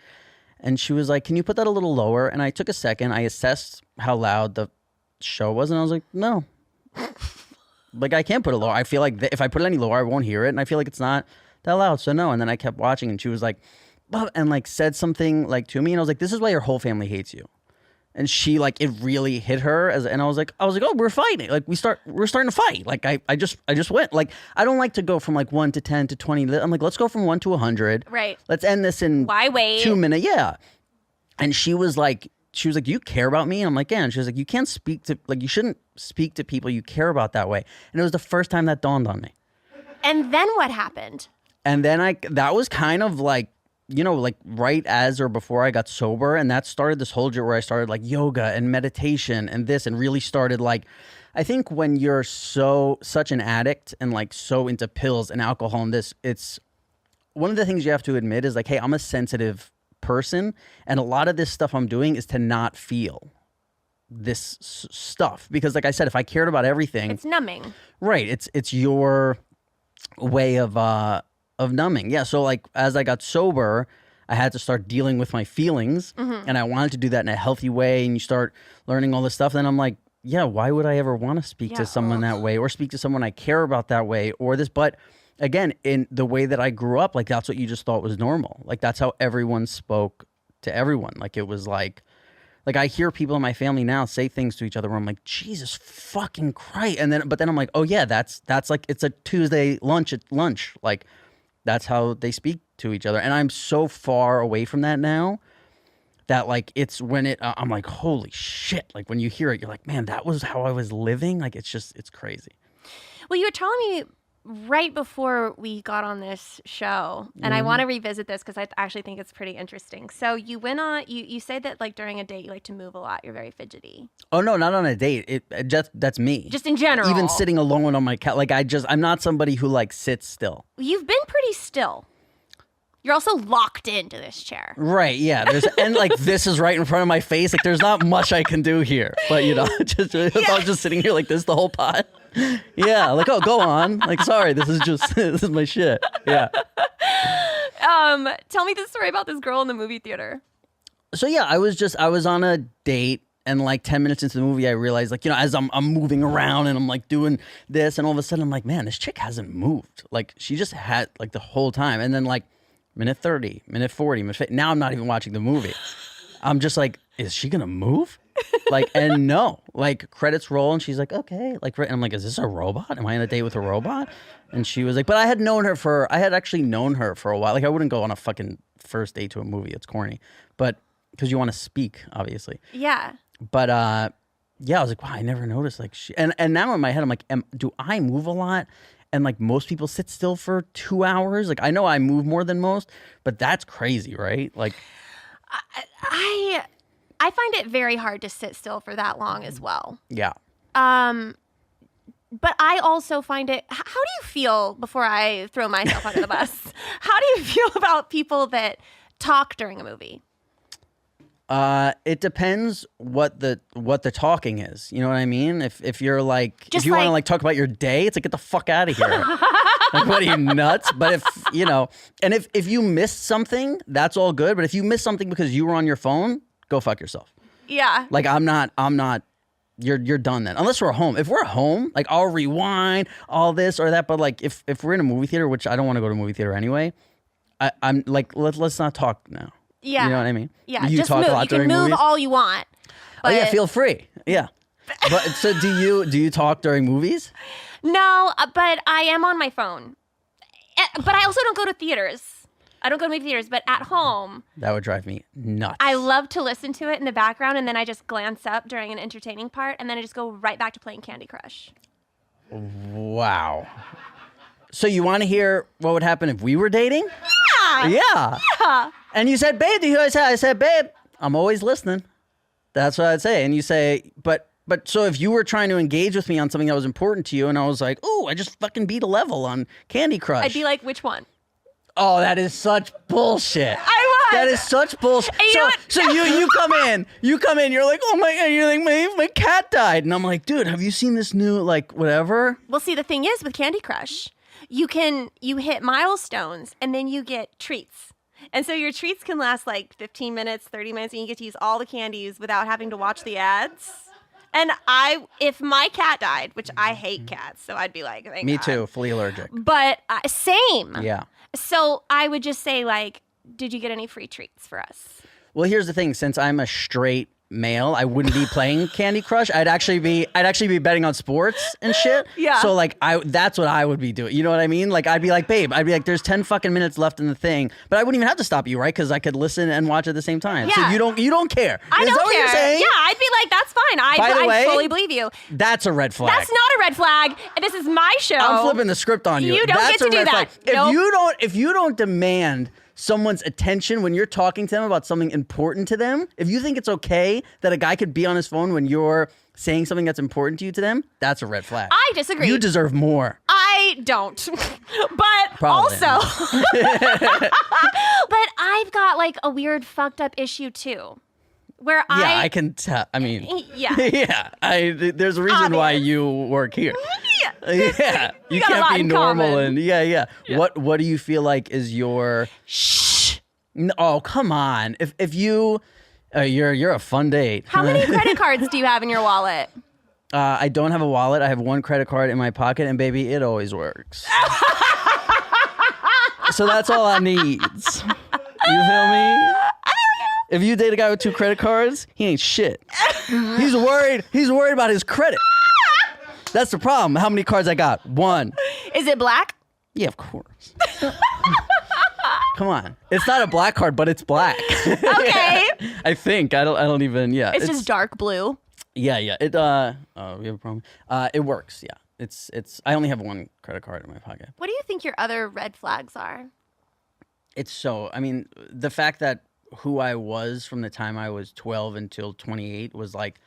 And she was like, can you put that a little lower? And I took a second. I assessed how loud the show was. And I was like, no. Like, I can't put it lower. I feel like if I put it any lower, I won't hear it. And I feel like it's not that loud. So no. And then I kept watching. And she was like, and like said something like to me. And I was like, this is why your whole family hates you. And she like, it really hit her. And I was like, oh, we're fighting. Like we're starting to fight. Like I just went. Like, I don't like to go from like 1 to 10 to 20. I'm like, let's go from 1 to 100. Right. Let's end this in Why wait? 2 minutes. Yeah. And she was like, do you care about me? And I'm like, yeah. And she was like, you can't speak to, like, you shouldn't speak to people you care about that way. And it was the first time that dawned on me. And then what happened? And then that was kind of like, you know, like right as or before I got sober. And that started this whole journey where I started like yoga and meditation and this and really started like, I think when you're such an addict and like so into pills and alcohol and this, it's one of the things you have to admit is like, hey, I'm a sensitive person. And a lot of this stuff I'm doing is to not feel this stuff. Because like I said, if I cared about everything. It's numbing. Right. It's your way of numbing. Yeah. So like as I got sober, I had to start dealing with my feelings and I wanted to do that in a healthy way. And you start learning all this stuff. Then I'm like, yeah, why would I ever want to speak to someone that way or speak to someone I care about that way or this? But again, in the way that I grew up, like that's what you just thought was normal. Like that's how everyone spoke to everyone. Like it was like I hear people in my family now say things to each other where I'm like, Jesus fucking Christ. But then I'm like, oh yeah, that's like, it's a Tuesday lunch at lunch. Like, that's how they speak to each other. And I'm so far away from that now that like it's when I'm like, holy shit. Like when you hear it, you're like, man, that was how I was living. Like it's crazy. Well, you were telling me right before we got on this show, and I want to revisit this because I actually think it's pretty interesting. So you went on, you say that like during a date you like to move a lot. You're very fidgety. Oh no, not on a date. It just that's me. Just in general. Even sitting alone on my couch, like I'm not somebody who like sits still. You've been pretty still. You're also locked into this chair. Right, yeah. And like this is right in front of my face. Like there's not much I can do here. But if I was just sitting here like this the whole pod. Yeah, like go on. Like sorry, this is my shit. Yeah. Tell me the story about this girl in the movie theater. So yeah, I was on a date. And like 10 minutes into the movie, I realized, like, as I'm moving around and I'm like doing this, and all of a sudden I'm like, man, this chick hasn't moved. Like she just had like the whole time. And then like minute 30, minute 40, minute 50, now I'm not even watching the movie. I'm just like, is she gonna move? Like, and no, like credits roll and she's like, okay, like, and I'm like, is this a robot? Am I on a date with a robot? And she was like, but I had actually known her for a while. Like I wouldn't go on a fucking first date to a movie. It's corny, but because you want to speak, obviously. Yeah. But yeah, I was like, wow, I never noticed. Like, and now in my head, I'm like, do I move a lot? And like most people sit still for 2 hours. Like I know I move more than most, but that's crazy, right? Like, I find it very hard to sit still for that long as well. Yeah. But I also find it. How do you feel before I throw myself under the bus? How do you feel about people that talk during a movie? It depends what the talking is. You know what I mean? If you're like, Just if you want to like talk about your day, it's like, get the fuck out of here. Like, what are you, nuts? But and if you missed something, that's all good. But if you missed something because you were on your phone, go fuck yourself. Yeah. Like I'm not, you're done then. Unless we're home. If we're home, like I'll rewind all this or that. But like if we're in a movie theater, which I don't want to go to a movie theater anyway, I'm like, let's not talk now. Yeah. You know what I mean? Yeah. You just talk move. a lot You can during move movies? all you want. Oh yeah, but- feel free. Yeah. But so do you talk during movies? No, but I am on my phone. But I also don't go to theaters. I don't go to movie theaters, but at home, That would drive me nuts. I love to listen to it in the background, and then I just glance up during an entertaining part, and then I just go right back to playing Candy Crush. Wow. So you want to hear what would happen if we were dating? Yeah. Yeah. And you said, babe, do you hear what I said? I said, babe, I'm always listening. That's what I'd say. And you say, but so if you were trying to engage with me on something that was important to you, and I was like, ooh, I just fucking beat a level on Candy Crush. I'd be like, which one? Oh, that is such bullshit. I would. That is such bullshit. And you know what? So you come in, you're like, oh my God, you're like, my cat died. And I'm like, dude, have you seen this new, like, whatever? Well, see, the thing is with Candy Crush, you hit milestones and then you get treats. And so your treats can last like 15 minutes, 30 minutes, and you get to use all the candies without having to watch the ads. And if my cat died, which I hate cats, so I'd be like, thank Me God. too, flea allergic. But same. Yeah. So I would just say like, did you get any free treats for us? Well, here's the thing. Since I'm a straight male, I wouldn't be playing Candy Crush. I'd actually be betting on sports and shit. Yeah. So like that's what I would be doing. You know what I mean? Like I'd be like, babe, there's 10 fucking minutes left in the thing, but I wouldn't even have to stop you, right? Because I could listen and watch at the same time. Yeah. So you don't care. I Is don't that what care. you're saying? Yeah, I'd be like, that's fine. By the way, I fully believe you. That's a red flag. That's not a red flag. This is my show. I'm flipping the script on you. You don't That's get to a do red that. flag. Nope. If you don't demand someone's attention when you're talking to them about something important to them, if you think it's okay that a guy could be on his phone when you're saying something that's important to you to them, that's a red flag. I disagree. You deserve more. I don't. But Probably. also, but I've got like a weird fucked up issue too. Where Yeah, I can tell. I mean, Yeah. yeah. There's a reason why Obvious. you work here. Yeah, you got a lot can't be in normal common. and yeah. What do you feel like is your? Shh. Oh, come on. If you, you're a fun date. How many credit cards do you have in your wallet? I don't have a wallet. I have one credit card in my pocket, and baby, it always works. So that's all I need. You feel me? If you date a guy with 2 credit cards, he ain't shit. He's worried about his credit. That's the problem. How many cards I got? 1. Is it black? Yeah, of course. Come on. It's not a black card, but it's black. Okay. I think. I don't even, yeah. It's just dark blue. Yeah. We have a problem. It works, yeah. I only have one credit card in my pocket. What do you think your other red flags are? I mean, the fact that who I was from the time I was 12 until 28 was like,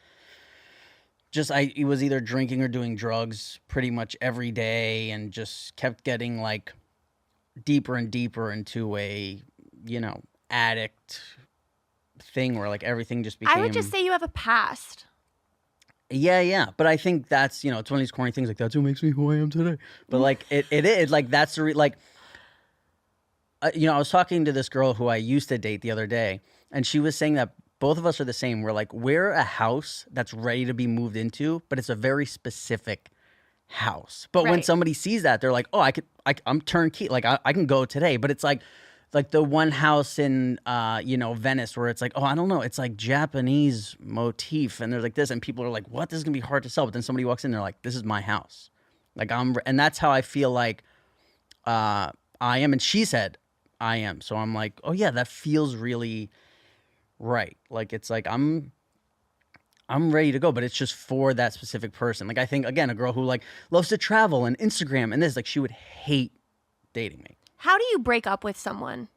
it was either drinking or doing drugs pretty much every day, and just kept getting like deeper and deeper into a, addict thing where like everything just became. I would just say you have a past. Yeah. But I think that's, it's one of these corny things like that's what makes me who I am today. But like it is like that's the I was talking to this girl who I used to date the other day, and she was saying that both of us are the same. We're a house that's ready to be moved into, but it's a very specific house. But when Right. somebody sees that, they're like, oh, I'm turnkey. Like I can go today. But it's like the one house in, Venice where it's like, oh, I don't know. It's like Japanese motif. And there's like this, and people are like, what? This is going to be hard to sell. But then somebody walks in, they're like, this is my house. And that's how I feel like I am. And she said, I am. So I'm like, oh yeah, that feels really right. Like it's like I'm ready to go, but it's just for that specific person. Like I think again, a girl who like loves to travel and Instagram and this, like she would hate dating me. How do you break up with someone?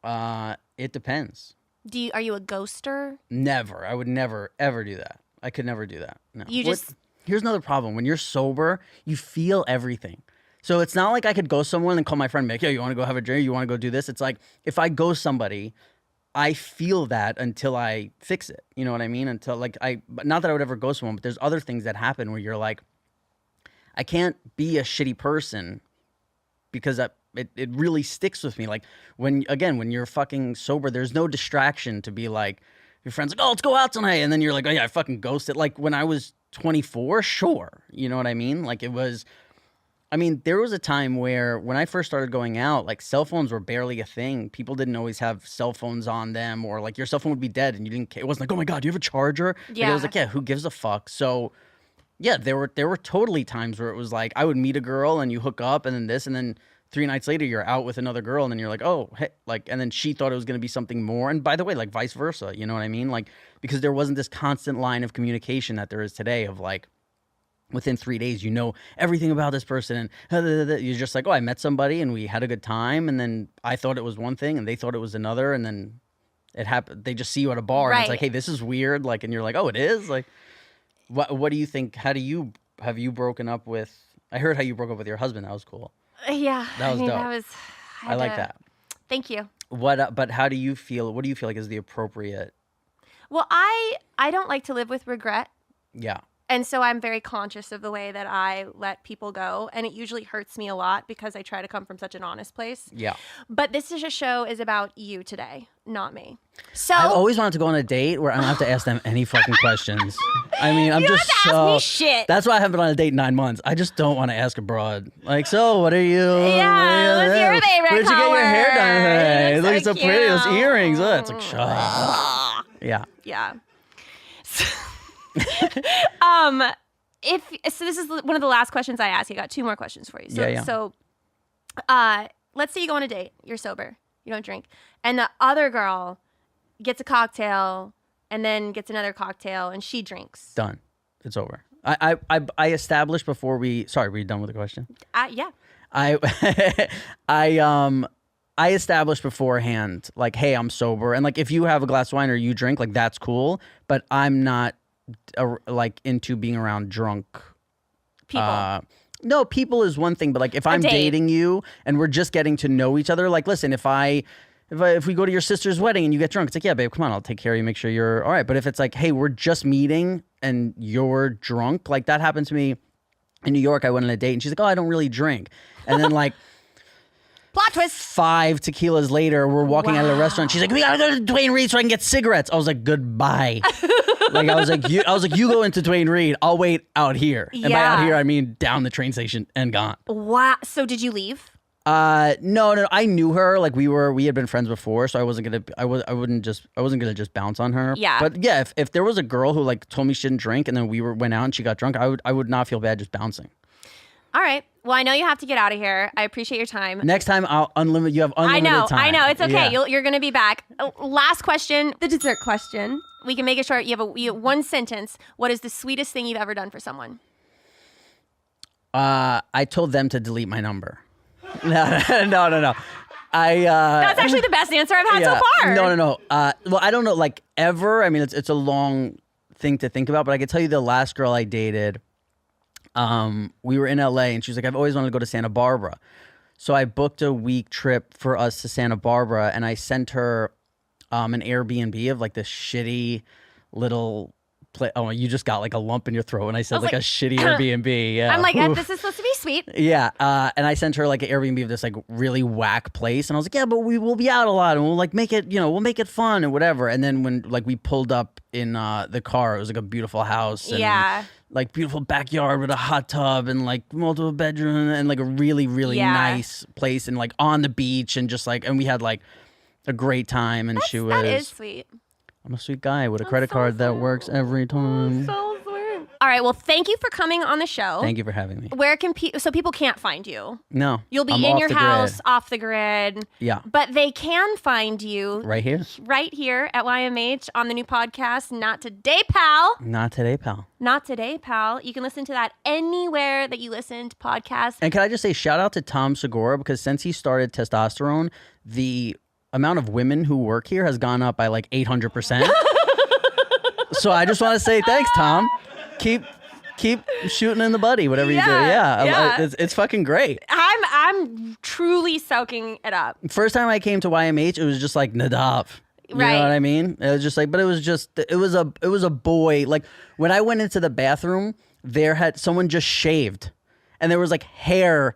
It depends. Are you a ghoster? Never. I would never ever do that. I could never do that. No. Here's another problem. When you're sober, you feel everything. So it's not like I could go somewhere and call my friend, like, yo, you want to go have a drink? You want to go do this? It's like if I go somebody, I feel that until I fix it. You know what I mean? Until like not that I would ever go someone, but there's other things that happen where you're like, I can't be a shitty person because it really sticks with me. Like when you're fucking sober, there's no distraction to be like, your friend's like, oh, let's go out tonight. And then you're like, oh yeah, I fucking ghosted. Like when I was 24, sure. You know what I mean? Like there was a time where when I first started going out, like cell phones were barely a thing. People didn't always have cell phones on them, or like your cell phone would be dead and you didn't care. It wasn't like, oh my God, do you have a charger? Yeah. Like, it was like, yeah, who gives a fuck? So yeah, there were totally times where it was like, I would meet a girl and you hook up and then this, and then 3 nights later you're out with another girl and then you're like, oh, hey, like, and then she thought it was going to be something more. And by the way, like vice versa, you know what I mean? Like, because there wasn't this constant line of communication that there is today of like, within 3 days, you know everything about this person, and you're just like, oh, I met somebody and we had a good time, and then I thought it was one thing and they thought it was another, and then it happened. They just see you at a bar and it's like, hey, this is weird, like, and you're like, oh, it is. Like, what do you think? Have you broken up with? I heard how you broke up with your husband. That was cool. Yeah, That was dope. I like that. Thank you. But how do you feel? What do you feel like is the appropriate? Well, I don't like to live with regret. Yeah. And so I'm very conscious of the way that I let people go. And it usually hurts me a lot because I try to come from such an honest place. Yeah. But this show is about you today, not me. So I've always wanted to go on a date where I don't have to ask them any fucking questions. I mean, I'm you don't just have to ask me shit. That's why I haven't been on a date in 9 months. I just don't want to ask a broad. Like, so what are you? Yeah, what's your favorite Where'd you get your hair color? done today? You It look looks so so pretty. Those cute. earrings. Oh, it's like, shut up. Yeah. Yeah. If this is one of the last questions I ask you. I got 2 more questions for you. So, Yeah. So, let's say you go on a date. You're sober. You don't drink, and the other girl gets a cocktail and then gets another cocktail, and she drinks. Done. It's over. I established before we. Sorry, were you done with the question? Yeah. I established beforehand, like, hey, I'm sober, and like, if you have a glass of wine or you drink, like, that's cool, but I'm not like into being around drunk People. No, people is one thing, but like if I'm date. dating you and we're just getting to know each other, like, listen, if we go to your sister's wedding and you get drunk, it's like, yeah, babe, come on, I'll take care of you, make sure you're all right. But if it's like, hey, we're just meeting and you're drunk, like that happened to me in New York. I went on a date and she's like, oh, I don't really drink, and then like. Plot twist. 5 tequilas later, we're walking out of the restaurant. She's like, we gotta go to Dwayne Reed so I can get cigarettes. I was like, goodbye. Like I was like, you go into Dwayne Reed. I'll wait out here. And by out Yeah. here, I mean down the train station and gone. Wow. So did you leave? No. I knew her. Like we had been friends before, so I wasn't gonna just bounce on her. Yeah. But yeah, if there was a girl who like told me she didn't drink and then went out and she got drunk, I would not feel bad just bouncing. All right. Well, I know you have to get out of here. I appreciate your time. Next time I'll unlimited. You have unlimited time. I know. It's okay. Yeah. You're going to be back. Last question, the dessert question. We can make it short. You have one sentence. What is the sweetest thing you've ever done for someone? I told them to delete my number. No. That's actually the best answer I've had so far. No. Well, I don't know, like ever. I mean, it's a long thing to think about, but I can tell you the last girl I dated. We were in LA, and she was like, "I've always wanted to go to Santa Barbara," so I booked a week trip for us to Santa Barbara, and I sent her an Airbnb of like this shitty little. Oh, you just got like a lump in your throat when I said like a shitty Airbnb. Yeah. I'm like, this is supposed to be sweet. Yeah, and I sent her like an Airbnb of this like really whack place, and I was like, yeah, but we will be out a lot, and we'll like make it, we'll make it fun and whatever. And then when like we pulled up in the car, it was like a beautiful house, and, like beautiful backyard with a hot tub and like multiple bedroom and like a really nice place and like on the beach and just like, and we had like a great time. And that is sweet. I'm a sweet guy with a credit card that works every time. So sweet. All right. Well, thank you for coming on the show. Thank you for having me. Where can so people can't find you? No. You'll be I'm in off your the house, grid. off the grid. Yeah. But they can find you Right here. Right here at YMH on the new podcast, Not Today, Pal. Not today, pal. Not Today, Pal. You can listen to that anywhere that you listen to podcasts. And can I just say shout out to Tom Segura, because since he started testosterone, the amount of women who work here has gone up by like 800%. So I just want to say thanks, Tom. Keep shooting in the buddy, whatever you do. Yeah. It's fucking great. I'm truly soaking it up. First time I came to YMH, it was just like Nadav. You Right. know what I mean? It was just like, but it was a boy. Like when I went into the bathroom, someone just shaved, and there was like hair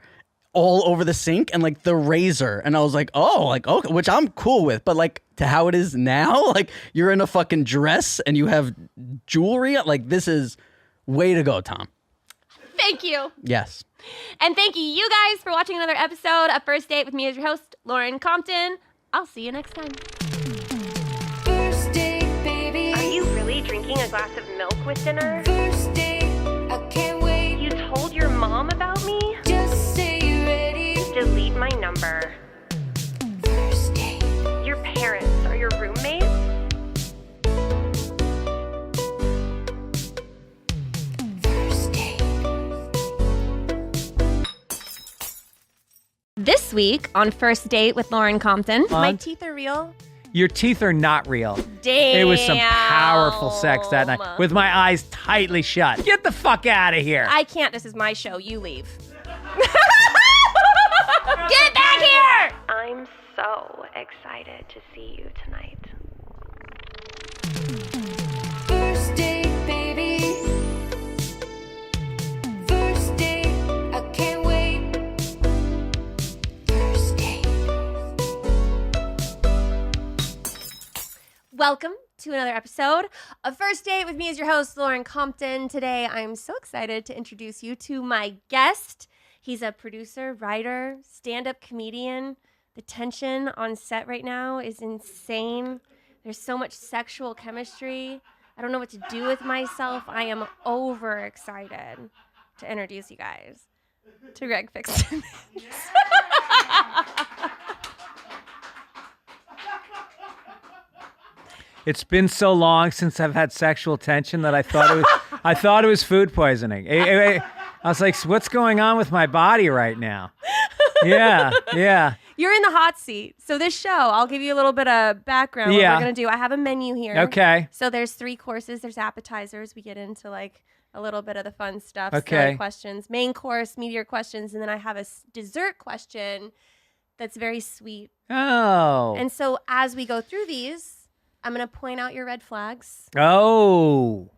all over the sink and like the razor, and I was like, okay, which I'm cool with, but like to how it is now, like you're in a fucking dress and you have jewelry, like this is way to go, Tom. Thank you. Yes. And thank you guys for watching another episode of First Date with me as your host, Lauren Compton. I'll see you next time. First date, baby. Are you really drinking a glass of milk with dinner? First date, I can't wait. You told your mom about me? Just say you're ready. Delete my number. First date. Your parents are your roommates? First date. This week on First Date with Lauren Compton, my teeth are real. Your teeth are not real. Damn. It was some powerful sex that night with my eyes tightly shut. Get the fuck out of here. I can't. This is my show. You leave. Get back here! I'm so excited to see you tonight. First date, baby. First date, I can't wait. First date. Welcome to another episode of First Date with me as your host, Lauren Compton. Today, I'm so excited to introduce you to my guest. He's a producer, writer, stand-up comedian. The tension on set right now is insane. There's so much sexual chemistry. I don't know what to do with myself. I am overexcited to introduce you guys to Greg Fixton. It's been so long since I've had sexual tension that I thought it was food poisoning. I was like, what's going on with my body right now? Yeah. You're in the hot seat. So this show, I'll give you a little bit of background what Yeah. we're going to do. I have a menu here. Okay. So there's 3 courses. There's appetizers. We get into like a little bit of the fun stuff. Okay. Silly questions. Main course, meteor questions. And then I have a dessert question that's very sweet. Oh. And so as we go through these, I'm going to point out your red flags. Oh.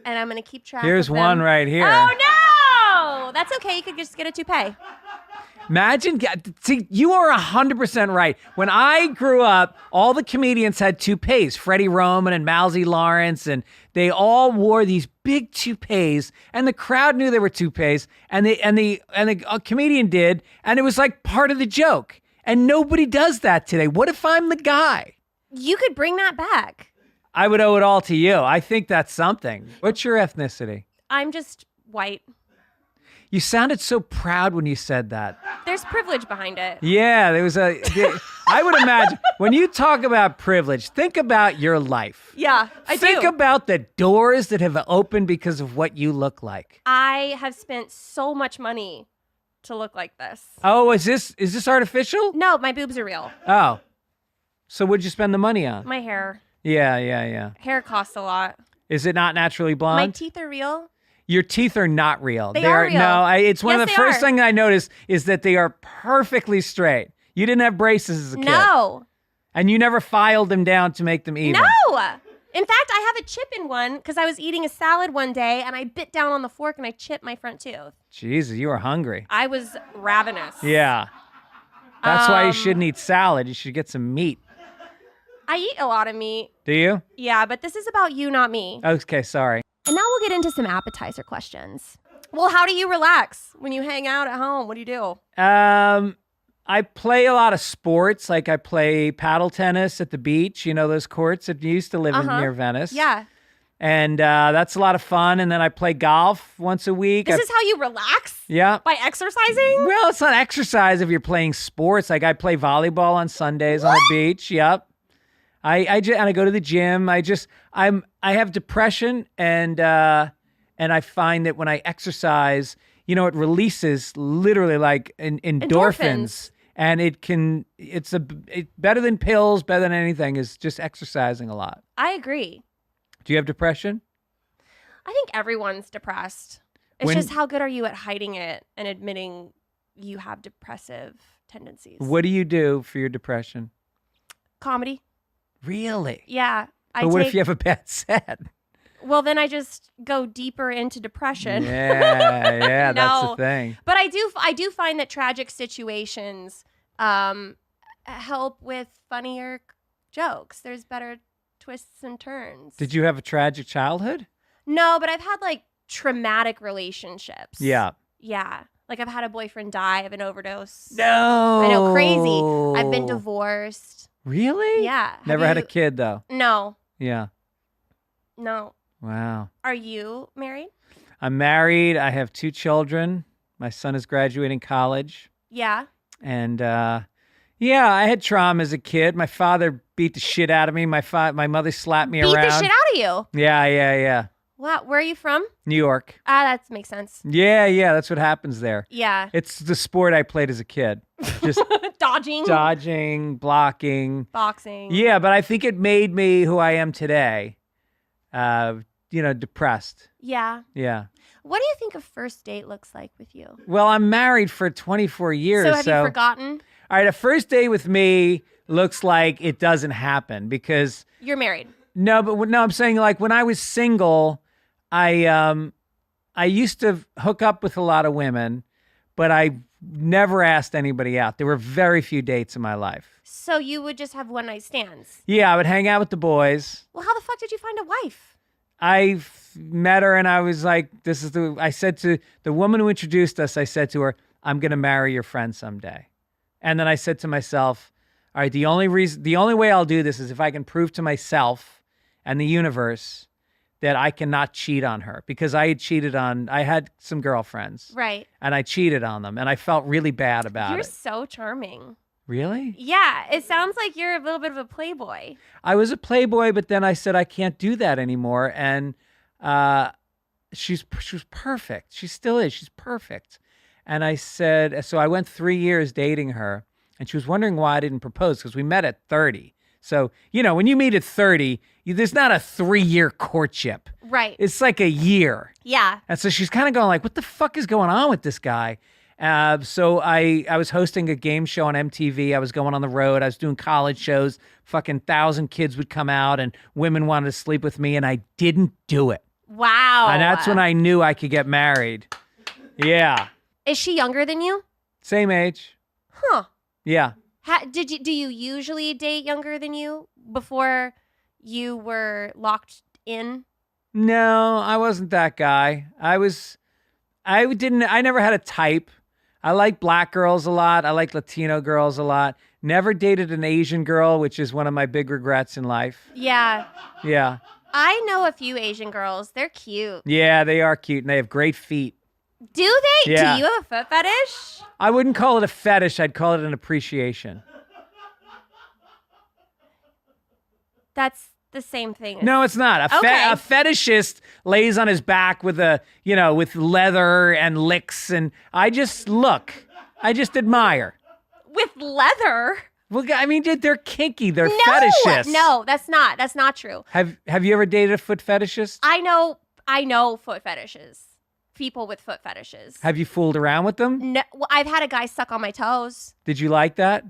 And I'm going to keep track Here's of them. one right here. Oh, no! That's okay. You could just get a toupee. Imagine, see, you are 100% right. When I grew up, all the comedians had toupees. Freddie Roman and Malzy Lawrence, and they all wore these big toupees, and the crowd knew they were toupees, and the comedian did, and it was like part of the joke. And nobody does that today. What if I'm the guy? You could bring that back. I would owe it all to you. I think that's something. What's your ethnicity? I'm just white. You sounded so proud when you said that. There's privilege behind it. Yeah, I would imagine when you talk about privilege, think about your life. Yeah, I Think do. about the doors that have opened because of what you look like. I have spent so much money to look like this. Oh, is this artificial? No, my boobs are real. Oh. So what'd you spend the money on? My hair. Yeah. Hair costs a lot. Is it not naturally My blonde? teeth are real. Your teeth are not real. They are real. No, it's one Yes, of the they first are. things I noticed is that they are perfectly straight. You didn't have braces as a kid. No. And you never filed them down to make them even. No. In fact, I have a chip in one because I was eating a salad one day and I bit down on the fork and I chipped my front tooth. Jesus, you were hungry. I was ravenous. Yeah. That's why you shouldn't eat salad. You should get some meat. I eat a lot of meat. Do you? Yeah, but this is about you, not me. Okay, sorry. And now we'll get into some appetizer questions. Well, how do you relax when you hang out at home? What do you do? I play a lot of sports. Like I play paddle tennis at the beach. You know those courts that you used to live in near Venice. Yeah. And that's a lot of fun. And then I play golf once a week. This is how you relax? Yeah. By exercising? Well, it's not exercise if you're playing sports. Like I play volleyball on Sundays on the beach. Yep. I go to the gym. I have depression and I find that when I exercise, it releases literally like endorphins. And it's better than pills, better than anything is just exercising a lot. I agree. Do you have depression? I think everyone's depressed. It's When- just how good are you at hiding it and admitting you have depressive tendencies? What do you do for your depression? Comedy. Really? Yeah. But what if you have a bad set? Well, then I just go deeper into depression. Yeah, that's the No. thing. But I do find that tragic situations help with funnier jokes. There's better twists and turns. Did you have a tragic childhood? No, but I've had like traumatic relationships. Yeah. Yeah. Like I've had a boyfriend die of an overdose. No. I know, crazy. I've been divorced. Really? Yeah. Have Never had a you- kid though. No. Yeah. No. Wow. Are you married? I'm married. I have 2 children. My son is graduating college. Yeah. And yeah, I had trauma as a kid. My father beat the shit out of me. My mother slapped me Beat around. the shit out of you. Yeah. Wow. Where are you from? New York. That makes sense. Yeah. That's what happens there. Yeah. It's the sport I played as a kid. Just Dodging. dodging, blocking. Boxing. Yeah, but I think it made me who I am today. Depressed. Yeah. Yeah. What do you think a first date looks like with you? Well, I'm married for 24 years. So have you forgotten? All right, a first date with me looks like it doesn't happen because You're married. no, I'm saying like when I was single, I used to hook up with a lot of women, but I never asked anybody out. There were very few dates in my life. So you would just have one night stands. Yeah, I would hang out with the boys. Well, how the fuck did you find a wife? I met her and I was like, I said to the woman who introduced us, I said to her, I'm going to marry your friend someday. And then I said to myself, all right, the only way I'll do this is if I can prove to myself and the universe that I cannot cheat on her because I had some girlfriends. Right. And I cheated on them and I felt really bad about You're it. so charming. Really? Yeah, it sounds like you're a little bit of a playboy. I was a playboy, but then I said I can't do that anymore. And she was perfect. She still is. She's perfect. And I said, so I went 3 years dating her, and she was wondering why I didn't propose because we met at 30. So, when you meet at 30, there's not a 3-year courtship. Right. It's like a year. Yeah. And so she's kind of going like, what the fuck is going on with this guy? So I was hosting a game show on MTV. I was going on the road. I was doing college shows. Fucking 1,000 kids would come out and women wanted to sleep with me and I didn't do it. Wow. And that's when I knew I could get married. Yeah. Is she younger than you? Same age. Huh. Yeah. Do you usually date younger than you before you were locked in? No, I wasn't that guy. I never had a type. I like black girls a lot. I like Latino girls a lot. Never dated an Asian girl, which is one of my big regrets in life. Yeah. Yeah. I know a few Asian girls. They're cute. Yeah, they are cute and they have great feet. Do they? Yeah. Do you have a foot fetish? I wouldn't call it a fetish. I'd call it an appreciation. That's the same thing. No, it's not. Okay. A fetishist lays on his back with with leather and licks, and I just admire. With leather? Well, I mean, dude, they're kinky. They're fetishists. No, that's not true. Have you ever dated a foot fetishist? I know foot fetishes. People with foot fetishes. Have you fooled around with them? No, well, I've had a guy suck on my toes. Did you like that?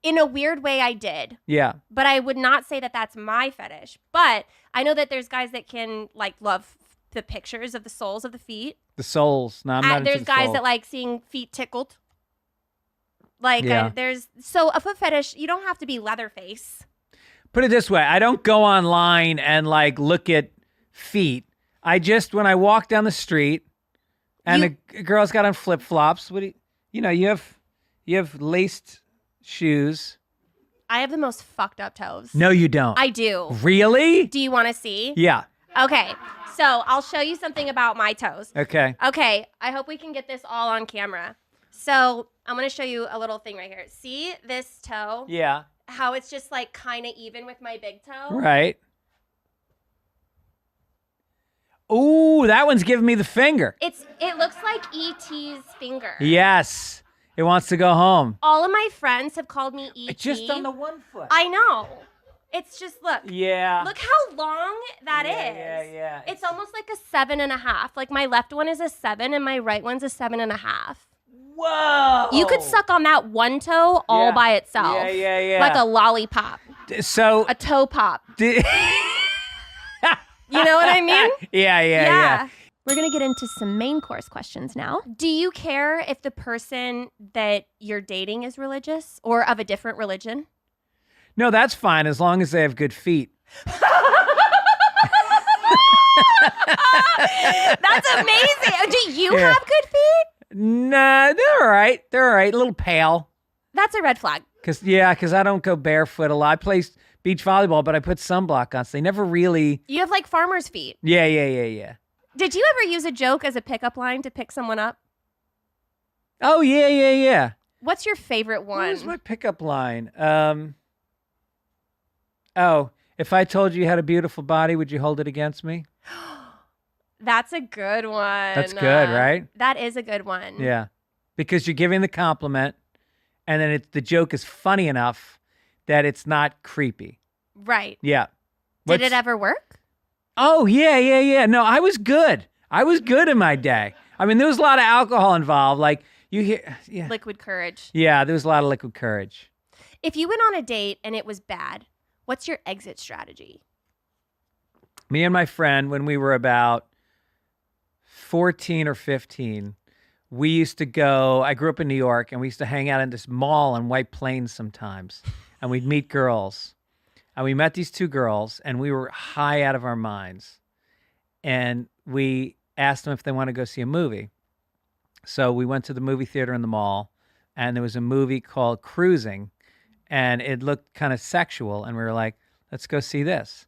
In a weird way, I did. Yeah. But I would not say that that's my fetish. But I know that there's guys that can love the pictures of the soles of the feet. The soles. No, I'm not into There's the guys soles. that like seeing feet tickled. Yeah. So a foot fetish, you don't have to be Leatherface. Put it this way. I don't go online and look at feet. When I walk down the street and a girl's got on flip-flops, you have laced shoes. I have the most fucked up toes. No, you don't. I do. Really? Do you want to see? Yeah. Okay. So I'll show you something about my toes. Okay. Okay. I hope we can get this all on camera. So I'm going to show you a little thing right here. See this toe? Yeah. How it's just kind of even with my big toe? Right. Ooh, that one's giving me the finger. It looks like E.T.'s finger. Yes. It wants to go home. All of my friends have called me E.T. Just on the one foot. I know. It's just, look. Yeah. Look how long that is. Yeah. It's almost like a 7.5. Like my left one is a 7 and my right one's a 7.5. Whoa. You could suck on that one toe all by itself. Yeah. Like a lollipop. So. A toe pop. You know what I mean? Yeah. We're going to get into some main course questions now. Do you care if the person that you're dating is religious or of a different religion? No, that's fine as long as they have good feet. That's amazing. Do you have good feet? Nah, they're all right. They're all right. A little pale. That's a red flag. Because I don't go barefoot a lot. I play beach volleyball, but I put sunblock on, so they never really. You have farmer's feet. Yeah. Did you ever use a joke as a pickup line to pick someone up? Oh, yeah. What's your favorite one? What was my pickup line? If I told you you had a beautiful body, would you hold it against me? That's a good one. That's good, right? That is a good one. Yeah. Because you're giving the compliment, and then the joke is funny enough that it's not creepy. Right. Yeah. Did it ever work? Oh, yeah. No, I was good. I was good in my day. I mean, there was a lot of alcohol involved. You hear... Yeah. Liquid courage. Yeah, there was a lot of liquid courage. If you went on a date and it was bad, what's your exit strategy? Me and my friend, when we were about 14 or 15, we used to go... I grew up in New York, and we used to hang out in this mall in White Plains sometimes, and we'd meet girls. And we met these two girls, and we were high out of our minds. And we asked them if they want to go see a movie. So we went to the movie theater in the mall, and there was a movie called Cruising, and it looked kind of sexual. And we were like, let's go see this.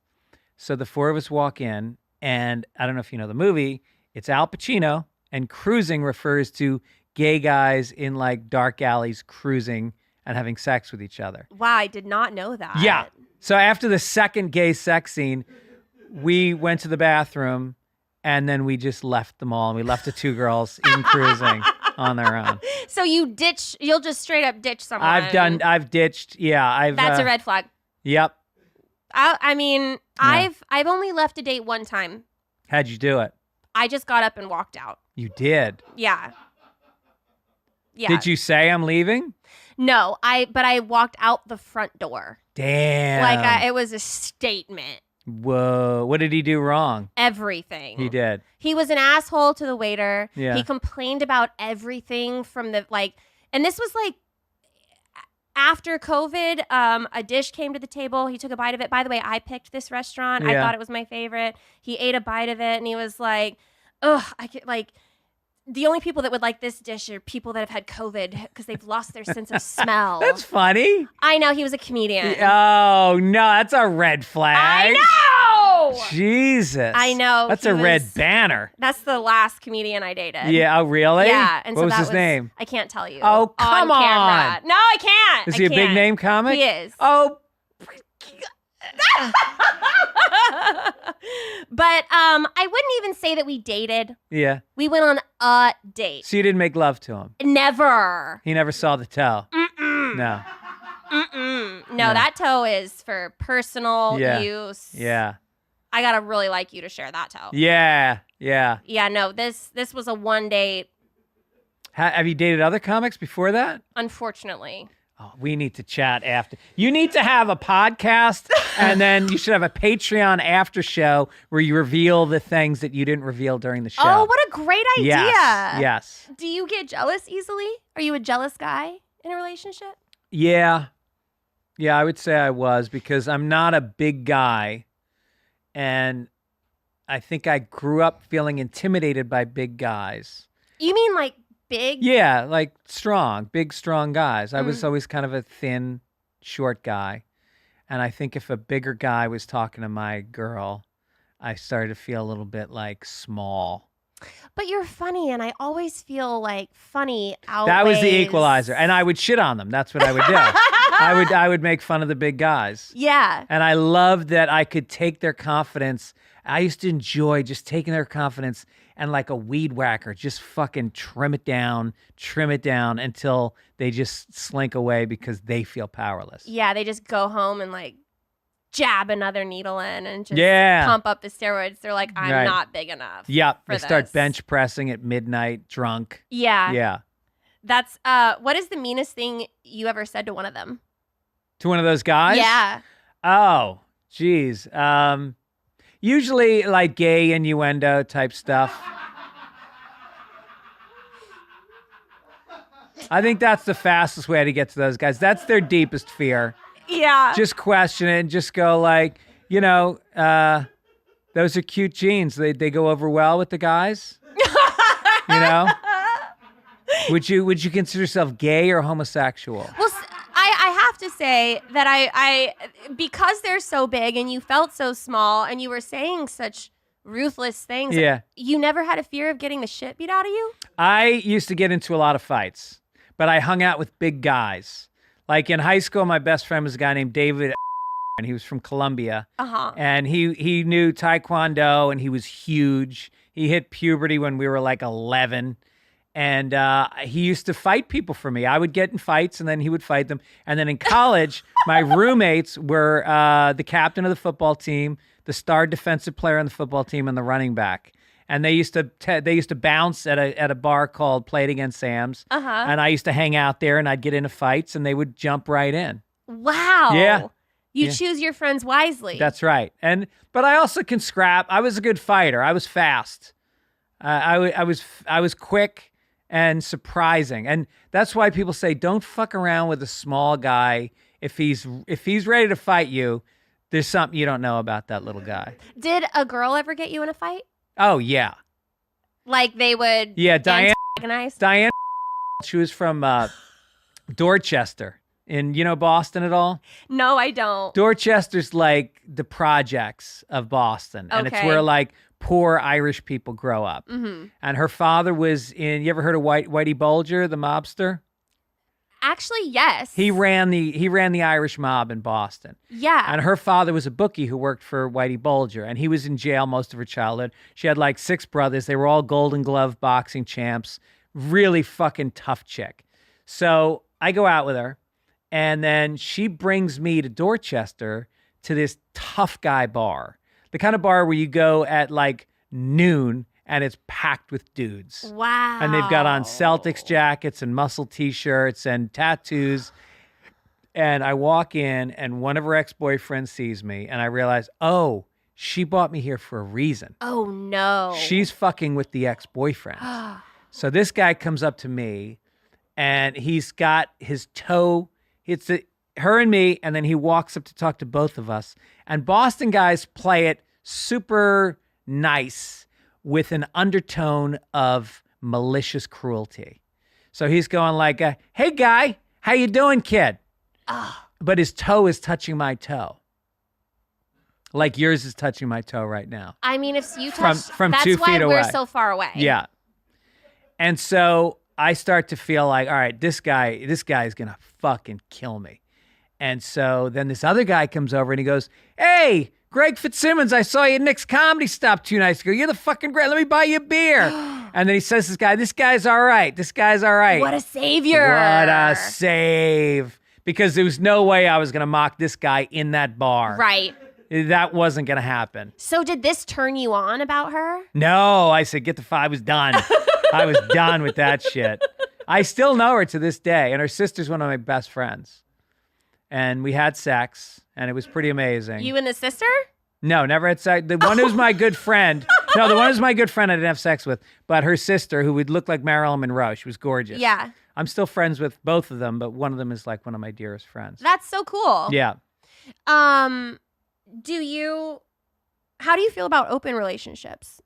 So the four of us walk in, and I don't know if you know the movie. It's Al Pacino, and cruising refers to gay guys in dark alleys cruising and having sex with each other. Wow, I did not know that. Yeah. So after the second gay sex scene, we went to the bathroom, and then we just left the mall, and we left the two girls in cruising on their own. So you'll just straight up ditch someone. I've ditched. Yeah. That's a red flag. Yep. I've only left a date one time. How'd you do it? I just got up and walked out. You did? Yeah. Did you say I'm leaving? No, but I walked out the front door. Damn. It was a statement. Whoa. What did he do wrong? Everything. He did. He was an asshole to the waiter. Yeah. He complained about everything from and this was after COVID, a dish came to the table. He took a bite of it. By the way, I picked this restaurant. I Yeah. thought it was my favorite. He ate a bite of it and he was like, ugh, the only people that would like this dish are people that have had COVID because they've lost their sense of smell. That's funny. I know, he was a comedian. Oh, no, that's a red flag. I know! Jeez Jesus. I know, That's he a red was- banner. That's the last comedian I dated. Yeah, oh, really? Yeah. And what so was that his name? I can't tell you. Oh, come on. Camera. on. No, I can't. Is I he a big can't. name comic? He is. Oh, But I wouldn't even say that we dated. yeah. We went on a date. So you didn't make love to him? Never. He never saw the toe? Mm-mm. No. Mm-mm. No, that toe is for personal Yeah. use. Yeah. I gotta really like you to share that toe. Yeah. Yeah. Yeah, no, this was a one date, Have you dated other comics before that? unfortunately. Oh, we need to chat after. You need to have a podcast, and then you should have a Patreon after show where you reveal the things that you didn't reveal during the show. Oh, what a great idea. Yes. Yes. Do you get jealous easily? Are you a jealous guy in a relationship? Yeah. Yeah, I would say I was because I'm not a big guy. And I think I grew up feeling intimidated by big guys. You mean like big? Yeah, like strong, big, strong guys. I was always kind of a thin, short guy. And I think if a bigger guy was talking to my girl, I started to feel a little bit like small. But you're funny, and I always feel like funny outweighs. That was the equalizer. And I would shit on them. That's what I would do. I would make fun of the big guys. Yeah. And I loved that I could take their confidence. I used to enjoy just taking their confidence and like a weed whacker, just fucking trim it down until they just slink away because they feel powerless. Yeah, they just go home and like jab another needle in and just Yeah. pump up the steroids. They're like, I'm Right. not big enough. Yep. for They start this. bench pressing at midnight, drunk. Yeah. Yeah. That's what is the meanest thing you ever said to one of them? To one of those guys? Yeah. Oh, geez. Usually like gay innuendo type stuff. I think that's the fastest way to get to those guys. That's their deepest fear. Yeah. Just question it and just go like, those are cute jeans. They go over well with the guys. You know? Would you consider yourself gay or homosexual? Well, I have to say that I because they're so big and you felt so small and you were saying such ruthless things. Yeah. You never had a fear of getting the shit beat out of you? I used to get into a lot of fights, but I hung out with big guys. Like in high school, my best friend was a guy named David, and he was from Colombia. Uh-huh. And he knew Taekwondo, and he was huge. He hit puberty when we were like 11. And he used to fight people for me. I would get in fights, and then he would fight them. And then in college, my roommates were the captain of the football team, the star defensive player on the football team, and the running back. And they used to bounce at a bar called Play It Again Sam's. Uh-huh. And I used to hang out there, and I'd get into fights, and they would jump right in. Wow. Yeah. You Yeah. choose your friends wisely. That's right. But I also can scrap. I was a good fighter. I was fast. I was quick and surprising. And that's why people say don't fuck around with a small guy. If he's ready to fight you, there's something you don't know about that little guy. Did a girl ever get you in a fight? Oh yeah. Like they would Yeah, Diane antagonize? Diane she was from Dorchester in Boston at all? No, I don't. Dorchester's like the projects of Boston. And it's Okay. where like poor Irish people grow up. Mm-hmm. And her father was you ever heard of Whitey Bulger, the mobster? Actually, yes. He ran the Irish mob in Boston. Yeah. And her father was a bookie who worked for Whitey Bulger, and he was in jail most of her childhood. She had like 6 brothers. They were all Golden Glove boxing champs. Really fucking tough chick. So I go out with her, and then she brings me to Dorchester to this tough guy bar. The kind of bar where you go at like noon and it's packed with dudes. Wow. And they've got on Celtics jackets and muscle t-shirts and tattoos. And I walk in and one of her ex-boyfriends sees me and I realize, oh, she brought me here for a reason. Oh, no. She's fucking with the ex-boyfriend. So this guy comes up to me and he's got his toe, it's her and me, and then he walks up to talk to both of us. And Boston guys play it super nice with an undertone of malicious cruelty. So he's going like, hey guy, how you doing, kid? But his toe is touching my toe. like yours is touching my toe right now. I mean, if you From- touch, from that's 2 why feet we're away. so far away. Yeah. And so I start to feel like, all right, this guy's going to fucking kill me. And so then this other guy comes over and he goes, hey, Greg Fitzsimmons, I saw you at Nick's Comedy Stop 2 nights ago. You're the fucking great. Let me buy you a beer. And then he says to this guy's all right. This guy's all right. What a savior. What a save. Because there was no way I was going to mock this guy in that bar. Right. That wasn't going to happen. So did this turn you on about her? No, I said, I was done. I was done with that shit. I still know her to this day, and her sister's one of my best friends. And we had sex, and it was pretty amazing. You and the sister? No, never had sex. The one who's my good friend. No, the one who's my good friend I didn't have sex with. But her sister, who would look like Marilyn Monroe, she was gorgeous. Yeah. I'm still friends with both of them, but one of them is like one of my dearest friends. That's so cool. Yeah. How do you feel about open relationships?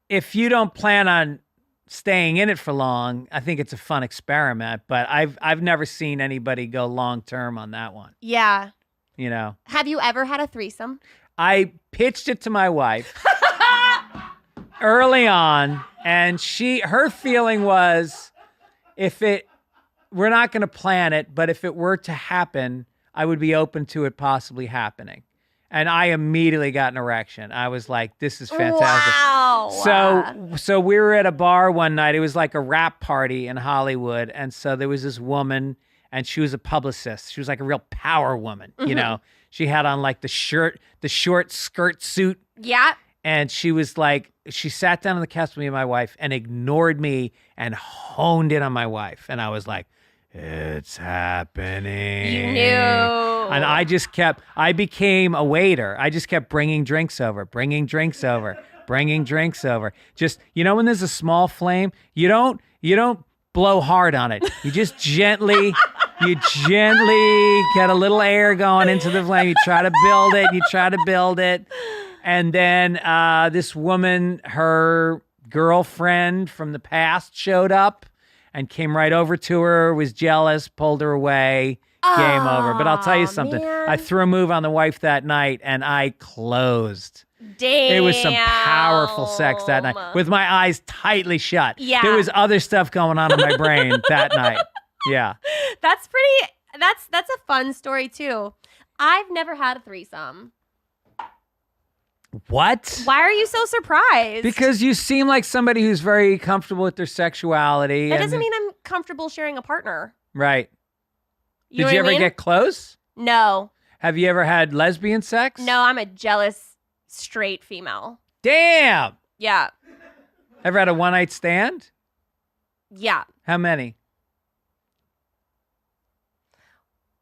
If you don't plan on staying in it for long, I think it's a fun experiment, but I've never seen anybody go long term on that one. Yeah. You know, Have you ever had a threesome? I pitched it to my wife early on, and her feeling was, we're not going to plan it, but if it were to happen, I would be open to it possibly happening. And I immediately got an erection. I was like, this is fantastic. Wow. So we were at a bar one night. It was like a rap party in Hollywood. And so there was this woman, and she was a publicist. She was like a real power woman, you know. She had on like the short skirt suit. Yeah. And she was like, she sat down on the couch with me and my wife and ignored me and honed in on my wife. And I was like, it's happening. You knew. And I became a waiter. I just kept bringing drinks over. Just, when there's a small flame, you don't blow hard on it. You just gently get a little air going into the flame. You try to build it. And then this woman, her girlfriend from the past showed up and came right over to her, was jealous, pulled her away, game over. But I'll tell you something. Man. I threw a move on the wife that night, and I closed. Damn. It was some powerful sex that night with my eyes tightly shut. Yeah. There was other stuff going on in my brain that night. Yeah. That's a fun story too. I've never had a threesome. What? Why are you so surprised? Because you seem like somebody who's very comfortable with their sexuality. That doesn't mean I'm comfortable sharing a partner. Right. You know Did you what I ever mean? get close? No. Have you ever had lesbian sex? No, I'm a jealous straight female. Damn. Yeah. Ever had a one-night stand? Yeah. How many?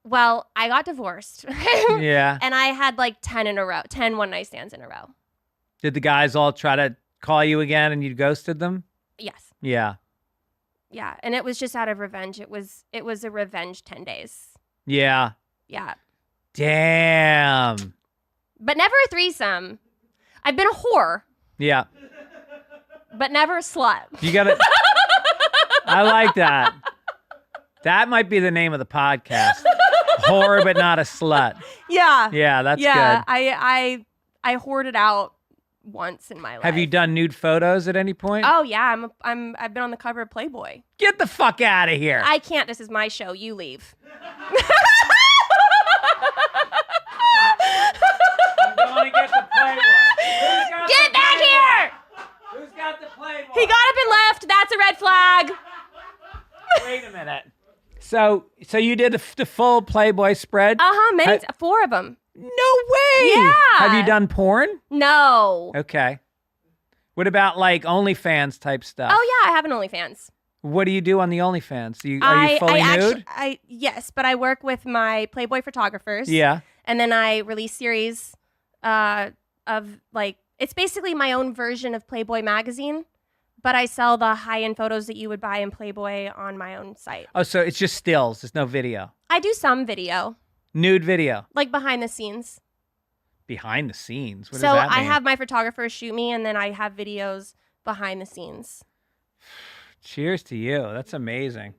Well, I got divorced. Yeah. And I had like 10 one-night stands in a row. Did the guys all try to call you again and you ghosted them? Yes. Yeah. Yeah. And it was just out of revenge. It was a revenge 10 days. Yeah. Yeah. Damn. But never a threesome. I've been a whore, Yeah. but never a slut. You got it. I like that. That might be the name of the podcast. Whore, but not a slut. Yeah. Yeah, that's Yeah. good. I hoarded out once in my life. Have you done nude photos at any point? Oh yeah, I've been on the cover of Playboy. Get the fuck out of here. I can't. This is my show. You leave. I'm going to get the Playboy. Get back here! Who's got the Playboy? He got up and left. That's a red flag. Wait a minute. So you did the full Playboy spread? Many 4 of them. No way. Yeah. Have you done porn? No. Okay. What about like OnlyFans type stuff? Oh yeah, I have an OnlyFans. What do you do on the OnFans? Are you fully nude? Yes, but I work with my Playboy photographers. Yeah. And then I release series of like, it's basically my own version of Playboy magazine, but I sell the high-end photos that you would buy in Playboy on my own site. Oh, so it's just stills. There's no video. I do some video, Nude video. like behind the scenes. Behind the scenes. What So does that I mean? have my photographers shoot me, and then I have videos behind the scenes. Cheers to you. That's amazing.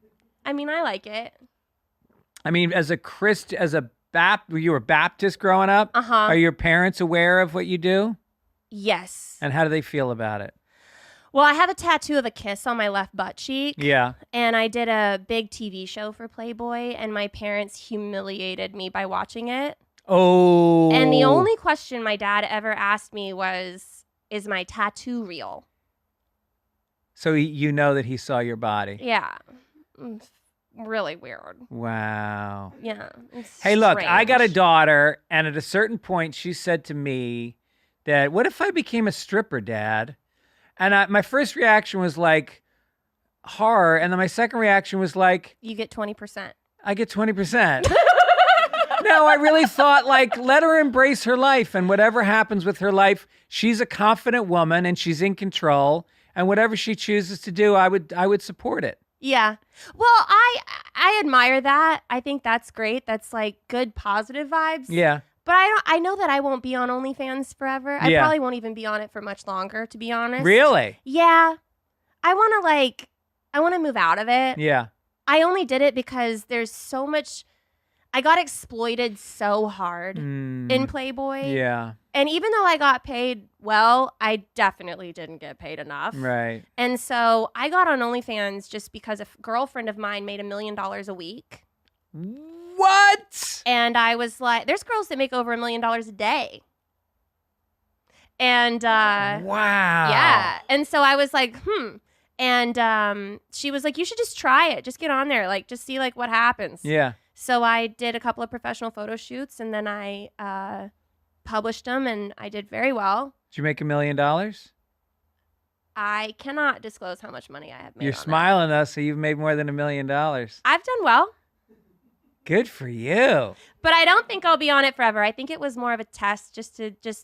I mean, I like it. I mean, as a were you a Baptist growing up? Uh-huh. Are your parents aware of what you do? Yes. And how do they feel about it? Well, I have a tattoo of a kiss on my left butt cheek. Yeah. And I did a big TV show for Playboy, and my parents humiliated me by watching it. Oh. And the only question my dad ever asked me was, is my tattoo real? So you know that he saw your body. Yeah. It's really weird. Wow. Yeah. It's Hey, look, I got a strange. daughter, and at a certain point, she said to me that, what if I became a stripper, Dad? And my first reaction was like horror, and then my second reaction was like, You get 20%. I get 20%. No, I really thought, like, let her embrace her life, and whatever happens with her life, she's a confident woman, and she's in control, and whatever she chooses to do, I would support it. Yeah. Well, I admire that. I think that's great. That's like good positive vibes. Yeah. But I know that I won't be on OnlyFans forever. I Yeah. probably won't even be on it for much longer, to be honest. Really? Yeah. I want to move out of it. Yeah. I only did it because there's so much. I got exploited so hard in Playboy. Yeah. And even though I got paid well, I definitely didn't get paid enough. Right. And so I got on OnlyFans just because a girlfriend of mine made $1 million a week. What? And I was like, there's girls that make over $1 million a day. And Wow. yeah. And so I was like, And she was like, you should just try it. Just get on there. Like, just see like what happens. Yeah. So I did a couple of professional photo shoots, and then I published them, and I did very well. Did you make $1 million? I cannot disclose how much money I have made. You're on smiling at us, so you've made more than $1 million. that. I've done well, Good for you. but I don't think I'll be on it forever. I think it was more of a test just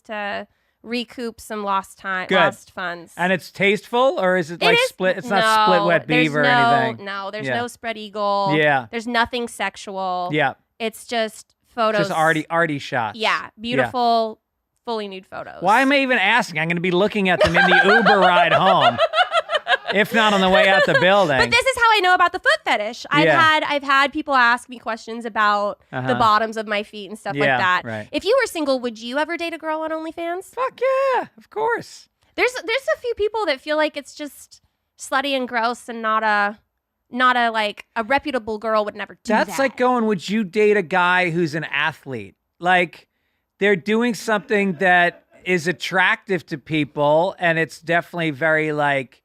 to recoup some lost time, Good. lost funds. And it's tasteful, or is it like is- split? It's not split wet there's beaver or no, anything. No, there's Yeah. no spread eagle. Yeah. There's nothing sexual. Yeah. It's just photos. Just arty shots. Yeah, beautiful, fully nude photos. Why am I even asking? I'm going to be looking at them in the Uber ride home, if not on the way out the building. But this is how I know about the foot fetish. Yeah. I've had people ask me questions about Uh-huh. the bottoms of my feet and stuff like Yeah, that. right. If you were single, would you ever date a girl on OnlyFans? Fuck yeah, of course. There's a few people that feel like it's just slutty and gross and not a like a reputable girl would never do that. That's like going, would you date a guy who's an athlete? Like, they're doing something that is attractive to people, and it's definitely very like,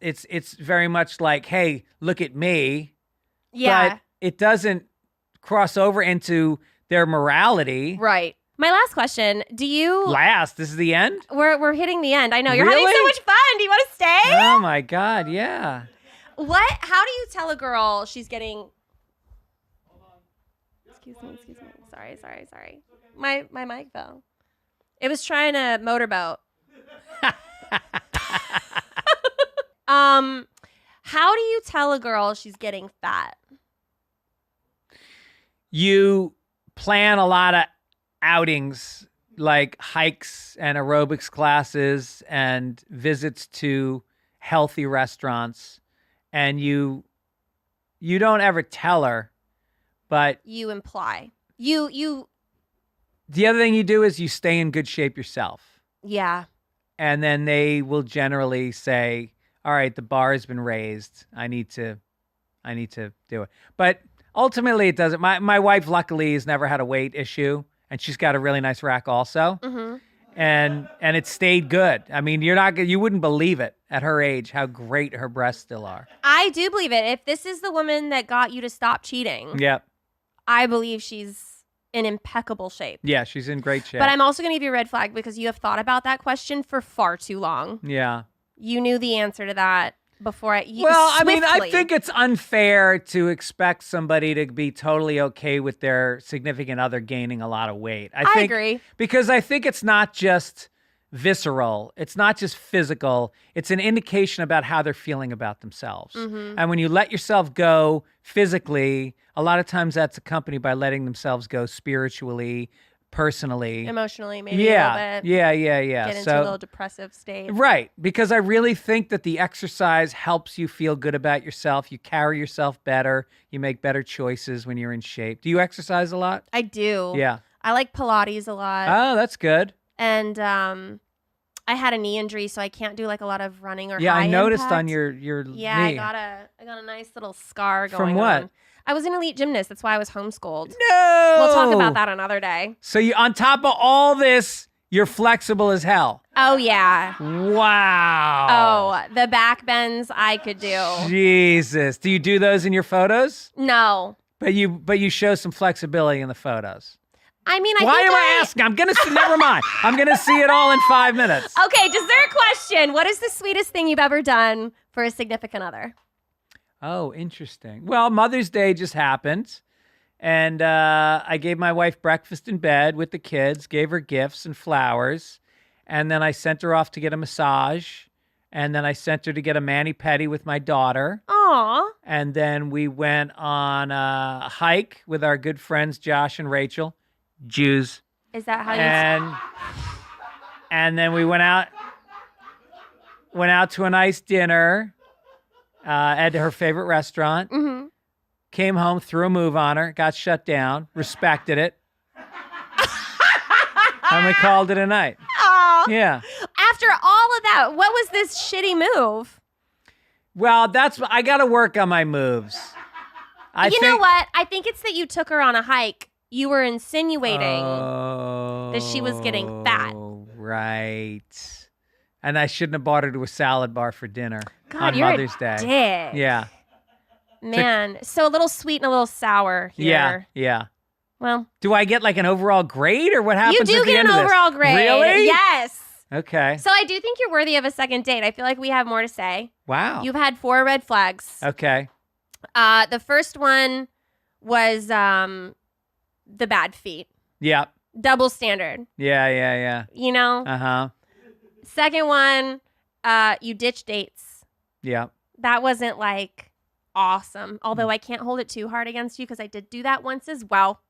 it's very much like, hey, look at me. Yeah. But it doesn't cross over into their morality. Right. My last question, do you Last, this is the end? we're hitting the end. I know you're having so Really? much fun. Do you want to stay? Oh my God, yeah. How do you tell a girl she's getting Excuse me. Sorry. My mic fell. It was trying to motorboat. How do you tell a girl she's getting fat? You plan a lot of outings like hikes and aerobics classes and visits to healthy restaurants, and you don't ever tell her, but You imply. You the other thing you do is you stay in good shape yourself, yeah. and then they will generally say, all right, the bar has been raised, I need to do it. But ultimately it doesn't. My wife luckily has never had a weight issue, and she's got a really nice rack also. Mhm. And it stayed good. I mean, you wouldn't believe it at her age how great her breasts still are. I do believe it. If this is the woman that got you to stop cheating, Yep. I believe she's in impeccable shape. Yeah, she's in great shape. But I'm also going to give you a red flag because you have thought about that question for far too long. Yeah. You knew the answer to that before Well, I mean, I swiftly. think it's unfair to expect somebody to be totally okay with their significant other gaining a lot of weight. I think, agree. Because I think it's not just visceral. It's not just physical. It's an indication about how they're feeling about themselves. Mm-hmm. And when you let yourself go physically, a lot of times that's accompanied by letting themselves go spiritually, personally. Emotionally, maybe a Yeah, little bit. yeah. Get into a little depressive state. Right, because I really think that the exercise helps you feel good about yourself. You carry yourself better. You make better choices when you're in shape. Do you exercise a lot? I do. Yeah. I like Pilates a lot. Oh, that's good. And I had a knee injury, so I can't do like a lot of running or Yeah, high I noticed impact. on your Yeah, knee. I got a nice little scar going From what? on. I was an elite gymnast. That's why I was homeschooled. No. We'll talk about that another day. So you, on top of all this, you're flexible as hell. Oh yeah. Wow. Oh, the back bends I could do. Jesus. Do you do those in your photos? No. But you show some flexibility in the photos. I mean, Why am I asking? I'm gonna see. Never mind. I'm gonna see it all in 5 minutes. Okay, dessert question. What is the sweetest thing you've ever done for a significant other? Oh, interesting. Well, Mother's Day just happened, and I gave my wife breakfast in bed with the kids, gave her gifts and flowers, and then I sent her off to get a massage, and then I sent her to get a mani-pedi with my daughter, Aw. and then we went on a hike with our good friends Josh and Rachel, Jews, Is that how you... and then we went out to a nice dinner at her favorite restaurant. Mhm. Came home, threw a move on her, got shut down, respected it, and we called it a night. Aw. Yeah. After all of that, what was this shitty move? Well, I got to work on my moves. You know what? I think it's that you took her on a hike. You were insinuating that she was getting fat. Right. And I shouldn't have bought her to a salad bar for dinner God, on you're Mother's a Day. dick. Yeah. Man, so a little sweet and a little sour here. Yeah. Well, Do I get like an overall grade or what happens you at do the get end an of this? overall grade. Really? Yes. Okay. So I do think you're worthy of a second date. I feel like we have more to say. Wow. You've had 4 red flags. Okay. The first one was the bad feet. Yeah. Double standard. Yeah. You know? Uh-huh. Second one, you ditch dates. Yeah. That wasn't like awesome. Although I can't hold it too hard against you because I did do that once as well.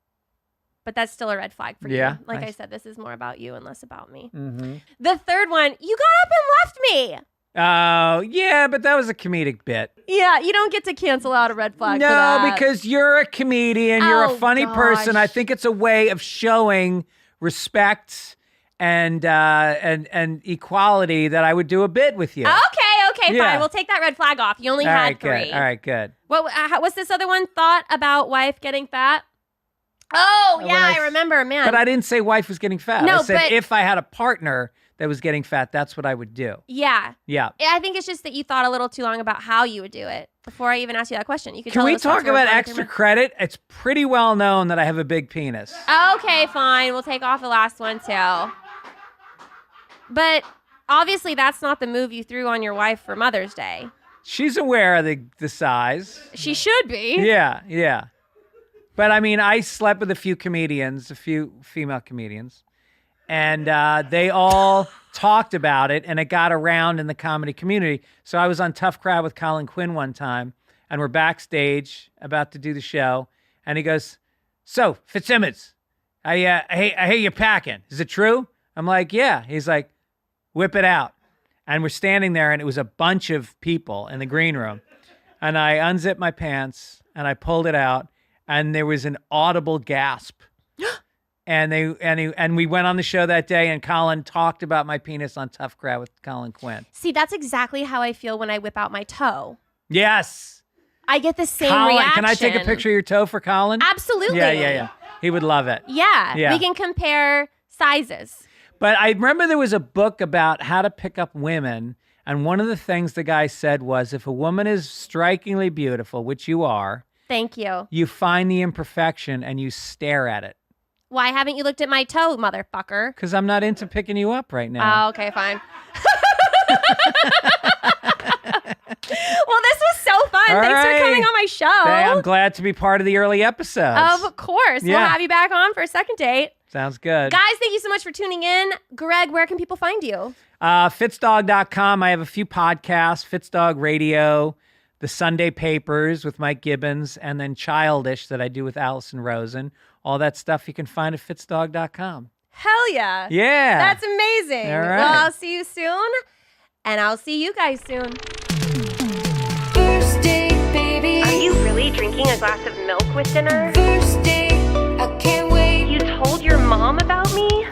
But that's still a red flag for Yeah, you. Like I nice. said, this is more about you and less about me. Mm-hmm. The third one, you got up and left me. Oh, yeah, but that was a comedic bit. Yeah, you don't get to cancel out a red flag for No, that. because you're a comedian. You're a Oh, funny person. I gosh. think it's a way of showing respect and equality that I would do a bit with you. Okay, Yeah. fine. We'll take that red flag off. You only All had right, 3. good. All right, good. What's this other one? Thought about wife getting fat? Oh, When yeah, I I remember, man. But I didn't say wife was getting fat. No, I said but- if I had a partner that was getting fat, that's what I would do. Yeah. Yeah. I think it's just that you thought a little too long about how you would do it before I even asked you that question. You could Can tell we those thoughts talk were about running extra through my- credit? It's pretty well known that I have a big penis. Okay, fine. We'll take off the last one too. But obviously, that's not the move you threw on your wife for Mother's Day. She's aware of the size. She should be. Yeah. But I mean, I slept with a few comedians, a few female comedians, and they all talked about it, and it got around in the comedy community. So I was on Tough Crowd with Colin Quinn one time, and we're backstage about to do the show, and he goes, "So Fitzsimmons, I hear you're packing. Is it true?" I'm like, "Yeah." He's like, "Whip it out." And we're standing there, and it was a bunch of people in the green room, and I unzipped my pants and I pulled it out. And there was an audible gasp. and we went on the show that day, and Colin talked about my penis on Tough Crowd with Colin Quinn. See, that's exactly how I feel when I whip out my toe. Yes. I get the same Colin, reaction. can I take a picture of your toe for Colin? Absolutely. Yeah. He would love it. Yeah. Yeah. We can compare sizes. But I remember there was a book about how to pick up women. And one of the things the guy said was, if a woman is strikingly beautiful, which you are, Thank you. you find the imperfection and you stare at it. Why haven't you looked at my toe, motherfucker? Because I'm not into picking you up right now. Oh, okay, fine. Well, this was so fun. All Thanks right. for coming on my show. I'm glad to be part of the early episodes. Of course. We'll Yeah. have you back on for a second date. Sounds good. Guys, thank you so much for tuning in. Greg, where can people find you? Fitzdog.com. I have a few podcasts, Fitzdog Radio, The Sunday Papers with Mike Gibbons, and then Childish that I do with Allison Rosen. all that stuff you can find at fitsdog.com. Hell yeah. Yeah. That's amazing. All right. Well, I'll see you soon, and I'll see you guys soon. First date, baby. Are you really drinking a glass of milk with dinner? First date, I can't wait. You told your mom about me?